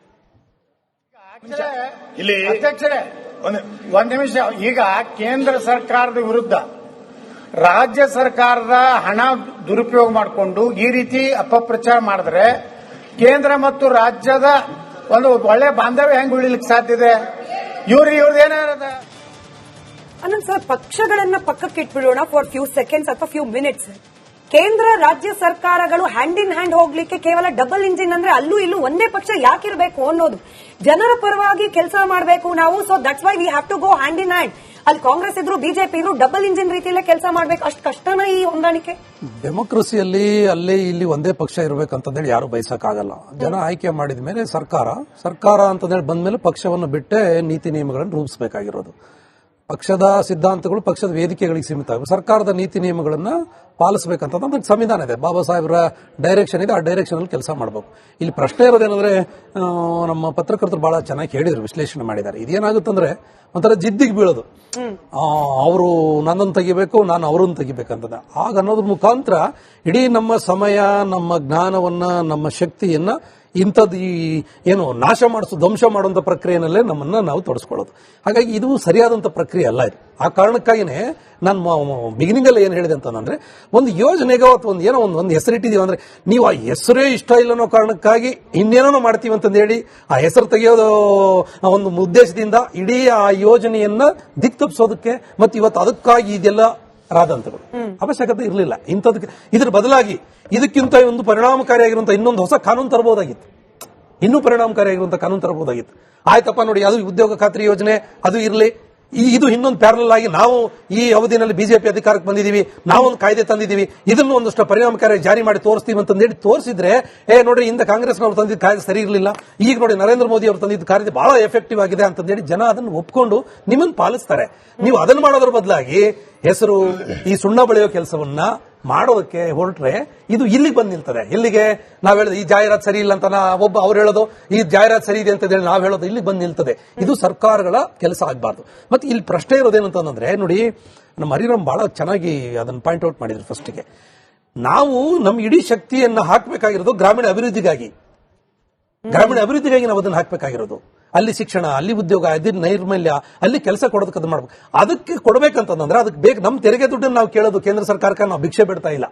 ಇಲ್ಲಿ ಅಧ್ಯಕ್ಷರೇ ಒಂದ್ ನಿಮಿಷ. ಈಗ ಕೇಂದ್ರ ಸರ್ಕಾರದ ವಿರುದ್ಧ ರಾಜ್ಯ ಸರ್ಕಾರದ ಹಣ ದುರುಪಯೋಗ ಮಾಡಿಕೊಂಡು ಈ ರೀತಿ ಅಪಪ್ರಚಾರ ಮಾಡಿದ್ರೆ ಕೇಂದ್ರ ಮತ್ತು ರಾಜ್ಯದ ಒಂದು ಒಳ್ಳೆ ಬಾಂಧವ್ಯ ಹೆಂಗ್ ಉಳಿಲಿಕ್ಕೆ ಸಾಧ್ಯ ಇದೆ? ಇವ್ರದ್ದು ಏನಾರದ ಆನಂದ್ ಸರ್, ಪಕ್ಷಗಳನ್ನ ಪಕ್ಕಕ್ಕೆ ಇಟ್ಬಿಡೋಣ ಫಾರ್ ಫ್ಯೂ ಸೆಕೆಂಡ್ಸ್ ಅಥವಾ ಫ್ಯೂ ಮಿನಿಟ್ಸ್. ಕೇಂದ್ರ ರಾಜ್ಯ ಸರ್ಕಾರಗಳು ಹ್ಯಾಂಡ್ ಇನ್ ಹ್ಯಾಂಡ್ ಹೋಗ್ಲಿಕ್ಕೆ ಕೇವಲ ಡಬಲ್ ಇಂಜಿನ್ ಅಂದ್ರೆ ಅಲ್ಲೂ ಇಲ್ಲೂ ಒಂದೇ ಪಕ್ಷ ಯಾಕಿರಬೇಕು ಅನ್ನೋದು. ಜನರ ಪರವಾಗಿ ಕೆಲಸ ಮಾಡಬೇಕು ನಾವು. So that's why we have to go hand in hand. ಅಲ್ಲಿ ಕಾಂಗ್ರೆಸ್ ಇದ್ರು ಬಿಜೆಪಿ ಇದ್ರು ಡಬಲ್ ಇಂಜಿನ್ ರೀತಿಯಲ್ಲೇ ಕೆಲಸ ಮಾಡ್ಬೇಕು. ಅಷ್ಟು ಕಷ್ಟನ ಈ ಹೊಂದಾಣಿಕೆ? ಡೆಮೋಕ್ರಸಿಯಲ್ಲಿ ಅಲ್ಲಿ ಇಲ್ಲಿ ಒಂದೇ ಪಕ್ಷ ಇರಬೇಕಂತಂದೇಳಿ ಯಾರು ಬಯಸಕ್ಕಾಗಲ್ಲ. ಜನ ಆಯ್ಕೆ ಮಾಡಿದ ಮೇಲೆ ಸರ್ಕಾರ ಅಂತಂದೇಳಿ ಬಂದ್ಮೇಲೆ ಪಕ್ಷವನ್ನು ಬಿಟ್ಟೆ ನೀತಿ ನಿಯಮಗಳನ್ನು ರೂಪಿಸಬೇಕಾಗಿರೋದು. ಪಕ್ಷದ ಸಿದ್ಧಾಂತಗಳು ಪಕ್ಷದ ವೇದಿಕೆಗಳಿಗೆ ಸೀಮಿತ ಆಗಬೇಕು. ಸರ್ಕಾರದ ನೀತಿ ನಿಯಮಗಳನ್ನ ಪಾಲಿಸಬೇಕಂತ ನಮಗೆ ಸಂವಿಧಾನ ಇದೆ, ಬಾಬಾ ಸಾಹೇಬ್ರ ಡೈರೆಕ್ಷನ್ ಇದೆ. ಆ ಡೈರೆಕ್ಷನ್ ಅಲ್ಲಿ ಕೆಲಸ ಮಾಡಬೇಕು. ಇಲ್ಲಿ ಪ್ರಶ್ನೆ ಇರೋದೇನಂದ್ರೆ, ನಮ್ಮ ಪತ್ರಕರ್ತರು ಬಹಳ ಚೆನ್ನಾಗಿ ಹೇಳಿದ್ರು, ವಿಶ್ಲೇಷಣೆ ಮಾಡಿದ್ದಾರೆ. ಇದೇನಾಗುತ್ತಂದ್ರೆ ಒಂಥರ ಜಿದ್ದಿಗೆ ಬೀಳೋದು. ಅವರು ನನ್ನನ್ನು ತೆಗಿಬೇಕು, ನಾನು ಅವರನ್ನು ತೆಗಿಬೇಕಂತದ. ಆಗ ಅನ್ನೋದ್ರ ಮುಖಾಂತರ ಇಡೀ ನಮ್ಮ ಸಮಯ, ನಮ್ಮ ಜ್ಞಾನವನ್ನ, ನಮ್ಮ ಶಕ್ತಿಯನ್ನ ಇಂಥದ್ದು ಈ ಏನು ನಾಶ ಮಾಡಿಸೋ ಧ್ವಂಸ ಮಾಡುವಂತ ಪ್ರಕ್ರಿಯೆನಲ್ಲೇ ನಮ್ಮನ್ನ ನಾವು ತೊಡಸ್ಕೊಳ್ಳೋದು. ಹಾಗಾಗಿ ಇದು ಸರಿಯಾದಂತ ಪ್ರಕ್ರಿಯೆ ಅಲ್ಲ ಇದು. ಆ ಕಾರಣಕ್ಕಾಗಿನೇ ನಾನು ಬಿಗಿನಿಂಗ್ ಅಲ್ಲಿ ಏನ್ ಹೇಳಿದೆ ಅಂತಂದ್ರೆ, ಒಂದು ಯೋಜನೆಗೆ ಅಥವಾ ಒಂದು ಏನೋ ಒಂದು ಹೆಸರಿಟ್ಟಿದೀವಿ ಅಂದ್ರೆ ನೀವು ಆ ಹೆಸರೇ ಇಷ್ಟ ಇಲ್ಲ ಅನ್ನೋ ಕಾರಣಕ್ಕಾಗಿ ಇನ್ನೇನೋ ಮಾಡ್ತೀವಿ ಅಂತಂದು ಹೇಳಿ ಆ ಹೆಸರು ತೆಗೆಯೋದು ಒಂದು ಉದ್ದೇಶದಿಂದ ಇಡೀ ಆ ಯೋಜನೆಯನ್ನ ದಿಕ್ ತಪ್ಪಿಸೋದಕ್ಕೆ ಮತ್ತೆ ಇವತ್ತು ಅದಕ್ಕಾಗಿ ಇದೆಲ್ಲ ರಾದಂತಗಳು ಅವಶ್ಯಕತೆ ಇರಲಿಲ್ಲ. ಇಂಥದಕ್ಕೆ ಇದ್ರ ಬದಲಾಗಿ ಇದಕ್ಕಿಂತ ಒಂದು ಪರಿಣಾಮಕಾರಿಯಾಗಿರುವಂತಹ ಇನ್ನೊಂದು ಹೊಸ ಕಾನೂನು ತರಬಹುದಾಗಿತ್ತು. ಇನ್ನೂ ಪರಿಣಾಮಕಾರಿಯಾಗಿರುವಂತಹ ಕಾನೂನು ತರಬಹುದಾಗಿತ್ತು. ಆಯ್ತಪ್ಪ ನೋಡಿ, ಅದು ಉದ್ಯೋಗ ಖಾತ್ರಿ ಯೋಜನೆ ಅದು ಇರಲಿ, ಇದು ಇನ್ನೊಂದು ಪ್ಯಾರಲಲ್ ಆಗಿ ನಾವು ಈ ಅವಧಿನಲ್ಲಿ ಬಿಜೆಪಿ ಅಧಿಕಾರಕ್ಕೆ ಬಂದಿದ್ದೀವಿ, ನಾವೊಂದು ಕಾಯ್ದೆ ತಂದಿದ್ದೀವಿ, ಇದನ್ನು ಒಂದಷ್ಟು ಪರಿಣಾಮಕಾರಿಯಾಗಿ ಜಾರಿ ಮಾಡಿ ತೋರಿಸ್ತೀವಿ ಅಂತಂದೇಳಿ ತೋರಿಸಿದ್ರೆ, ನೋಡ್ರಿ ಇಂದ ಕಾಂಗ್ರೆಸ್ನವರು ತಂದಿದ್ದ ಕಾಯ್ದೆ ಸರಿ ಇರಲಿಲ್ಲ, ಈಗ ನೋಡಿ ನರೇಂದ್ರ ಮೋದಿ ಅವರು ತಂದಿದ್ದ ಕಾಯ್ದೆ ಬಹಳ ಎಫೆಕ್ಟಿವ್ ಆಗಿದೆ ಅಂತಂದೇಳಿ ಜನ ಅದನ್ನು ಒಪ್ಕೊಂಡು ನಿಮ್ಮನ್ನು ಪಾಲಿಸ್ತಾರೆ. ನೀವು ಅದನ್ನು ಮಾಡೋದ್ರ ಬದಲಾಗಿ ಹೆಸರು ಈ ಸುಣ್ಣ ಬಳಿಯೋ ಕೆಲಸವನ್ನ ಮಾಡೋದಕ್ಕೆ ಹೊರಟ್ರೆ ಇದು ಇಲ್ಲಿಗೆ ಬಂದು ನಿಲ್ತದೆ. ಎಲ್ಲಿಗೆ? ನಾವ್ ಹೇಳೋದು ಈ ಜಾಹೀರಾತು ಸರಿ ಇಲ್ಲ ಅಂತ ಒಬ್ಬ ಅವ್ರು ಹೇಳೋದು, ಈ ಜಾಹೀರಾತು ಸರಿ ಇದೆ ಅಂತ ಹೇಳಿ ನಾವ್ ಹೇಳೋದು, ಇಲ್ಲಿಗೆ ಬಂದು ನಿಲ್ತದೆ. ಇದು ಸರ್ಕಾರಗಳ ಕೆಲಸ ಆಗಬಾರ್ದು. ಮತ್ತೆ ಇಲ್ಲಿ ಪ್ರಶ್ನೆ ಇರೋದೇನಂತಂದ್ರೆ, ನೋಡಿ ನಮ್ಮ ಹರಿರಾಮ್ ಬಹಳ ಚೆನ್ನಾಗಿ ಅದನ್ನ ಪಾಯಿಂಟ್ ಔಟ್ ಮಾಡಿದ್ರು. ಫಸ್ಟ್ಗೆ ನಾವು ನಮ್ಮ ಇಡೀ ಶಕ್ತಿಯನ್ನ ಹಾಕಬೇಕಾಗಿರೋದು ಗ್ರಾಮೀಣ ಅಭಿವೃದ್ಧಿಗಾಗಿ ನಾವು ಅದನ್ನ ಹಾಕಬೇಕಾಗಿರೋದು. ಅಲ್ಲಿ ಶಿಕ್ಷಣ, ಅಲ್ಲಿ ಉದ್ಯೋಗ, ಅಲ್ಲಿ ನೈರ್ಮಲ್ಯ, ಅಲ್ಲಿ ಕೆಲಸ ಕೊಡೋದಕ್ಕೆ ಅದನ್ನ ಮಾಡ್ಬೇಕು. ಅದಕ್ಕೆ ಕೊಡಬೇಕಂತಂದ್ರೆ ಅದಕ್ಕೆ ಬೇಕು ನಮ್ಮ ತೆರಿಗೆ ದುಡ್ಡನ್ನು ನಾವು ಕೇಳೋದು ಕೇಂದ್ರ ಸರ್ಕಾರಕ್ಕೆ ನಾವು ಭಿಕ್ಷೆ ಬಿಡ್ತಾ ಇಲ್ಲ.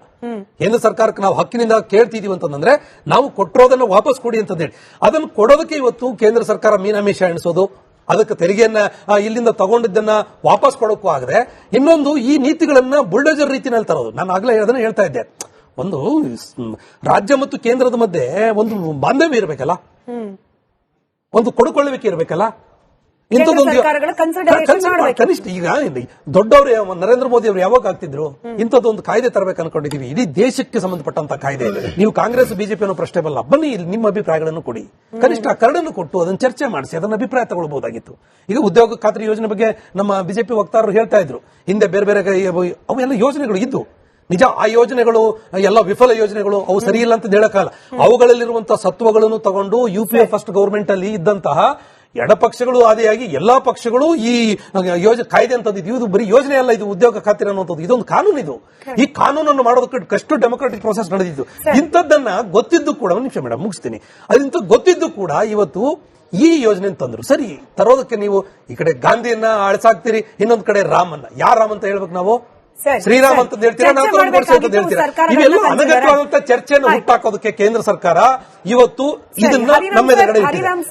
ಕೇಂದ್ರ ಸರ್ಕಾರಕ್ಕೆ ನಾವು ಹಕ್ಕಿನಿಂದ ಕೇಳ್ತಿದೀವಿ ಅಂತಂದ್ರೆ ನಾವು ಕೊಟ್ಟಿರೋದನ್ನ ವಾಪಸ್ ಕೊಡಿ ಅಂತ ಹೇಳಿ ಅದನ್ನು ಕೊಡೋದಕ್ಕೆ ಇವತ್ತು ಕೇಂದ್ರ ಸರ್ಕಾರ ಮೀನಾಮೀಷ ಎಣಿಸೋದು, ಅದಕ್ಕೆ ತೆರಿಗೆಯನ್ನ ಇಲ್ಲಿಂದ ತಗೊಂಡಿದ್ದನ್ನ ವಾಪಸ್ ಕೊಡೋಕ್ಕೂ ಆಗದೆ, ಇನ್ನೊಂದು ಈ ನೀತಿಗಳನ್ನ ಬುಲ್ಡೋಜರ್ ರೀತಿನಲ್ಲಿ ತರೋದು. ನಾನು ಆಗ್ಲೇ ಅದನ್ನ ಹೇಳ್ತಾ ಇದ್ದೆ, ಒಂದು ರಾಜ್ಯ ಮತ್ತು ಕೇಂದ್ರದ ಮಧ್ಯೆ ಒಂದು ಬಾಂಧವ್ಯ ಇರಬೇಕಲ್ಲ, ಒಂದು ಕೊಡುಕೊಳ್ಳುವಿಕೆ ಇರಬೇಕಲ್ಲ. ಇಂಥದ್ದೊಂದು ಕನಿಷ್ಠ ಈಗ ದೊಡ್ಡವರು ನರೇಂದ್ರ ಮೋದಿ ಅವರು ಯಾವಾಗ ಆಗ್ತಿದ್ರು ಇಂಥದ್ದೊಂದು ಕಾಯ್ದೆ ತರಬೇಕು ಅನ್ಕೊಂಡಿದೀವಿ, ಇಡೀ ದೇಶಕ್ಕೆ ಸಂಬಂಧಪಟ್ಟಂತ ಕಾಯ್ದೆ. ನೀವು ಕಾಂಗ್ರೆಸ್ ಬಿಜೆಪಿ ಅನ್ನೋ ಪ್ರಶ್ನೆ ಬಲ್ಲ, ಬನ್ನಿ ನಿಮ್ಮ ಅಭಿಪ್ರಾಯಗಳನ್ನು ಕೊಡಿ, ಕನಿಷ್ಠ ಕರಡನ್ನು ಕೊಟ್ಟು ಅದನ್ನು ಚರ್ಚೆ ಮಾಡಿಸಿ ಅದನ್ನ ಅಭಿಪ್ರಾಯ ತಗೊಳ್ಬಹುದಾಗಿತ್ತು. ಈಗ ಉದ್ಯೋಗ ಖಾತ್ರಿ ಯೋಜನೆ ಬಗ್ಗೆ ನಮ್ಮ ಬಿಜೆಪಿ ವಕ್ತಾರರು ಹೇಳ್ತಾ ಇದ್ರು, ಹಿಂದೆ ಬೇರೆ ಬೇರೆ ಅವೆಲ್ಲ ಯೋಜನೆಗಳು ಇದ್ದು, ನಿಜ ಆ ಯೋಜನೆಗಳು ಎಲ್ಲ ವಿಫಲ ಯೋಜನೆಗಳು, ಅವು ಸರಿ ಇಲ್ಲ ಅಂತ ಹೇಳಕ್ಕಾಗಲ್ಲ. ಅವುಗಳಲ್ಲಿರುವಂತಹ ಸತ್ವಗಳನ್ನು ತಗೊಂಡು UPA ಫಸ್ಟ್ ಗವರ್ಮೆಂಟ್ ಅಲ್ಲಿ ಇದ್ದಂತಹ ಎಡಪಕ್ಷಗಳು ಆದಿಯಾಗಿ ಎಲ್ಲಾ ಪಕ್ಷಗಳು ಈ ಕಾಯ್ದೆ ಅಂತದ್ದು, ಇದು ಬರೀ ಯೋಜನೆ ಅಲ್ಲ, ಇದು ಉದ್ಯೋಗ ಖಾತ್ರಿ ಅನ್ನುವಂಥದ್ದು ಇದೊಂದು ಕಾನೂನು. ಇದು ಈ ಕಾನೂನನ್ನು ಮಾಡೋದಕ್ಕೆ ಎಷ್ಟು ಡೆಮೊಕ್ರಾಟಿಕ್ ಪ್ರೋಸೆಸ್ ನಡೆದಿದ್ದು. ಇಂಥದ್ದನ್ನ ಗೊತ್ತಿದ್ದು ಕೂಡ, ಒಂದು ನಿಮಿಷ ಮೇಡಮ್ ಮುಗಿಸ್ತೀನಿ, ಅದಿಂತ ಗೊತ್ತಿದ್ದು ಕೂಡ ಇವತ್ತು ಈ ಯೋಜನೆ ತಂದ್ರು. ಸರಿ, ತರೋದಕ್ಕೆ ನೀವು ಈ ಕಡೆ ಗಾಂಧಿಯನ್ನ ಅಳಸಾಕ್ತೀರಿ, ಇನ್ನೊಂದು ಕಡೆ ರಾಮನ್ನ. ಯಾರ ರಾಮ್ ಅಂತ ಹೇಳ್ಬೇಕು ನಾವು? ಶ್ರೀರಾಮ್ ಅಂತ ಹೇಳ್ತೀರಾ, ಅಂತ ಹೇಳ್ತೀರಾ? ಇವೆಲ್ಲ ಅನಗತ್ಯವಾದಂತಹ ಚರ್ಚೆಯನ್ನು ಹುಟ್ಟಾಕೋದಕ್ಕೆ ಕೇಂದ್ರ ಸರ್ಕಾರ ಇವತ್ತು ಇದನ್ನ ನಮ್ಮ ಎದುರುಗಡೆ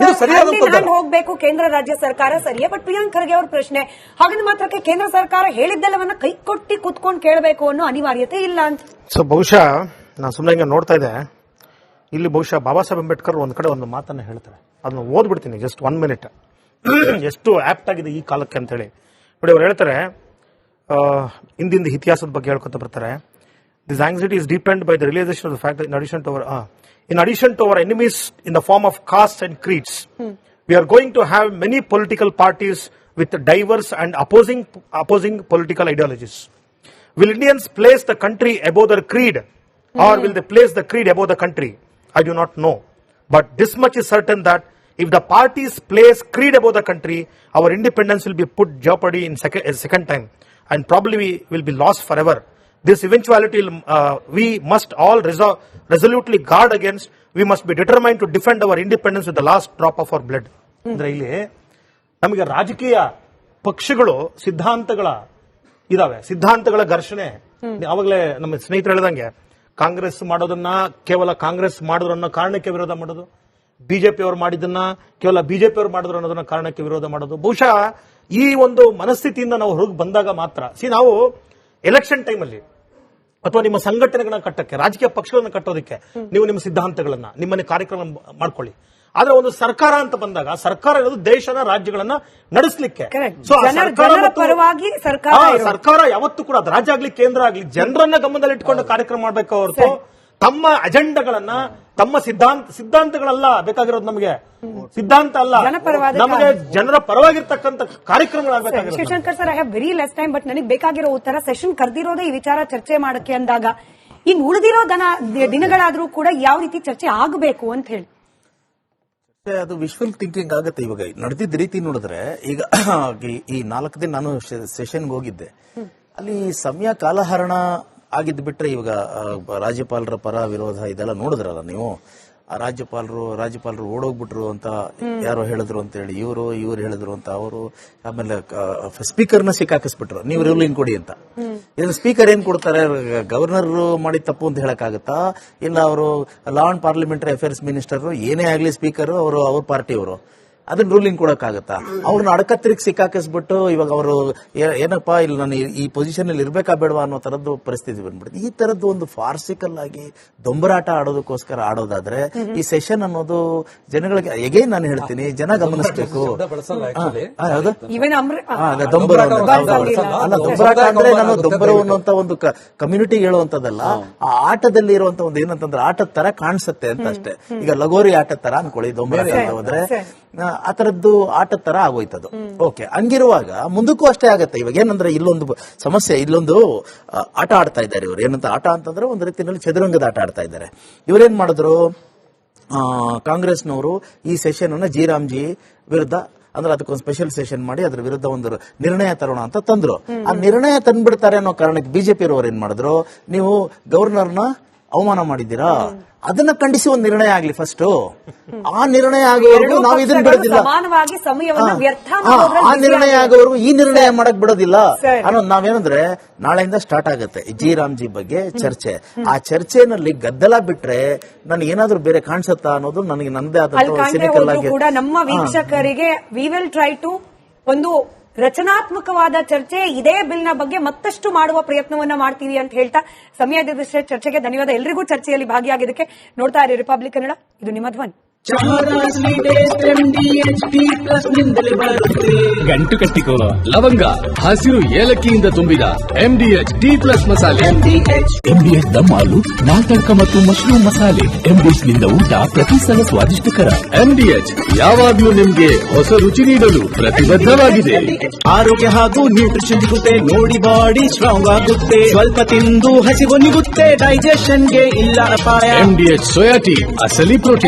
ಇದು ಸರಿಯಾದಂತ ಹೋಗ್ಬೇಕು. ಕೇಂದ್ರ ರಾಜ್ಯ ಸರ್ಕಾರ ಸರಿಯೇ, ಬಟ್ ಪ್ರಿಯಾಂಕ್ ಖರ್ಗೆ ಅವ್ರ ಪ್ರಶ್ನೆ, ಹಾಗಂದ್ರೆ ಮಾತ್ರಕ್ಕೆ ಕೇಂದ್ರ ಸರ್ಕಾರ ಹೇಳಿದ್ದೆಲ್ಲವನ್ನ ಕೈ ಕೊಟ್ಟಿ ಕುತ್ಕೊಂಡು ಕೇಳಬೇಕು ಅನ್ನೋ ಅನಿವಾರ್ಯತೆ ಇಲ್ಲ ಅಂತ. ಸೊ ಬಹುಶಃ ನಾನು ಸುಮ್ಮನೆ ಹಿಂಗೆ ನೋಡ್ತಾ ಇದ್ದೆ, ಇಲ್ಲಿ ಬಹುಶಃ ಬಾಬಾ ಸಾಹೇಬ್ ಅಂಬೇಡ್ಕರ್ ಒಂದ್ ಕಡೆ ಒಂದು ಮಾತನ್ನ ಹೇಳ್ತಾರೆ, ಅದನ್ನ ಓದ್ಬಿಡ್ತೀನಿ ಜಸ್ಟ್ 1 minute. ಎಷ್ಟು ಆಪ್ಟ್ ಆಗಿದೆ ಈ ಕಾಲಕ್ಕೆ ಅಂತ ಹೇಳಿ ನೋಡಿ. ಅವ್ರು ಹೇಳ್ತಾರೆ, ಇಂದಿನ ಇತಿಹಾಸದ ಬಗ್ಗೆ ಹೇಳ್ಕೊತ ಬರ್ತಾರೆ, this anxiety is depend by the realization of the fact in addition to our enemies in the form of caste and creeds, we are going to have many political parties with diverse and opposing political ideologies. Will Indians place the country above their creed, or will they place the creed above the country? I do not know. But this much is certain, that if the parties place creed above the country, our independence will be put jeopardy in second time, and probably will be lost forever. This eventuality we must all resolutely guard against. We must be determined to defend our independence with the last drop of our blood. ಅಂದ್ರೆ ಇಲ್ಲಿ ನಮಗೆ ರಾಜಕೀಯ ಪಕ್ಷಗಳು ಸಿದ್ಧಾಂತಗಳ ಇದಾವೆ, ಸಿದ್ಧಾಂತಗಳ ಘರ್ಷಣೆ. ಅವಾಗಲೇ ನಮ್ಮ ಸ್ನೇಹಿತರು ಹೇಳಿದಂಗೆ ಕಾಂಗ್ರೆಸ್ ಮಾಡೋದನ್ನ ಕೇವಲ ಕಾಂಗ್ರೆಸ್ ಮಾಡಿದ್ರು ಅನ್ನೋ ಕಾರಣಕ್ಕೆ ವಿರೋಧ ಮಾಡೋದು, ಬಿಜೆಪಿ ಅವರು ಮಾಡಿದ್ದನ್ನ ಕೇವಲ ಬಿಜೆಪಿ ಅವರು ಮಾಡಿದ್ರು ಅನ್ನೋದನ್ನ ಕಾರಣಕ್ಕೆ ವಿರೋಧ ಮಾಡೋದು. ಬಹುಶಃ ಈ ಒಂದು ಮನಸ್ಥಿತಿಯಿಂದ ನಾವು ಹೊರಗೆ ಬಂದಾಗ ಮಾತ್ರ ನಾವು ಎಲೆಕ್ಷನ್ ಟೈಮಲ್ಲಿ ಅಥವಾ ನಿಮ್ಮ ಸಂಘಟನೆಗಳನ್ನ ಕಟ್ಟಕ್ಕೆ, ರಾಜಕೀಯ ಪಕ್ಷಗಳನ್ನ ಕಟ್ಟೋದಕ್ಕೆ ನೀವು ನಿಮ್ಮ ಸಿದ್ಧಾಂತಗಳನ್ನ, ನಿಮ್ಮನೆ ಕಾರ್ಯಕ್ರಮ ಮಾಡ್ಕೊಳ್ಳಿ. ಆದ್ರೆ ಒಂದು ಸರ್ಕಾರ ಅಂತ ಬಂದಾಗ ಸರ್ಕಾರ ಇರೋದು ದೇಶನ ರಾಜ್ಯಗಳನ್ನ ನಡೆಸಲಿಕ್ಕೆ. ಸರ್ಕಾರ ಯಾವತ್ತೂ ಕೂಡ ಅದು ರಾಜ್ಯ ಆಗ್ಲಿ ಕೇಂದ್ರ ಆಗ್ಲಿ ಜನರನ್ನ ಗಮನದಲ್ಲಿಟ್ಕೊಂಡು ಕಾರ್ಯಕ್ರಮ ಮಾಡ್ಬೇಕು ಹೊರತು ತಮ್ಮ ಅಜೆಂಡಾಗಳನ್ನ, ತಮ್ಮ ಸಿದ್ಧಾಂತಗಳಲ್ಲ ಬೇಕಾಗಿರೋದು. ನಮಗೆ ಸಿದ್ಧಾಂತ ಅಲ್ಲ, ನಮಗೆ ಜನರ ಪರವಾಗಿರ್ತಕ್ಕಂಥ ಕಾರ್ಯಕ್ರಮಗಳಾಗಬೇಕಾಗಿರೋದು. Shivashankar sir, I have very less time, but ನನಗೆ ಬೇಕಾಗಿರೋ ಉತ್ತರ, ಸೆಷನ್ ಕರೆದಿರೋದೇ ಈ ವಿಚಾರ ಚರ್ಚೆ ಮಾಡಕ್ಕೆ ಅಂದಾಗ ಇನ್ನು ಉಳಿದಿರೋ ದಿನಗಳಾದ್ರೂ ಕೂಡ ಯಾವ ರೀತಿ ಚರ್ಚೆ ಆಗಬೇಕು ಅಂತ ಹೇಳಿ. ಅದು ವಿಶ್ವಲ್ ಥಿಂಕಿಂಗ್ ಆಗುತ್ತೆ. ಇವಾಗ ನಡೆದಿದ್ದ ರೀತಿ ನೋಡಿದ್ರೆ, ಈಗ ಈ 4 ದಿನ ನಾನು ಸೆಷನ್ಗೆ ಹೋಗಿದ್ದೆ, ಅಲ್ಲಿ ಸಮಯ ಕಾಲಹರಣ ಆಗಿದ್ದು ಬಿಟ್ರೆ, ಇವಾಗ ರಾಜ್ಯಪಾಲರ ಪರ ವಿರೋಧ ಇದೆಲ್ಲ ನೋಡಿದ್ರಲ್ಲ ನೀವು, ರಾಜ್ಯಪಾಲರು ಓಡೋಗ್ಬಿಟ್ರು ಅಂತ ಯಾರೋ ಹೇಳಿದ್ರು ಅಂತ ಹೇಳಿ ಇವರು ಹೇಳಿದ್ರು ಅಂತ ಅವರು, ಆಮೇಲೆ ಸ್ಪೀಕರ್ನ ಸಿಕ್ಕಾಕಿಸ್ಬಿಟ್ರು, ನೀವು ರೂಲಿಂಗ್ ಕೊಡಿ ಅಂತ. ಇದನ್ನ ಸ್ಪೀಕರ್ ಏನ್ ಕೊಡ್ತಾರೆ? ಗವರ್ನರ್ ಮಾಡಿದ ತಪ್ಪು ಅಂತ ಹೇಳಕ್ಕಾಗತ್ತಾ? ಇಲ್ಲ ಅವರು law and parliamentary affairs minister ಏನೇ ಆಗ್ಲಿ ಸ್ಪೀಕರ್ ಅವ್ರ ಪಾರ್ಟಿಯವರು ಅದನ್ನ ರೂಲಿಂಗ್ ಕೊಡಕ್ಕಾಗತ್ತಾ? ಅವ್ರನ್ನ ಅಡಕತ್ತಿರಿಗೆ ಸಿಕ್ಕಾಕಿಸ್ಬಿಟ್ಟು ಇವಾಗ ಅವರು ಏನಪ್ಪಾ ಇಲ್ಲಿ ನಾನು ಈ ಪೊಸಿಷನ್ ಅಲ್ಲಿ ಇರ್ಬೇಕಾ ಬೇಡವಾ ಅನ್ನೋ ತರದ್ದು ಪರಿಸ್ಥಿತಿ ಬಂದ್ಬಿಡುತ್ತೆ. ಈ ತರದ್ದು ಒಂದು ಫಾರ್ಸಿಕಲ್ ಆಗಿ ದೊಂಬರಾಟ ಆಡೋದಕ್ಕೋಸ್ಕರ ಆಡೋದಾದ್ರೆ ಈ ಸೆಷನ್ ಅನ್ನೋದು ಜನಗಳಿಗೆ ಎಗೈನ್ ನಾನು ಹೇಳ್ತೀನಿ, ಜನ ಗಮನಿಸಬೇಕು. ದೊಂಬರಾಟ ಅಂದ್ರೆ ನಾನು ದೊಂಬರು ಅನ್ನುವಂತ ಒಂದು ಕಮ್ಯುನಿಟಿ ಹೇಳುವಂತದಲ್ಲ, ಆ ಆಟದಲ್ಲಿ ಇರುವಂತ ಒಂದು ಏನಂತಂದ್ರೆ ಆಟದ ತರ ಕಾಣಿಸುತ್ತೆ ಅಂತ ಅಷ್ಟೇ. ಈಗ ಲಗೋರಿ ಆಟದ ತರ ಅನ್ಕೊಳ್ಳಿ, ದೊಂಬರಾಟ ಅಂತ ಹೋದ್ರೆ ಆ ತರದ್ದು ಆಟದ ತರ ಆಗೋಯ್ತದು. ಓಕೆ, ಹಂಗಿರುವಾಗ ಮುಂದಕ್ಕೂ ಅಷ್ಟೇ ಆಗತ್ತೆ. ಇವಾಗ ಏನಂದ್ರೆ ಇಲ್ಲೊಂದು ಸಮಸ್ಯೆ, ಇಲ್ಲೊಂದು ಆಟ ಆಡ್ತಾ ಇದ್ದಾರೆ ಇವರು. ಏನಂತ ಆಟ ಅಂತಂದ್ರೆ ಒಂದು ರೀತಿಯಲ್ಲಿ ಚದುರಂಗದ ಆಟ ಆಡ್ತಾ ಇದ್ದಾರೆ. ಇವರೇನ್ ಮಾಡಿದ್ರು, ಕಾಂಗ್ರೆಸ್ನವರು ಈ ಸೆಷನ್ ಅನ್ನ ಜಿ ವಿರುದ್ಧ ಅಂದ್ರೆ ಅದಕ್ಕೊಂದು ಸ್ಪೆಷಲ್ ಸೆಷನ್ ಮಾಡಿ ಅದ್ರ ವಿರುದ್ಧ ಒಂದು ನಿರ್ಣಯ ತರೋಣ ಅಂತ ತಂದ್ರು. ಆ ನಿರ್ಣಯ ತಂದ್ಬಿಡ್ತಾರೆ ಅನ್ನೋ ಕಾರಣಕ್ಕೆ ಬಿಜೆಪಿ ಅವರು ಏನ್ ಮಾಡಿದ್ರು, ನೀವು ಗವರ್ನರ್ನ ಅವಮಾನ ಮಾಡಿದ್ದೀರಾ, ಅದನ್ನ ಖಂಡಿಸಿ ಒಂದು ನಿರ್ಣಯ ಆಗ್ಲಿ ಫಸ್ಟ್. ಆ ನಿರ್ಣಯ ಆಗೋವರೆಗೂ ನಾವು ಇದನ್ನ ಬಿಡೋದಿಲ್ಲ, ಆ ನಿರ್ಣಯ ಆಗೋವರೆಗೂ ಈ ನಿರ್ಣಯ ಮಾಡಕ್ ಬಿಡೋದಿಲ್ಲ ಅನ್ನೋದು. ನಾವೇನಂದ್ರೆ ನಾಳೆಯಿಂದ ಸ್ಟಾರ್ಟ್ ಆಗುತ್ತೆ ಜಿ ಬಗ್ಗೆ ಚರ್ಚೆ. ಆ ಚರ್ಚೆನಲ್ಲಿ ಗದ್ದಲ ಬಿಟ್ರೆ ನನಗೆ ಏನಾದ್ರೂ ಬೇರೆ ಕಾಣಿಸುತ್ತಾ ಅನ್ನೋದು ನನಗೆ ನನ್ನದೇ ಆದಂತ ಸಿನಿಕಲ್ ಆಗಿ ಕೂಡ ನಮ್ಮ ವೀಕ್ಷಕರಿಗೆ ವಿ ವಿಲ್ ಟ್ರೈ ಟು ಒಂದು ರಚನಾತ್ಮಕವಾದ ಚರ್ಚೆ ಇದೇ ಬಿಲ್ನ ಬಗ್ಗೆ ಮತ್ತಷ್ಟು ಮಾಡುವ ಪ್ರಯತ್ನವನ್ನ ಮಾಡ್ತೀವಿ ಅಂತ ಹೇಳ್ತಾ ಸಮಯದ ಚರ್ಚೆಗೆ ಧನ್ಯವಾದ. ಎಲ್ರಿಗೂ ಚರ್ಚೆಯಲ್ಲಿ ಭಾಗಿಯಾಗಿದ್ದಕ್ಕೆ. ನೋಡ್ತಾ ಇರಿ ರಿಪಬ್ಲಿಕ್ ಕನ್ನಡ, ಇದು ನಿಮ್ಮ ಧ್ವನಿ. ಗಂಟು ಕಟ್ಟಿಕೋ ಲವಂಗ, ಹಸಿರು ಏಲಕ್ಕಿಯಿಂದ ತುಂಬಿದ MDH D+ ಮಸಾಲೆ. MDH ದಮ್ ಆಲು, ನಾಟಕ ಮತ್ತು ಮಶ್ರೂಮ್ ಮಸಾಲೆ. MDH ನಿಂದ ಊಟ ಪ್ರತಿ ಸಲ ಸ್ವಾದಿಷ್ಟಕರ. MDH ಯಾವಾಗ್ಲೂ ನಿಮ್ಗೆ ಹೊಸ ರುಚಿ ನೀಡಲು ಪ್ರತಿಬದ್ಧವಾಗಿದೆ. ಆರೋಗ್ಯ ಹಾಗೂ ನ್ಯೂಟ್ರಿಷನ್ ಸಿಗುತ್ತೆ, ನೋಡಿ ಬಾಡಿ ಸ್ಟ್ರಾಂಗ್ ಆಗುತ್ತೆ, ಸ್ವಲ್ಪ ತಿಂದು ಹಸಿವು ನಿಗುತ್ತೆ, ಡೈಜೆಷನ್ಗೆ ಇಲ್ಲ ಅಪಾಯ. MDH ಸೋಯಾ ಟೀ, ಅಸಲಿ ಪ್ರೋಟೀನ್.